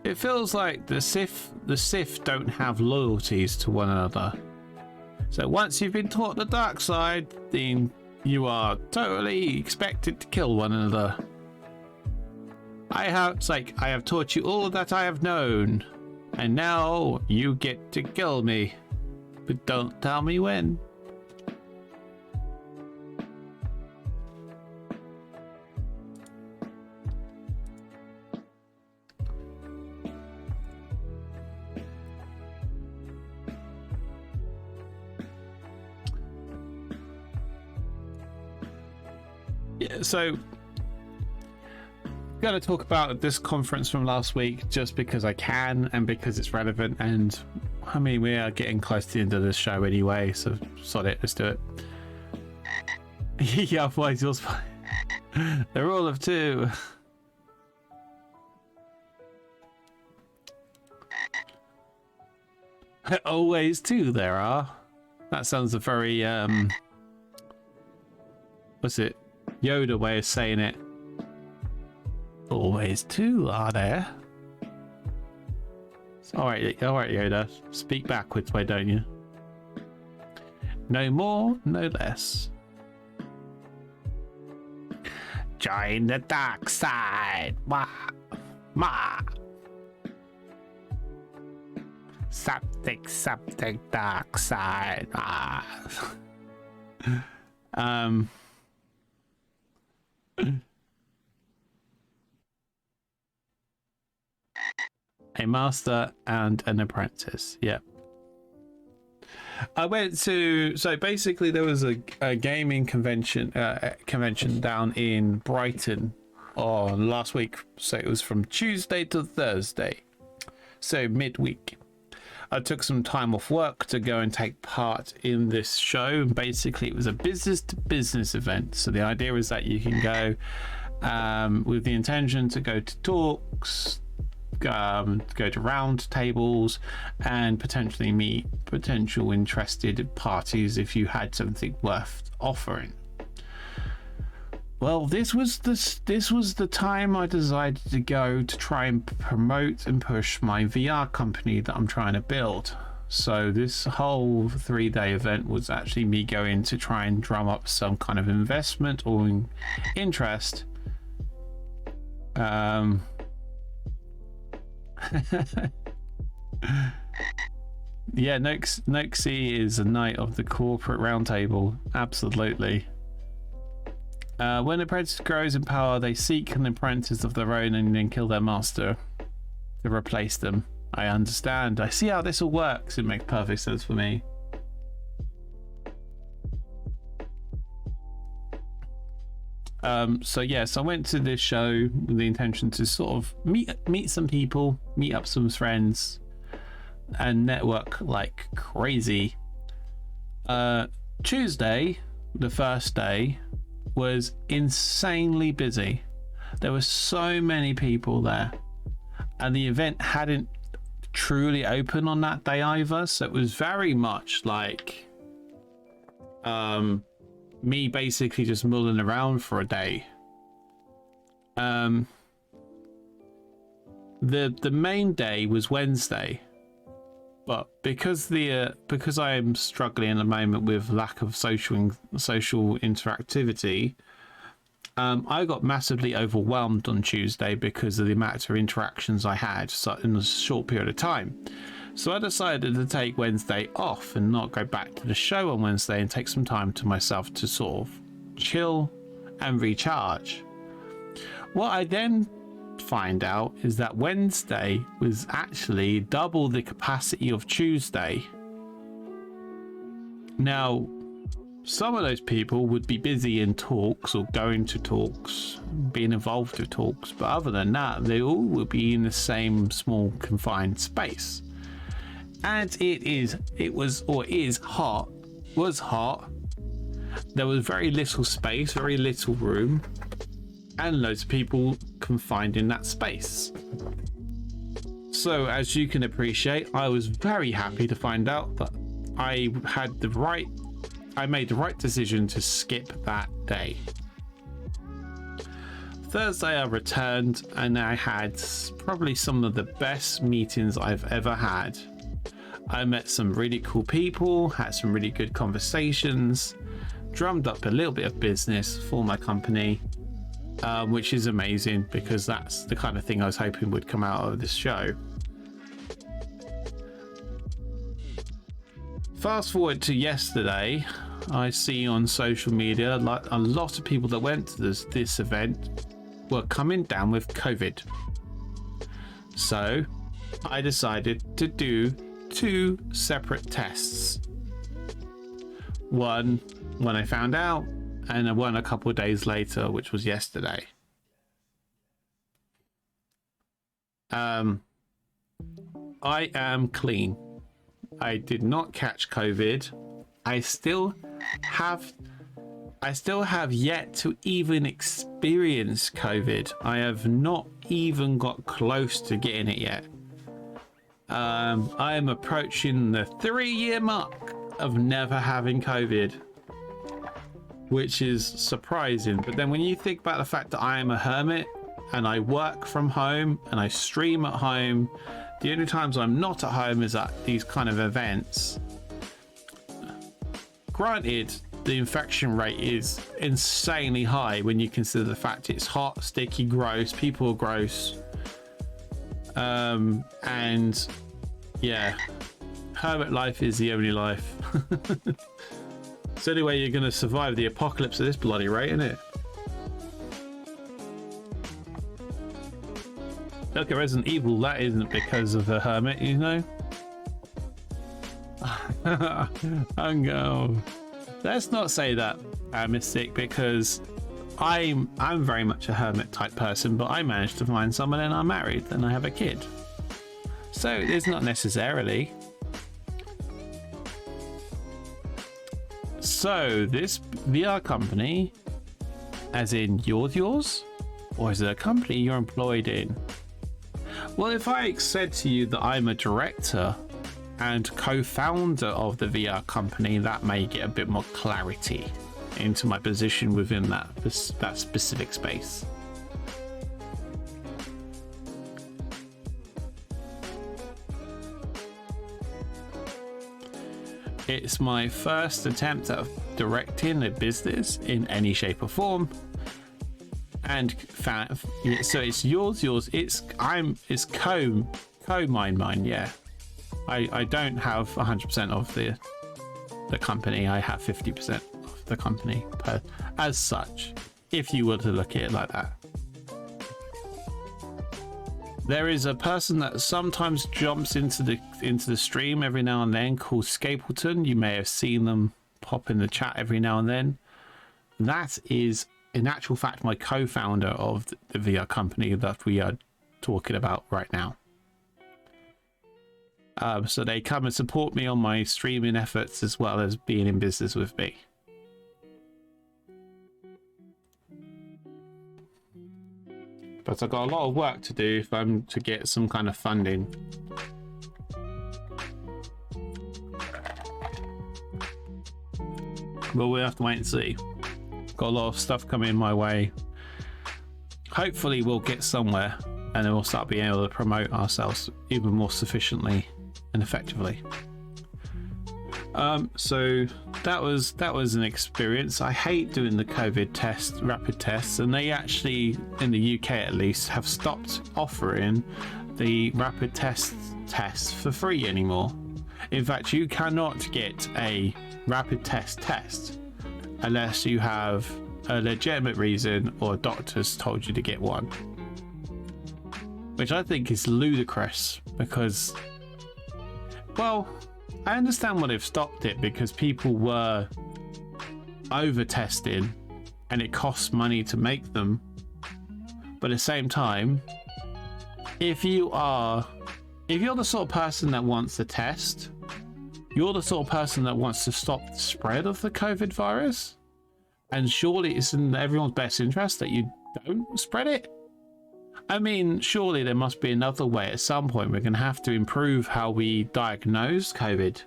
It feels like the Sith don't have loyalties to one another. So once you've been taught the dark side, then you are totally expected to kill one another. I have taught you all that I have known, and now you get to kill me, but don't tell me when. Yeah, so I'm going to talk about this conference from last week just because I can and because it's relevant, and I mean, we are getting close to the end of the show anyway, so sod it, let's do it. Yeah, otherwise yours fine. They're all of two. Always two there are. That sounds a very what's it, Yoda way of saying it. Always two are there. Alright Yoda, speak backwards, why don't you? No more, no less. Join the dark side. Ma. Septic dark side. A master and an apprentice. Yep. I went to, so basically there was a gaming convention down in Brighton on last week. So it was from Tuesday to Thursday. So midweek. I took some time off work to go and take part in this show. Basically it was a business to business event. So the idea is that you can go with the intention to go to talks, go to round tables and potentially meet potential interested parties if you had something worth offering. Well, this was the time I decided to go to try and promote and push my VR company that I'm trying to build. So this whole 3-day event was actually me going to try and drum up some kind of investment or interest. Yeah, Noxie is a knight of the corporate roundtable. Absolutely. When an apprentice grows in power, they seek an apprentice of their own and then kill their master to replace them. I understand. I see how this all works. It makes perfect sense for me. So yes, I went to this show with the intention to sort of meet some people, meet up some friends, and network like crazy. Tuesday, the first day, was insanely busy. There were so many people there, and the event hadn't truly opened on that day either, so it was very much like me basically just mulling around for a day. The main day was Wednesday, but because I am struggling at the moment with lack of social interactivity, I got massively overwhelmed on Tuesday because of the amount of interactions I had in a short period of time. So I decided to take Wednesday off and not go back to the show on Wednesday and take some time to myself to sort of chill and recharge. What I then find out is that Wednesday was actually double the capacity of Tuesday. Now, some of those people would be busy in talks or going to talks, being involved with talks, but other than that, they all would be in the same small confined space. And it was hot. There was very little space, very little room, and loads of people confined in that space. So as you can appreciate, I was very happy to find out that I made the right decision to skip that day. Thursday I returned and I had probably some of the best meetings I've ever had. I met some really cool people, had some really good conversations, drummed up a little bit of business for my company, which is amazing because that's the kind of thing I was hoping would come out of this show. Fast forward to yesterday, I see on social media like a lot of people that went to this event were coming down with COVID. So I decided to do 2 separate tests. One when I found out, and one a couple of days later, which was yesterday. I am clean. I did not catch COVID. I still have yet to even experience COVID. I have not even got close to getting it yet. I am approaching the 3-year mark of never having COVID, which is surprising. But then when you think about the fact that I am a hermit and I work from home and I stream at home, the only times I'm not at home is at these kind of events. Granted, the infection rate is insanely high when you consider the fact it's hot, sticky, gross, people are gross. And yeah, Hermit life is the only life. It's the only way you're going to survive the apocalypse at this bloody rate, isn't it? Look at Resident Evil, that isn't because of the hermit, you know? Oh, let's not say that, Mystic, because I'm very much a hermit type person, but I managed to find someone and I'm married and I have a kid. So it's not necessarily. So this VR company, as in yours? Or is it a company you're employed in? Well, if I said to you that I'm a director and co-founder of the VR company, that may get a bit more clarity into my position within that specific space. It's my first attempt at directing a business in any shape or form. And so it's yours. It's mine. Yeah, I don't have 100% of the company. I have 50% of the company as such. If you were to look at it like that, there is a person that sometimes jumps into the stream every now and then called Scapleton. You may have seen them pop in the chat every now and then. That is, in actual fact, my co-founder of the VR company that we are talking about right now. So they come and support me on my streaming efforts as well as being in business with me. But I've got a lot of work to do if I'm to get some kind of funding. But we'll have to wait and see. Got a lot of stuff coming my way. Hopefully we'll get somewhere and then we'll start being able to promote ourselves even more sufficiently and effectively. So that was an experience. I hate doing the COVID rapid tests, and they actually, in the UK at least, have stopped offering the rapid tests for free anymore. In fact, you cannot get a rapid test unless you have a legitimate reason or a doctor's told you to get one, which I think is ludicrous because, well, I understand why they've stopped it, because people were over testing and it costs money to make them. But at the same time, if you're the sort of person that wants to test, you're the sort of person that wants to stop the spread of the COVID virus, and surely it's in everyone's best interest that you don't spread it. I mean, surely there must be another way. At some point we're going to have to improve how we diagnose COVID.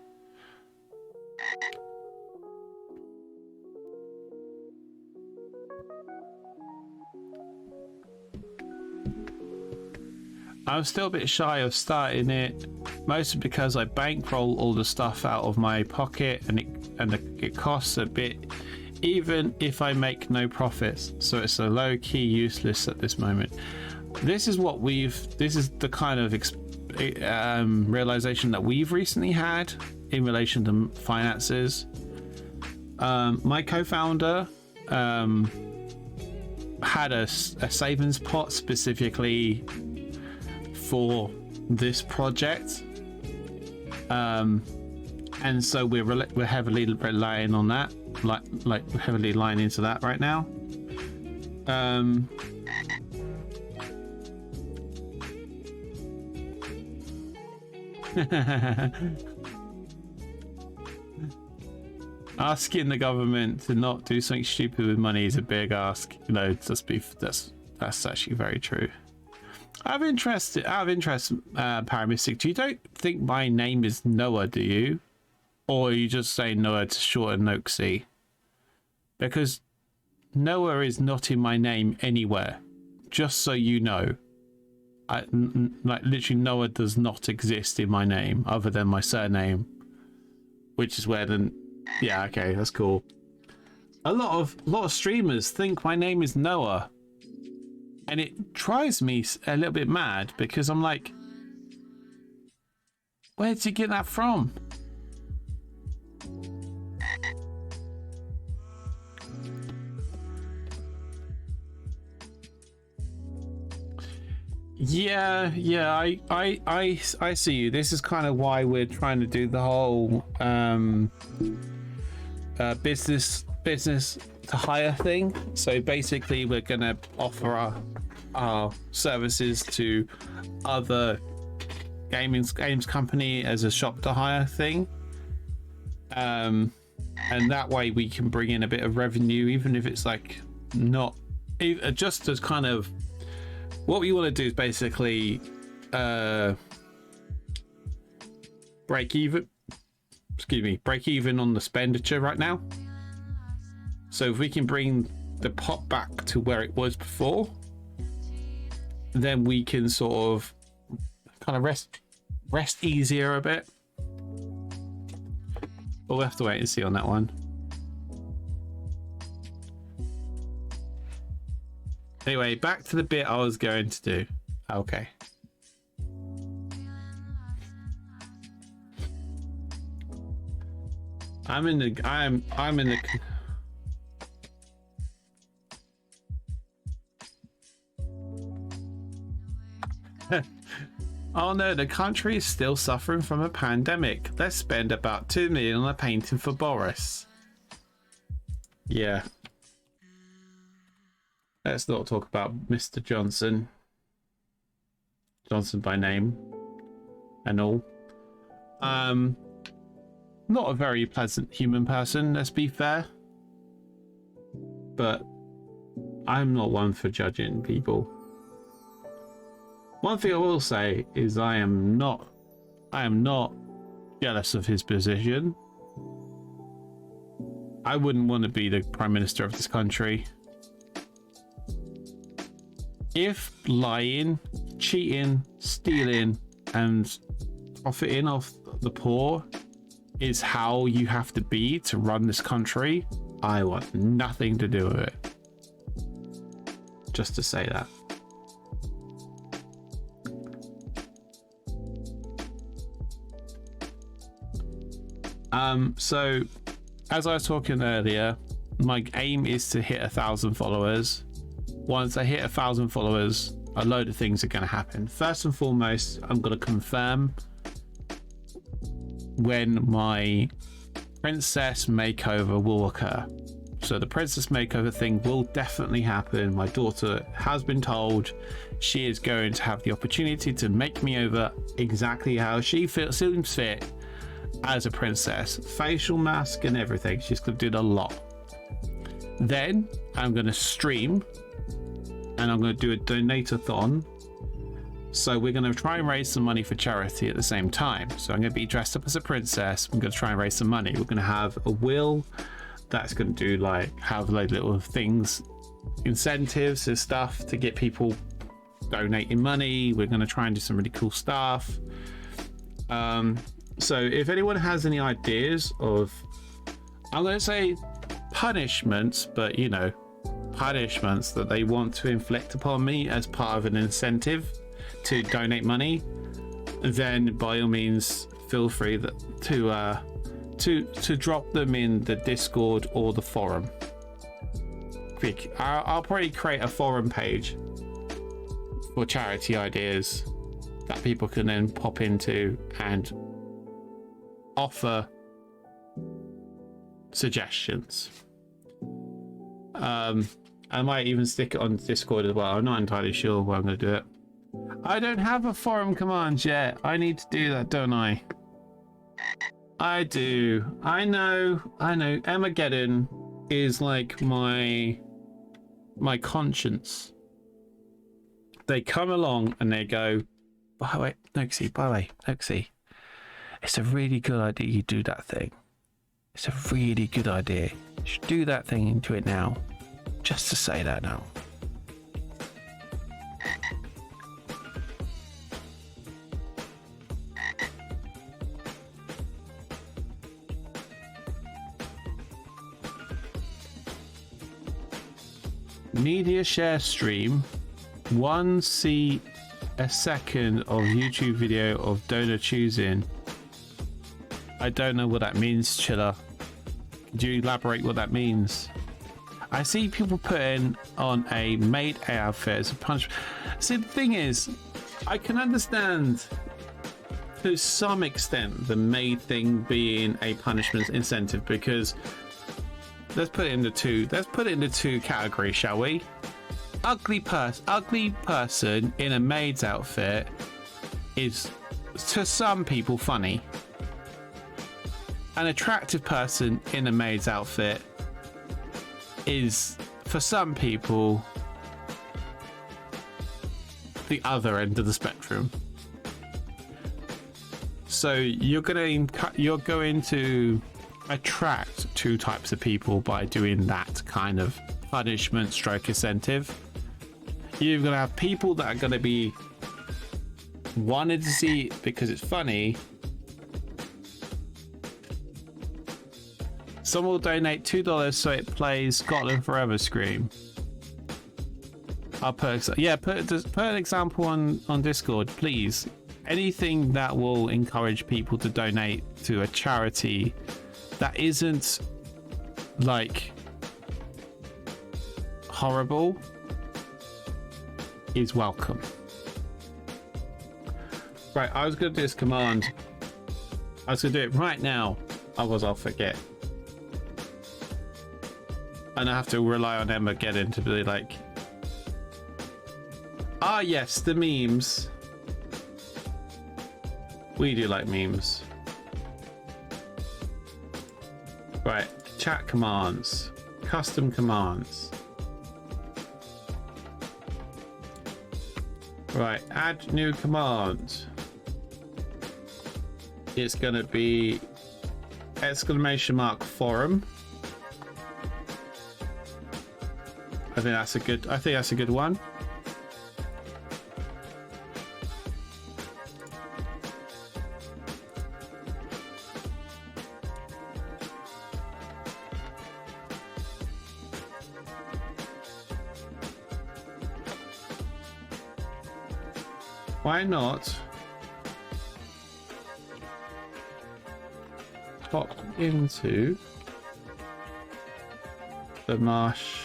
I'm still a bit shy of starting it, mostly because I bankroll all the stuff out of my pocket, and it costs a bit, even if I make no profits. So it's a low-key useless at this moment. This is the kind of realization that we've recently had in relation to finances. My co-founder had a savings pot specifically for this project, and so we're heavily relying on that, like heavily line into that right now. Asking the government to not do something stupid with money is a big ask. You know, that's actually very true. Out of interest, Paramystic, you don't think my name is Noah, do you? Or are you just saying Noah to shorten Noxie? Because Noah is not in my name anywhere, just so you know. Like literally Noah does not exist in my name other than my surname, which is where the, yeah, okay, that's cool. A lot of streamers think my name is Noah, and it drives me a little bit mad, because I'm like, Where did you get that from? Yeah, I see you. This is kind of why we're trying to do the whole business to hire thing. So basically, we're gonna offer our services to other games company as a shop to hire thing, and that way we can bring in a bit of revenue, even if it's like not just as kind of. What we want to do is basically break even on the expenditure right now. So if we can bring the pot back to where it was before, then we can sort of kind of rest easier a bit. But we'll have to wait and see on that one. Anyway, back to the bit I was going to do. Okay. I'm in the Oh no, the country is still suffering from a pandemic. Let's spend about 2 million on a painting for Boris. Yeah. Let's not talk about Mr. Johnson by name and all. Not a very pleasant human person, let's be fair. But I'm not one for judging people. One thing I will say is I am not jealous of his position. I wouldn't want to be the Prime Minister of this country. If lying, cheating, stealing, and profiting off the poor is how you have to be to run this country, I want nothing to do with it. Just to say that. So as I was talking earlier, my aim is to hit 1,000 followers. Once I hit 1,000 followers, a load of things are going to happen. First and foremost, I'm going to confirm when my princess makeover will occur. So the princess makeover thing will definitely happen. My daughter has been told she is going to have the opportunity to make me over exactly how she seems fit as a princess. Facial mask and everything. She's going to do a lot. Then I'm going to stream and I'm going to do a donate-a-thon. So we're going to try and raise some money for charity at the same time. So I'm going to be dressed up as a princess. I'm going to try and raise some money. We're going to have a wheel that's going to do like have like little things, incentives and stuff to get people donating money. We're going to try and do some really cool stuff. So if anyone has any ideas of, I'm going to say punishments, but you know, punishments that they want to inflict upon me as part of an incentive to donate money, then by all means feel free to drop them in the Discord or the forum. I'll probably create a forum page for charity ideas that people can then pop into and offer suggestions. I might even stick it on Discord as well. I'm not entirely sure where I'm going to do it. I don't have a forum command yet. I need to do that, don't I? I do. I know. Armageddon is like my conscience. They come along and they go, by the way, Noxie, it's a really good idea you do that thing. It's a really good idea. You should do that thing into it now. Just to say that now. Media share stream. 1 see a second of YouTube video of donor choosing I don't know what that means, Chiller. Could you elaborate what that means? I see people putting on a maid outfit as a punishment. See, the thing is, I can understand to some extent the maid thing being a punishment incentive, because let's put it into two categories, shall we? Ugly person in a maid's outfit is to some people funny. An attractive person in a maid's outfit is, for some people, the other end of the spectrum. So you're going to attract two types of people by doing that kind of punishment stroke incentive. You're going to have people that are going to be wanted to see it because it's funny. Someone will donate $2 so it plays Scotland Forever Scream. I'll put an example on Discord, please. Anything that will encourage people to donate to a charity that isn't like horrible is welcome. Right, I was going to do this command. I was going to do it right now, otherwise I'll forget. And I have to rely on Emma getting to be like, ah yes, the memes. We do like memes. Right, chat commands, custom commands. Right, add new command. It's gonna be ! forum. I think that's a good one. Why not pop into the Marsh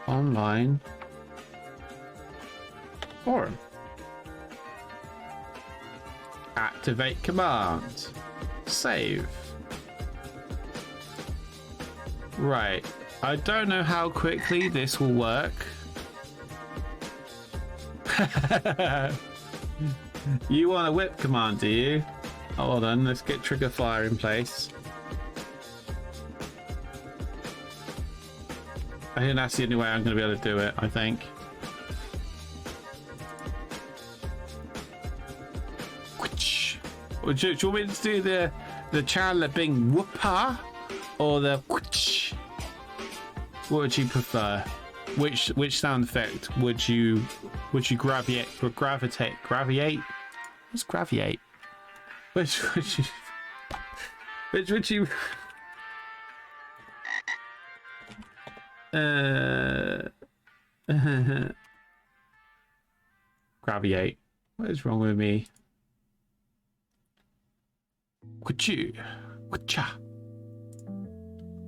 online forum? Activate command. Save. Right. I don't know how quickly this will work. You want a whip command, do you? Hold on, let's get trigger fire in place. I think that's the only way I'm going to be able to do it, I think. Do you want me to do the Chandler Bing whoopah or the whoosh? What would you prefer? Which sound effect would you gravitate? What's gravitate? Which would you gravitate? What is wrong with me? Kuchu, kucha,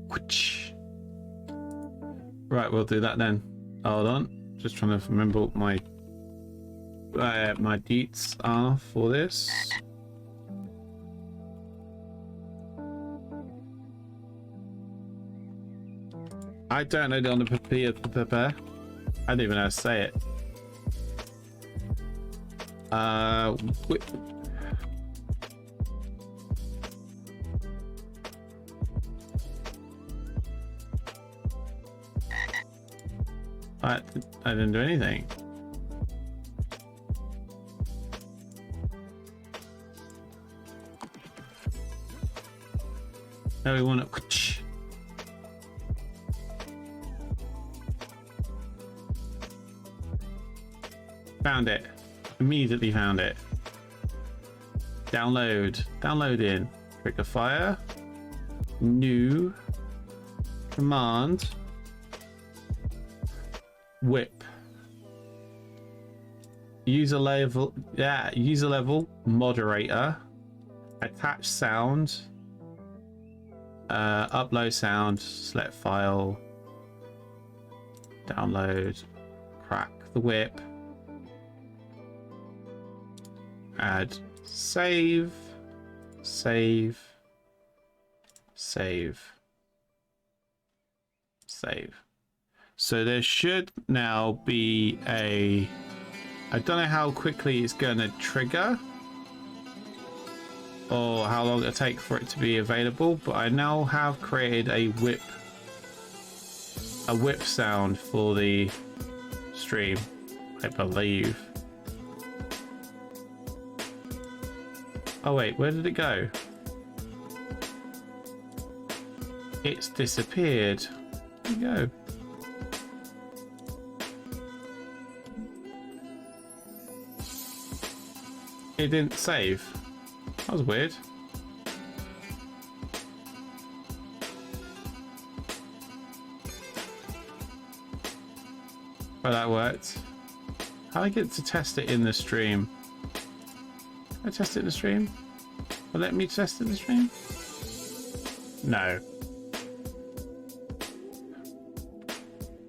kuch. Right, we'll do that then. Hold on, just trying to remember what my deets are for this. I don't know on the prepare. I don't even know how to say it. I didn't do anything. Now we want to. Found it. Immediately found it. Download. Download in. Trigger fire. New. Command. Whip. User level. Yeah. User level. Moderator. attach sound, upload sound, select file, download, crack the whip, add, save, save, save, save. So there should now be a, I don't know how quickly it's going to trigger or how long it'll take for it to be available, but I now have created a whip sound for the stream, I believe. Oh wait, where did it go? It's disappeared. Where'd it go? It didn't save. That was weird. Oh, that worked. How do I get to test it in the stream? Can I test it in the stream? Will it let me test it in the stream? No.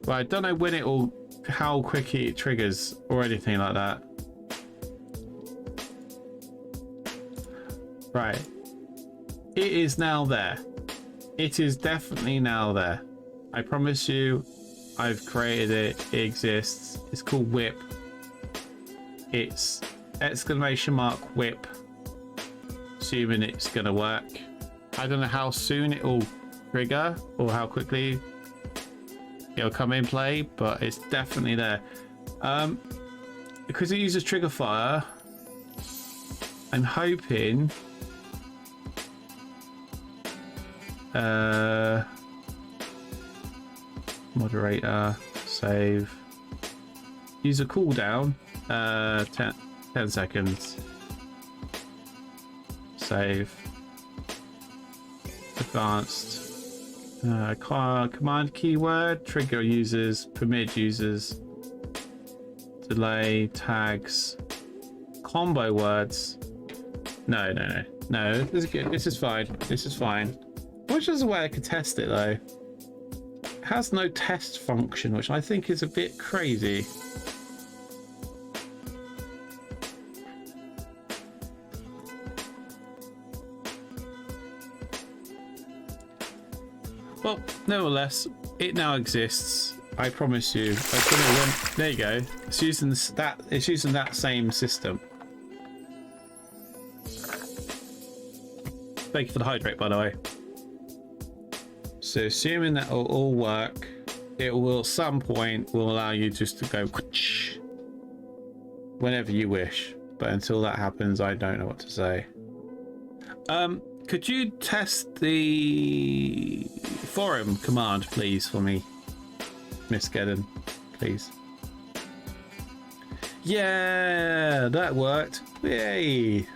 Well, I don't know when it will, how quickly it triggers or anything like that. Right. It is now there. It is definitely now there. I promise you, I've created it. It exists. It's called whip. It's exclamation mark whip. Assuming it's gonna work. I don't know how soon it will trigger or how quickly it'll come in play, but it's definitely there. Because it uses trigger fire, I'm hoping moderator, save, use a cooldown, 10 seconds, save, advanced, command keyword, trigger users, permit users, delay, tags, combo words. No, this is good. This is fine. This is fine. Which is a way I could test it though. It has no test function, which I think is a bit crazy. Well, nevertheless, it now exists. I promise you. I don't know when. There you go. It's using that. It's using that same system. Thank you for the hydrate, by the way. So, assuming that will all work, it will at some point will allow you just to go whenever you wish. But until that happens, I don't know what to say. Could you test the forum command, please, for me, Miss Gedden, please? Yeah, that worked. Yay!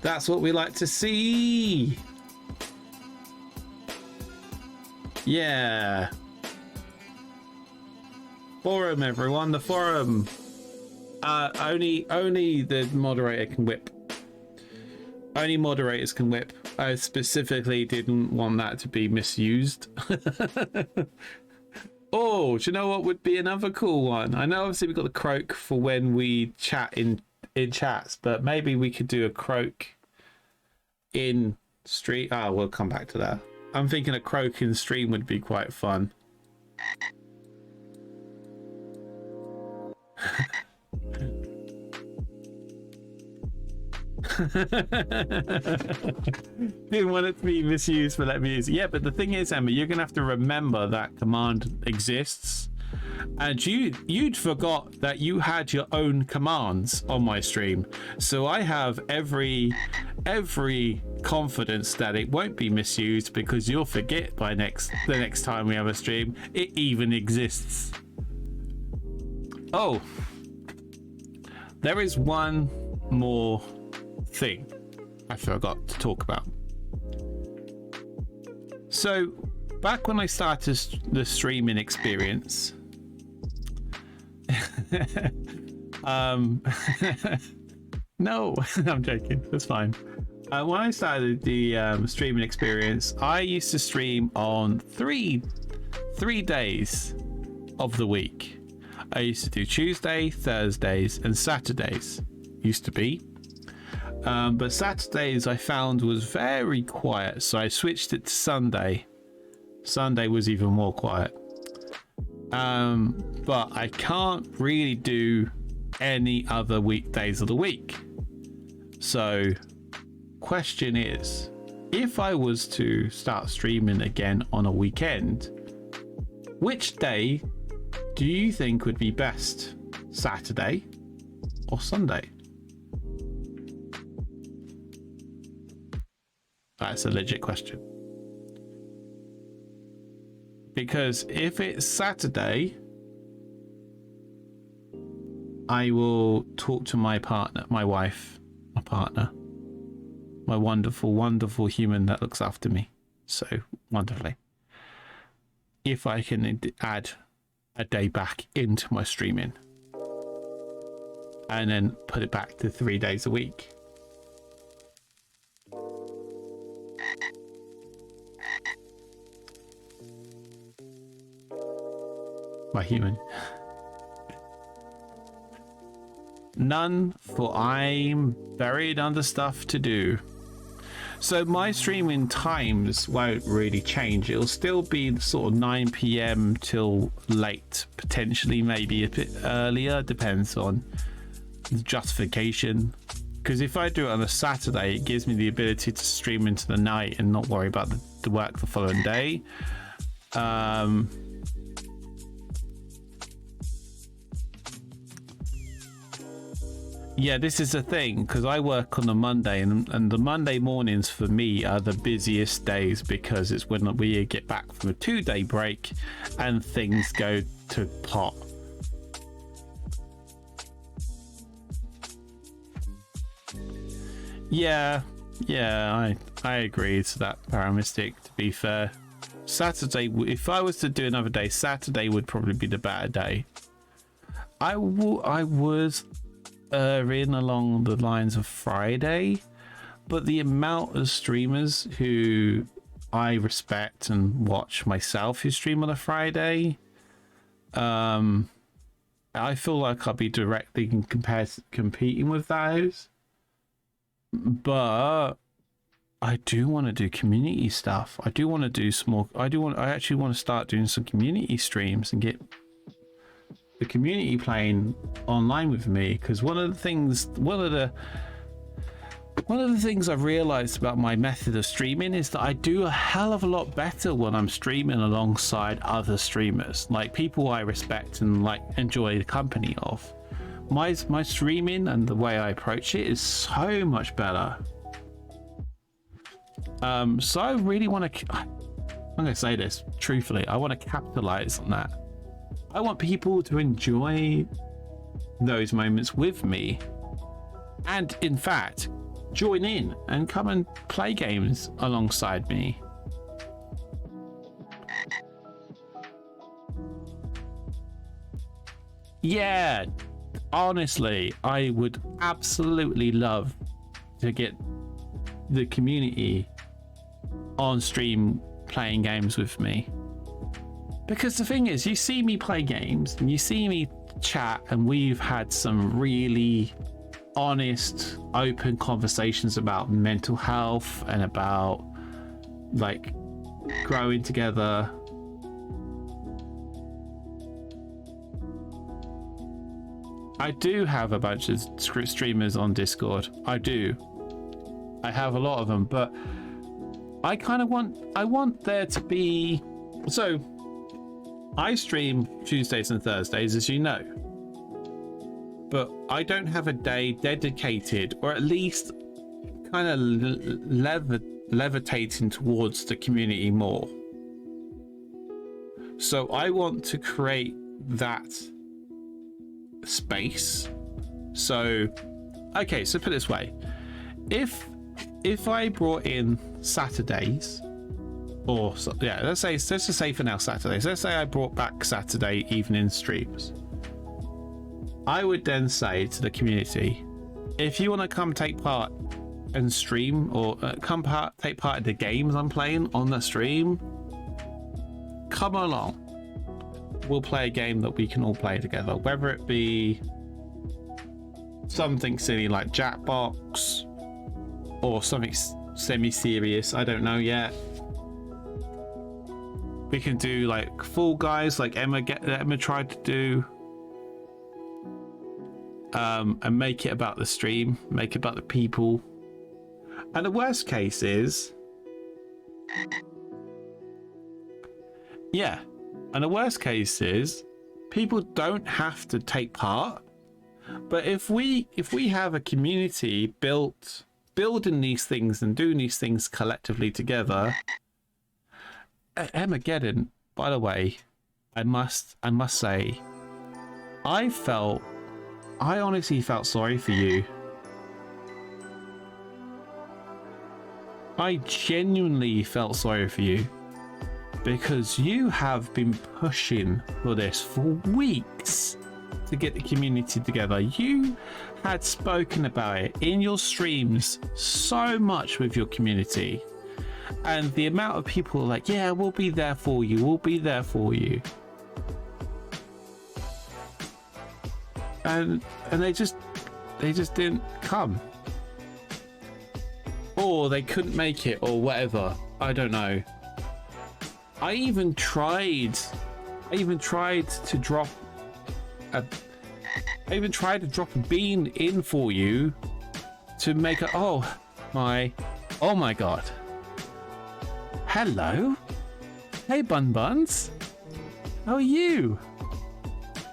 That's what we like to see. Yeah. Forum, everyone, the forum. Only the moderator can whip. Only moderators can whip. I specifically didn't want that to be misused. Oh, do you know what would be another cool one? I know obviously we've got the croak for when we chat in chats, but maybe we could do a croak in stream. Oh, we'll come back to that. I'm thinking a croak in stream would be quite fun. Didn't want it to be misused, but let me use it. Yeah, but the thing is, Emma, you're gonna have to remember that command exists, and you'd forgot that you had your own commands on my stream. So I have every confidence that it won't be misused, because you'll forget by the next time we have a stream it even exists. Oh, there is one more thing I forgot to talk about. So back when I started the streaming experience, No, I'm joking. That's fine. When I started the streaming experience, I used to stream on three days of the week. I used to do Tuesday, Thursdays, and Saturdays. Used to be. But Saturdays I found was very quiet, so I switched it to Sunday. Sunday was even more quiet. But I can't really do any other weekdays of the week. So, question is, if I was to start streaming again on a weekend, which day do you think would be best? Saturday or Sunday? That's a legit question. Because if it's Saturday, I will talk to my partner, my wife, my partner, my wonderful, wonderful human that looks after me so wonderfully. If I can add a day back into my streaming and then put it back to 3 days a week. My human. None, for I'm buried under stuff to do. So my streaming times won't really change. It'll still be sort of 9 p.m. till late, potentially maybe a bit earlier, depends on the justification. Because if I do it on a Saturday, it gives me the ability to stream into the night and not worry about the work the following day. Yeah, this is the thing, because I work on a Monday, and the Monday mornings for me are the busiest days because it's when we get back from a 2-day break and things go to pot. Yeah, I agree to that, Paramystic, to be fair. Saturday, if I was to do another day, Saturday would probably be the better day. I was erring along the lines of Friday, but the amount of streamers who I respect and watch myself who stream on a Friday, I feel like I'll be directly competing with those. But I do want to do community stuff. I do want to do I actually want to start doing some community streams and get the community playing online with me, because one of the things I've realized about my method of streaming is that I do a hell of a lot better when I'm streaming alongside other streamers, like people I respect and like enjoy the company of. My streaming and the way I approach it is so much better. So I really want to, I'm going to say this truthfully, I want to capitalize on that. I want people to enjoy those moments with me and, in fact, join in and come and play games alongside me. Yeah, honestly, I would absolutely love to get the community on stream playing games with me. Because the thing is, you see me play games and you see me chat, and we've had some really honest, open conversations about mental health and about like growing together. I do have a bunch of streamers on Discord. I do. I have a lot of them, but I want there to be, so I stream Tuesdays and Thursdays, as you know, but I don't have a day dedicated, or at least kind of levitating towards the community more. So I want to create that space. So, okay, so put it this way, if I brought in Saturdays, or yeah, let's just say for now Saturdays. Let's say I brought back Saturday evening streams. I would then say to the community, if you want to come take part and stream, or take part in the games I'm playing on the stream, come along. We'll play a game that we can all play together, whether it be something silly like Jackbox or something semi-serious, I don't know yet. We can do like Fall Guys, like Emma tried to do, and make it about the stream, make it about the people. And the worst case is, and the worst case is, people don't have to take part. But if we have a community building these things and doing these things collectively together, Armageddon, by the way, I must say, I honestly felt sorry for you. I genuinely felt sorry for you, because you have been pushing for this for weeks to get the community together. You had spoken about it in your streams so much with your community, and the amount of people like, yeah, we'll be there for you, we'll be there for you, and they just didn't come, or they couldn't make it, or whatever. I don't know. I even tried to drop a bean in for you to make a oh my god. Hello. Hey Bun Buns. How are you?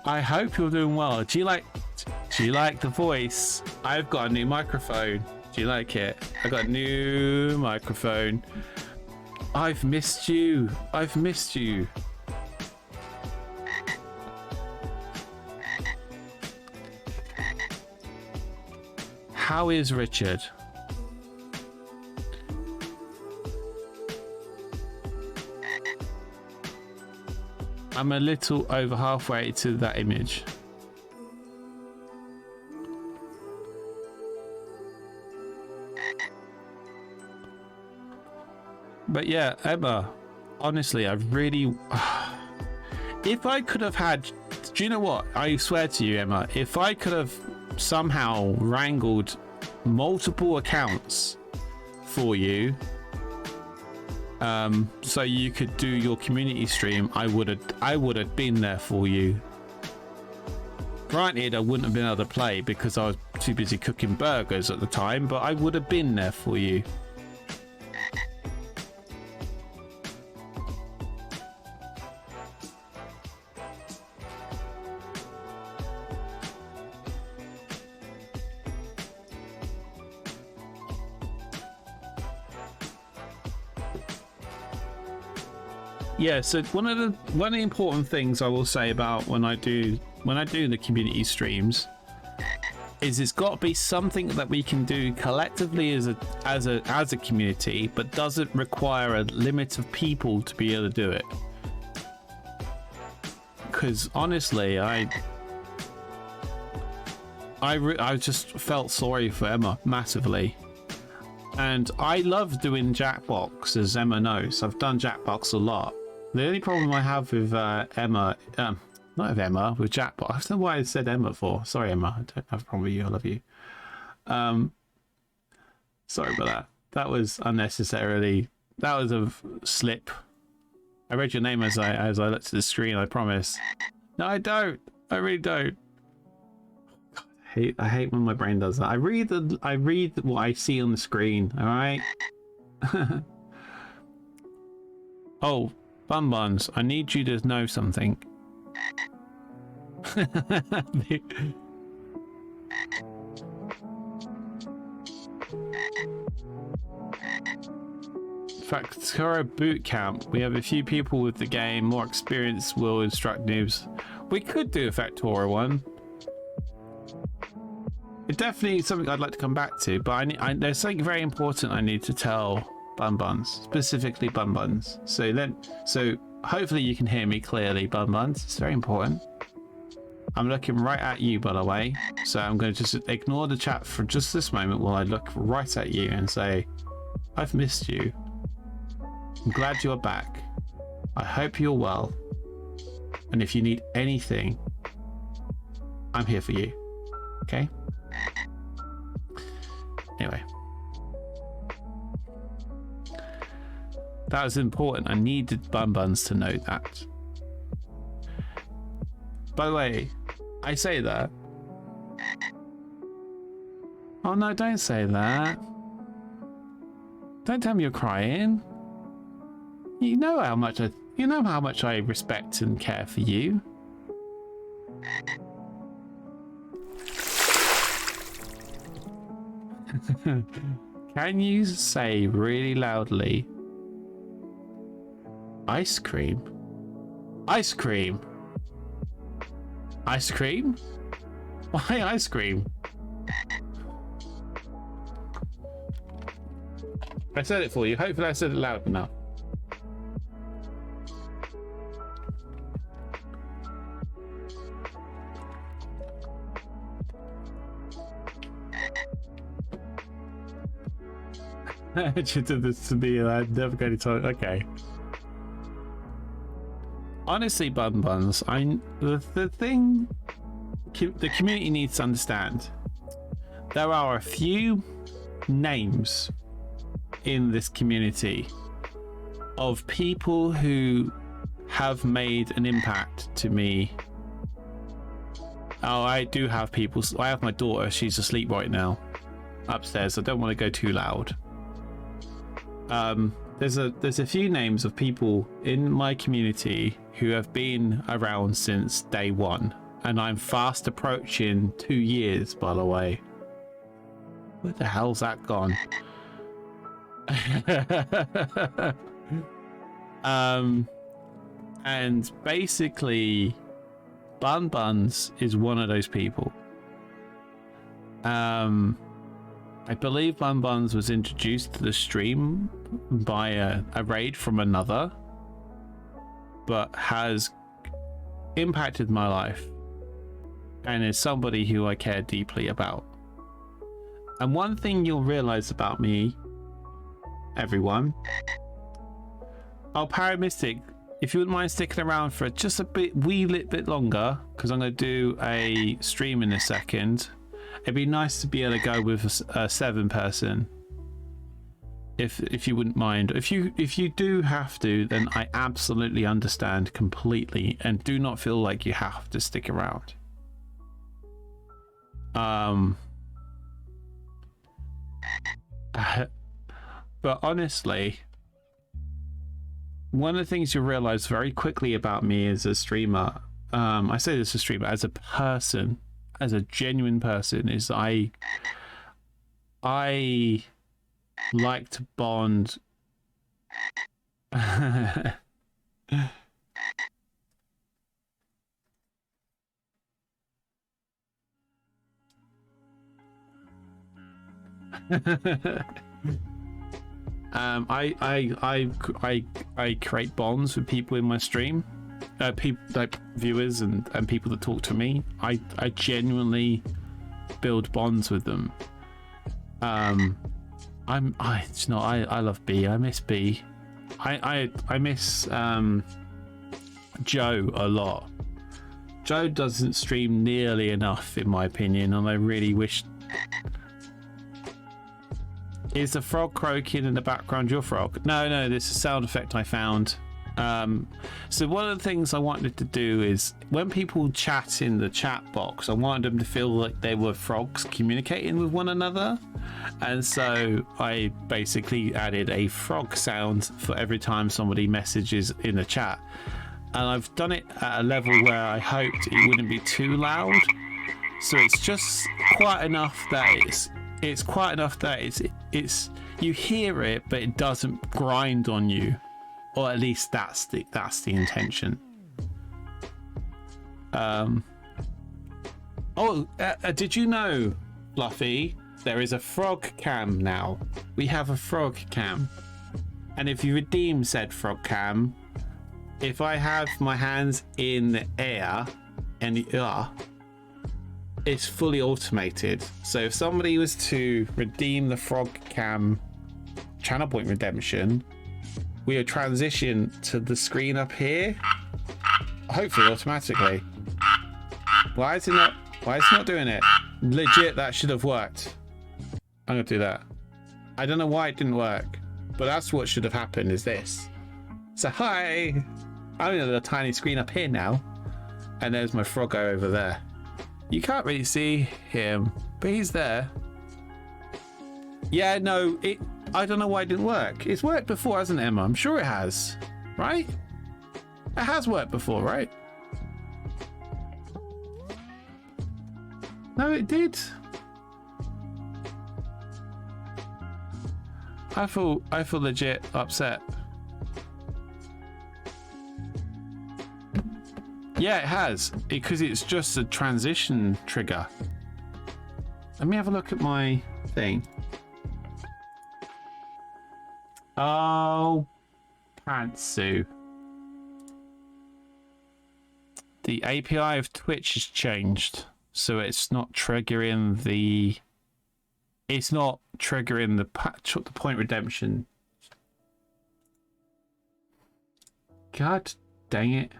I hope you're doing well. Do you like the voice? I've got a new microphone. Do you like it? I got a new microphone. I've missed you. I've missed you. How is Richard? I'm a little over halfway to that image. But yeah, Emma, honestly, I really... If I could have had... Do you know what? I swear to you, Emma, if I could have somehow wrangled multiple accounts for you, so you could do your community stream, I would have been there for you. Granted, I wouldn't have been able to play because I was too busy cooking burgers at the time, but I would have been there for you. Yeah, so one of the important things I will say about when I do the community streams is it's got to be something that we can do collectively as a community, but doesn't require a limit of people to be able to do it. Because honestly, I just felt sorry for Emma massively. And I love doing Jackbox, as Emma knows. I've done Jackbox a lot. The only problem I have with Emma, not with Emma, with Jackbox. I don't know why I said Emma for. Sorry, Emma. I don't have a problem with you. I love you. Sorry about that. That was unnecessarily. That was a slip. I read your name as I looked at the screen. I promise. No, I don't. I really don't. God, I hate when my brain does that. I read what I see on the screen. All right. Oh. Bun Buns, I need you to know something. Factora boot camp. We have a few people with the game. More experience will instruct noobs. We could do a Factora one. It's definitely something I'd like to come back to, but there's something very important I need to tell Bun Buns, specifically Bun Buns. So hopefully you can hear me clearly, Bun Buns. It's very important. I'm looking right at you, by the way. So I'm going to just ignore the chat for just this moment while I look right at you and say, I've missed you. I'm glad you're back. I hope you're well. And if you need anything, I'm here for you. Okay? Anyway. That was important. I needed Bun Buns to know that. By the way, I say that. Oh no, don't say that. Don't tell me you're crying. You know how much I respect and care for you. Can you say really loudly, ice cream? Ice cream? Ice cream? Why ice cream? I said it for you. Hopefully I said it loud enough. She did this to me and I'm never going to tell it. Okay. Honestly, Bun Buns, the thing the community needs to understand, there are a few names in this community of people who have made an impact to me. Oh, I do have people. I have my daughter. She's asleep right now upstairs. I don't want to go too loud. There's a few names of people in my community who have been around since day one, and I'm fast approaching 2 years, by the way. Where the hell's that gone? And basically Bun Buns is one of those people. I believe Bun Buns was introduced to the stream by a raid from another, but has impacted my life and is somebody who I care deeply about. And one thing you'll realize about me, everyone, Paramystic, if you wouldn't mind sticking around for just a wee little bit longer, because I'm going to do a stream in a second. It'd be nice to be able to go with a 7-person, if you wouldn't mind. If you do have to, then I absolutely understand completely, and do not feel like you have to stick around. But honestly, one of the things you realize very quickly about me as a streamer, I say this as a streamer, as a person, as a genuine person, is I like to bond. I create bonds with people in my stream, people like viewers and people that talk to me. I genuinely build bonds with them. I love B. I miss B. I miss Joe a lot. Joe doesn't stream nearly enough, in my opinion, and I really wish. Is the frog croaking in the background your frog? No, this is a sound effect I found. So one of the things I wanted to do is when people chat in the chat box, I wanted them to feel like they were frogs communicating with one another. And so I basically added a frog sound for every time somebody messages in the chat. And I've done it at a level where I hoped it wouldn't be too loud. So it's just quiet enough that it's quiet enough that it's you hear it, but it doesn't grind on you, or at least that's the intention. Did you know, Fluffy, there is a frog cam now? We have a frog cam, and if you redeem said frog cam, if I have my hands in the air, NER, it's fully automated. So if somebody was to redeem the frog cam channel point redemption, we would transition to the screen up here, hopefully automatically. Why is it not doing it? Legit, that should have worked. I'm gonna do that. I don't know why it didn't work, but that's what should have happened, is this. So hi, I'm in a little tiny screen up here now, and there's my froggo over there. You can't really see him, but he's there. Yeah, no, I don't know why it didn't work. It's worked before, hasn't it, Emma? I'm sure it has, right? It has worked before, right? No, it did. I feel legit upset. Yeah, it has, because it's just a transition trigger. Let me have a look at my thing. Oh, pantsu. The API of Twitch has changed, so it's not triggering the. It's not triggering the point redemption. God dang it.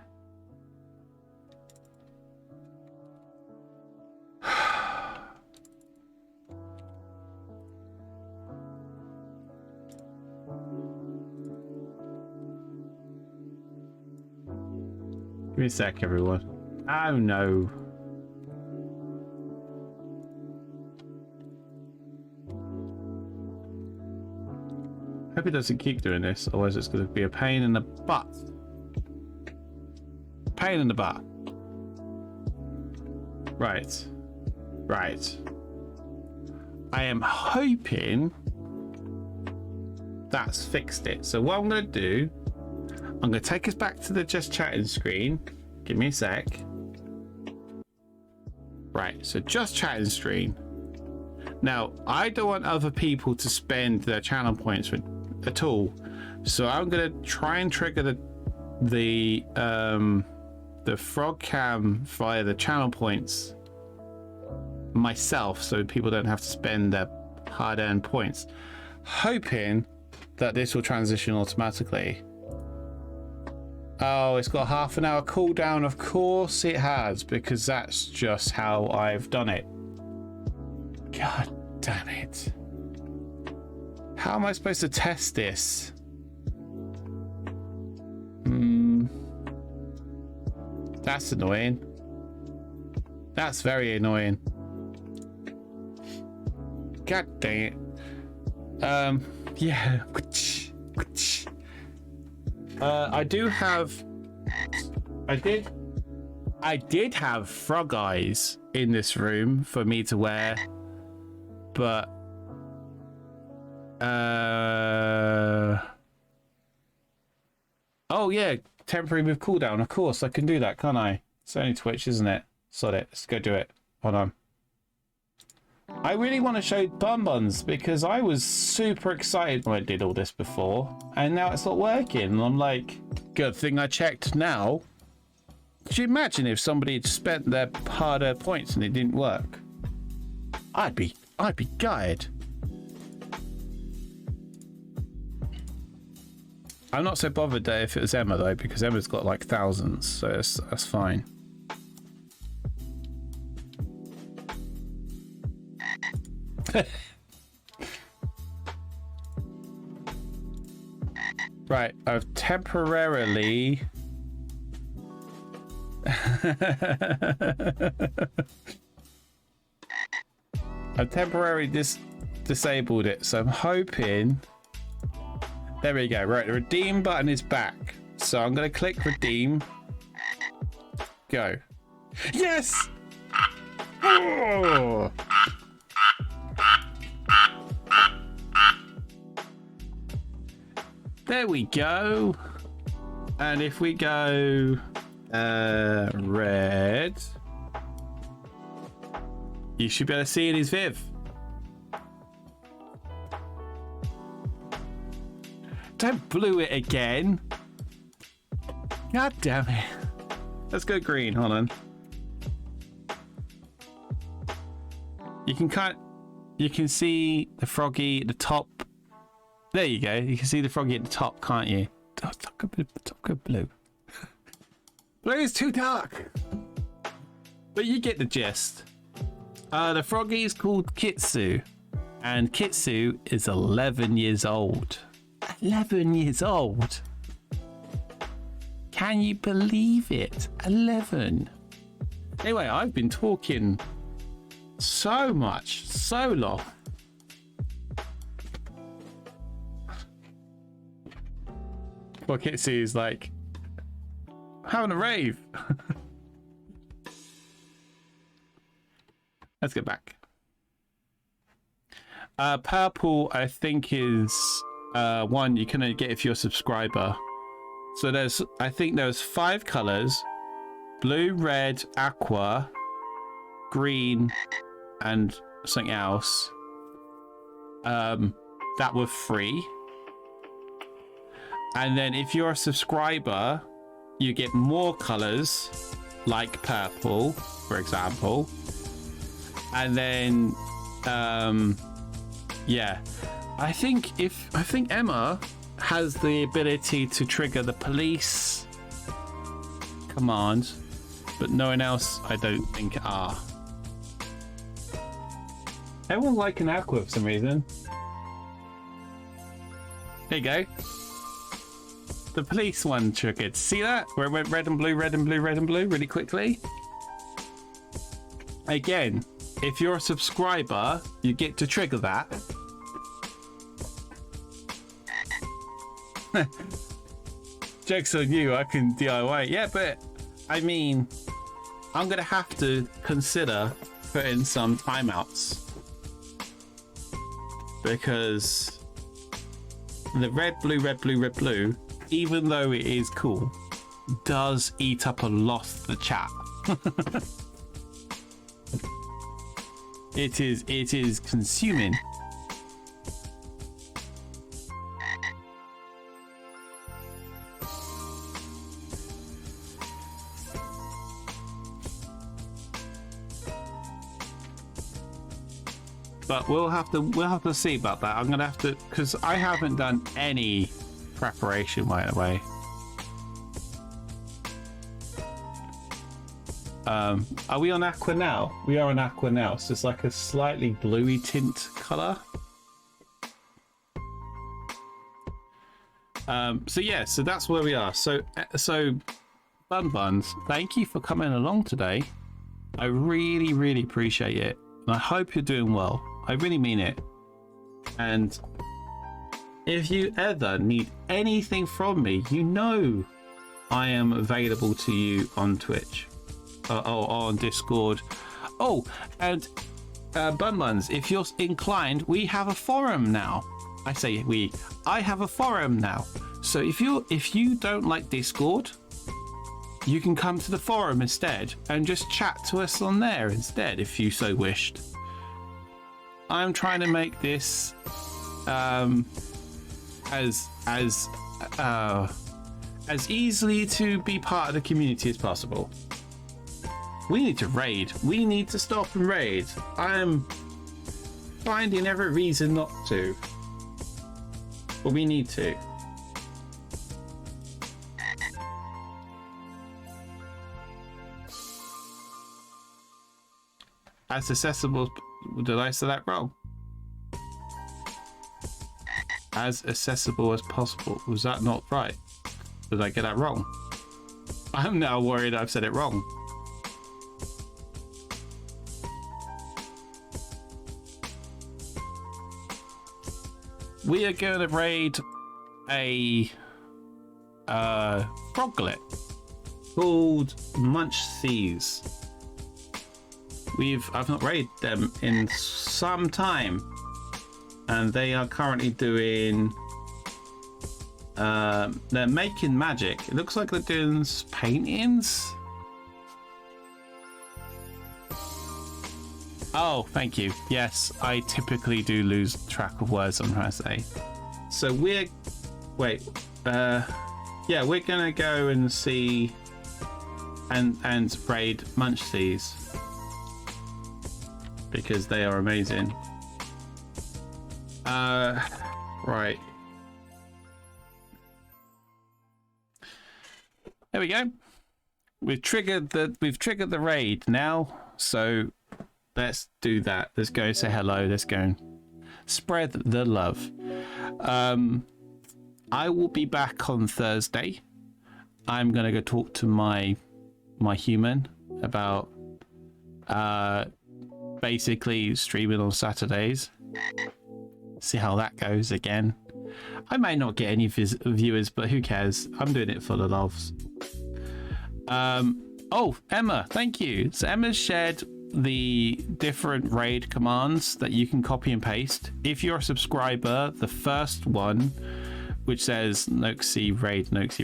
Give me a sec, everyone. Oh no. Hope it doesn't keep doing this, otherwise it's going to be a pain in the butt. Pain in the butt. Right. Right. I am hoping that's fixed it. So what I'm going to do, I'm going to take us back to the just chatting screen. Give me a sec. Right, so just chatting screen. Now, I don't want other people to spend their channel points at all. So I'm going to try and trigger the frog cam via the channel points myself, so people don't have to spend their hard-earned points, hoping that this will transition automatically. Oh, it's got half an hour cooldown. Of course it has, because that's just how I've done it. God damn it. How am I supposed to test this? That's annoying. That's very annoying. God dang it. Yeah. I did have frog eyes in this room for me to wear, but oh yeah, temporary with cooldown. Of course I can do that, can't I? It's only Twitch, isn't it? Sod it. Let's go do it. Hold on. I really want to show Bun Buns because I was super excited when I did all this before, and now it's not working. And I'm like, good thing I checked now. Could you imagine if somebody had spent their harder points and it didn't work? I'd be gutted. I'm not so bothered there if it was Emma though, because Emma's got like thousands, so that's fine. Right, I've temporarily disabled it, so I'm hoping. There we go. Right, the redeem button is back, so I'm going to click redeem. Go. Yes. Oh! There we go. And if we go red, you should be able to see in his Viv. Don't blue it again. God damn it. Let's go green. Hold on. You can see the froggy at the top. There you go. You can see the froggy at the top, can't you? Oh, top go blue. Blue is too dark. But you get the gist. The froggy is called Kitsu. And Kitsu is 11 years old. 11 years old. Can you believe it? 11. Anyway, I've been talking so much, so long. Well, Kitsu is like having a rave. Let's get back. Purple, I think, is one you can only get if you're a subscriber. So I think there's 5 colors: blue, red, aqua, green, and something else. That were free. And then if you're a subscriber, you get more colors, like purple, for example. And then, yeah, I think Emma has the ability to trigger the police command, but no one else, I don't think, are. Everyone's liking aqua for some reason. There you go. The police one triggered. See that? Where it went red and blue, red and blue, red and blue really quickly. Again, if you're a subscriber, you get to trigger that. Joke's on you, I can DIY. Yeah, but I mean, I'm going to have to consider putting some timeouts. Because the red, blue, red, blue, red, blue, even though it is cool, does eat up a lot of the chat. It is consuming. But we'll have to see about that. I'm gonna have to, because I haven't done any preparation by the way. Are we on aqua now? We are on aqua now, so it's like a slightly bluey tint color. So yeah, so that's where we are. So Buns, thank you for coming along today. I really appreciate it, and I hope you're doing well. I really mean it. And if you ever need anything from me, you know I am available to you on Twitch. On Discord. Oh, and Buns, if you're inclined, we have a forum now. I say we. I have a forum now. So if you don't like Discord, you can come to the forum instead and just chat to us on there instead, if you so wished. I'm trying to make this as easily to be part of the community as possible. We need to raid. We need to stop and raid. I'm finding every reason not to, but we need to. As accessible. Did I say that wrong? As accessible as possible. Was that not right? Did I get that wrong? I'm now worried I've said it wrong. We are going to raid a froglet called Munchseas. I've not raided them in some time, and they are currently doing they're making magic. It looks like they're doing paintings. Oh, thank you. Yes, I typically do lose track of words I'm trying to say. So we're gonna go and see and raid Munchseas. because they are amazing. Right. There we go. We've triggered the raid now, so let's do that. Let's go say hello. Let's go and spread the love. I will be back on Thursday. I'm gonna go talk to my human about basically streaming on Saturdays. See how that goes again. I may not get any viewers, but who cares? I'm doing it for the loves. Oh, Emma, thank you. So Emma's shared the different raid commands that you can copy and paste. If you're a subscriber, the first one, which says Noxy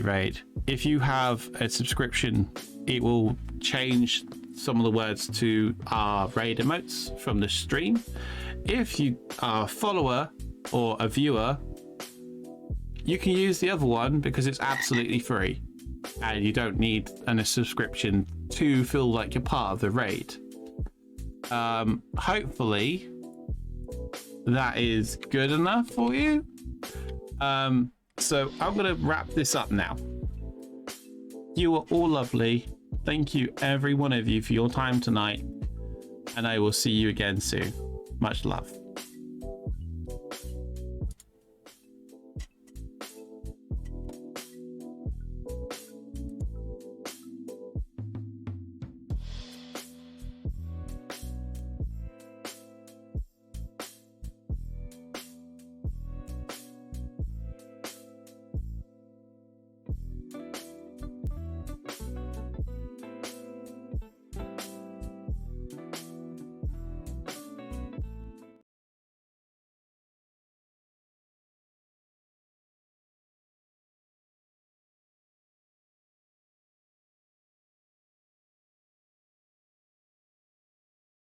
raid. If you have a subscription, it will change some of the words to our raid emotes from the stream. If you are a follower or a viewer, you can use the other one because it's absolutely free and you don't need a subscription to feel like you're part of the raid. Hopefully that is good enough for you. So I'm gonna wrap this up now. You are all lovely. Thank you, every one of you, for your time tonight, and I will see you again soon. Much love.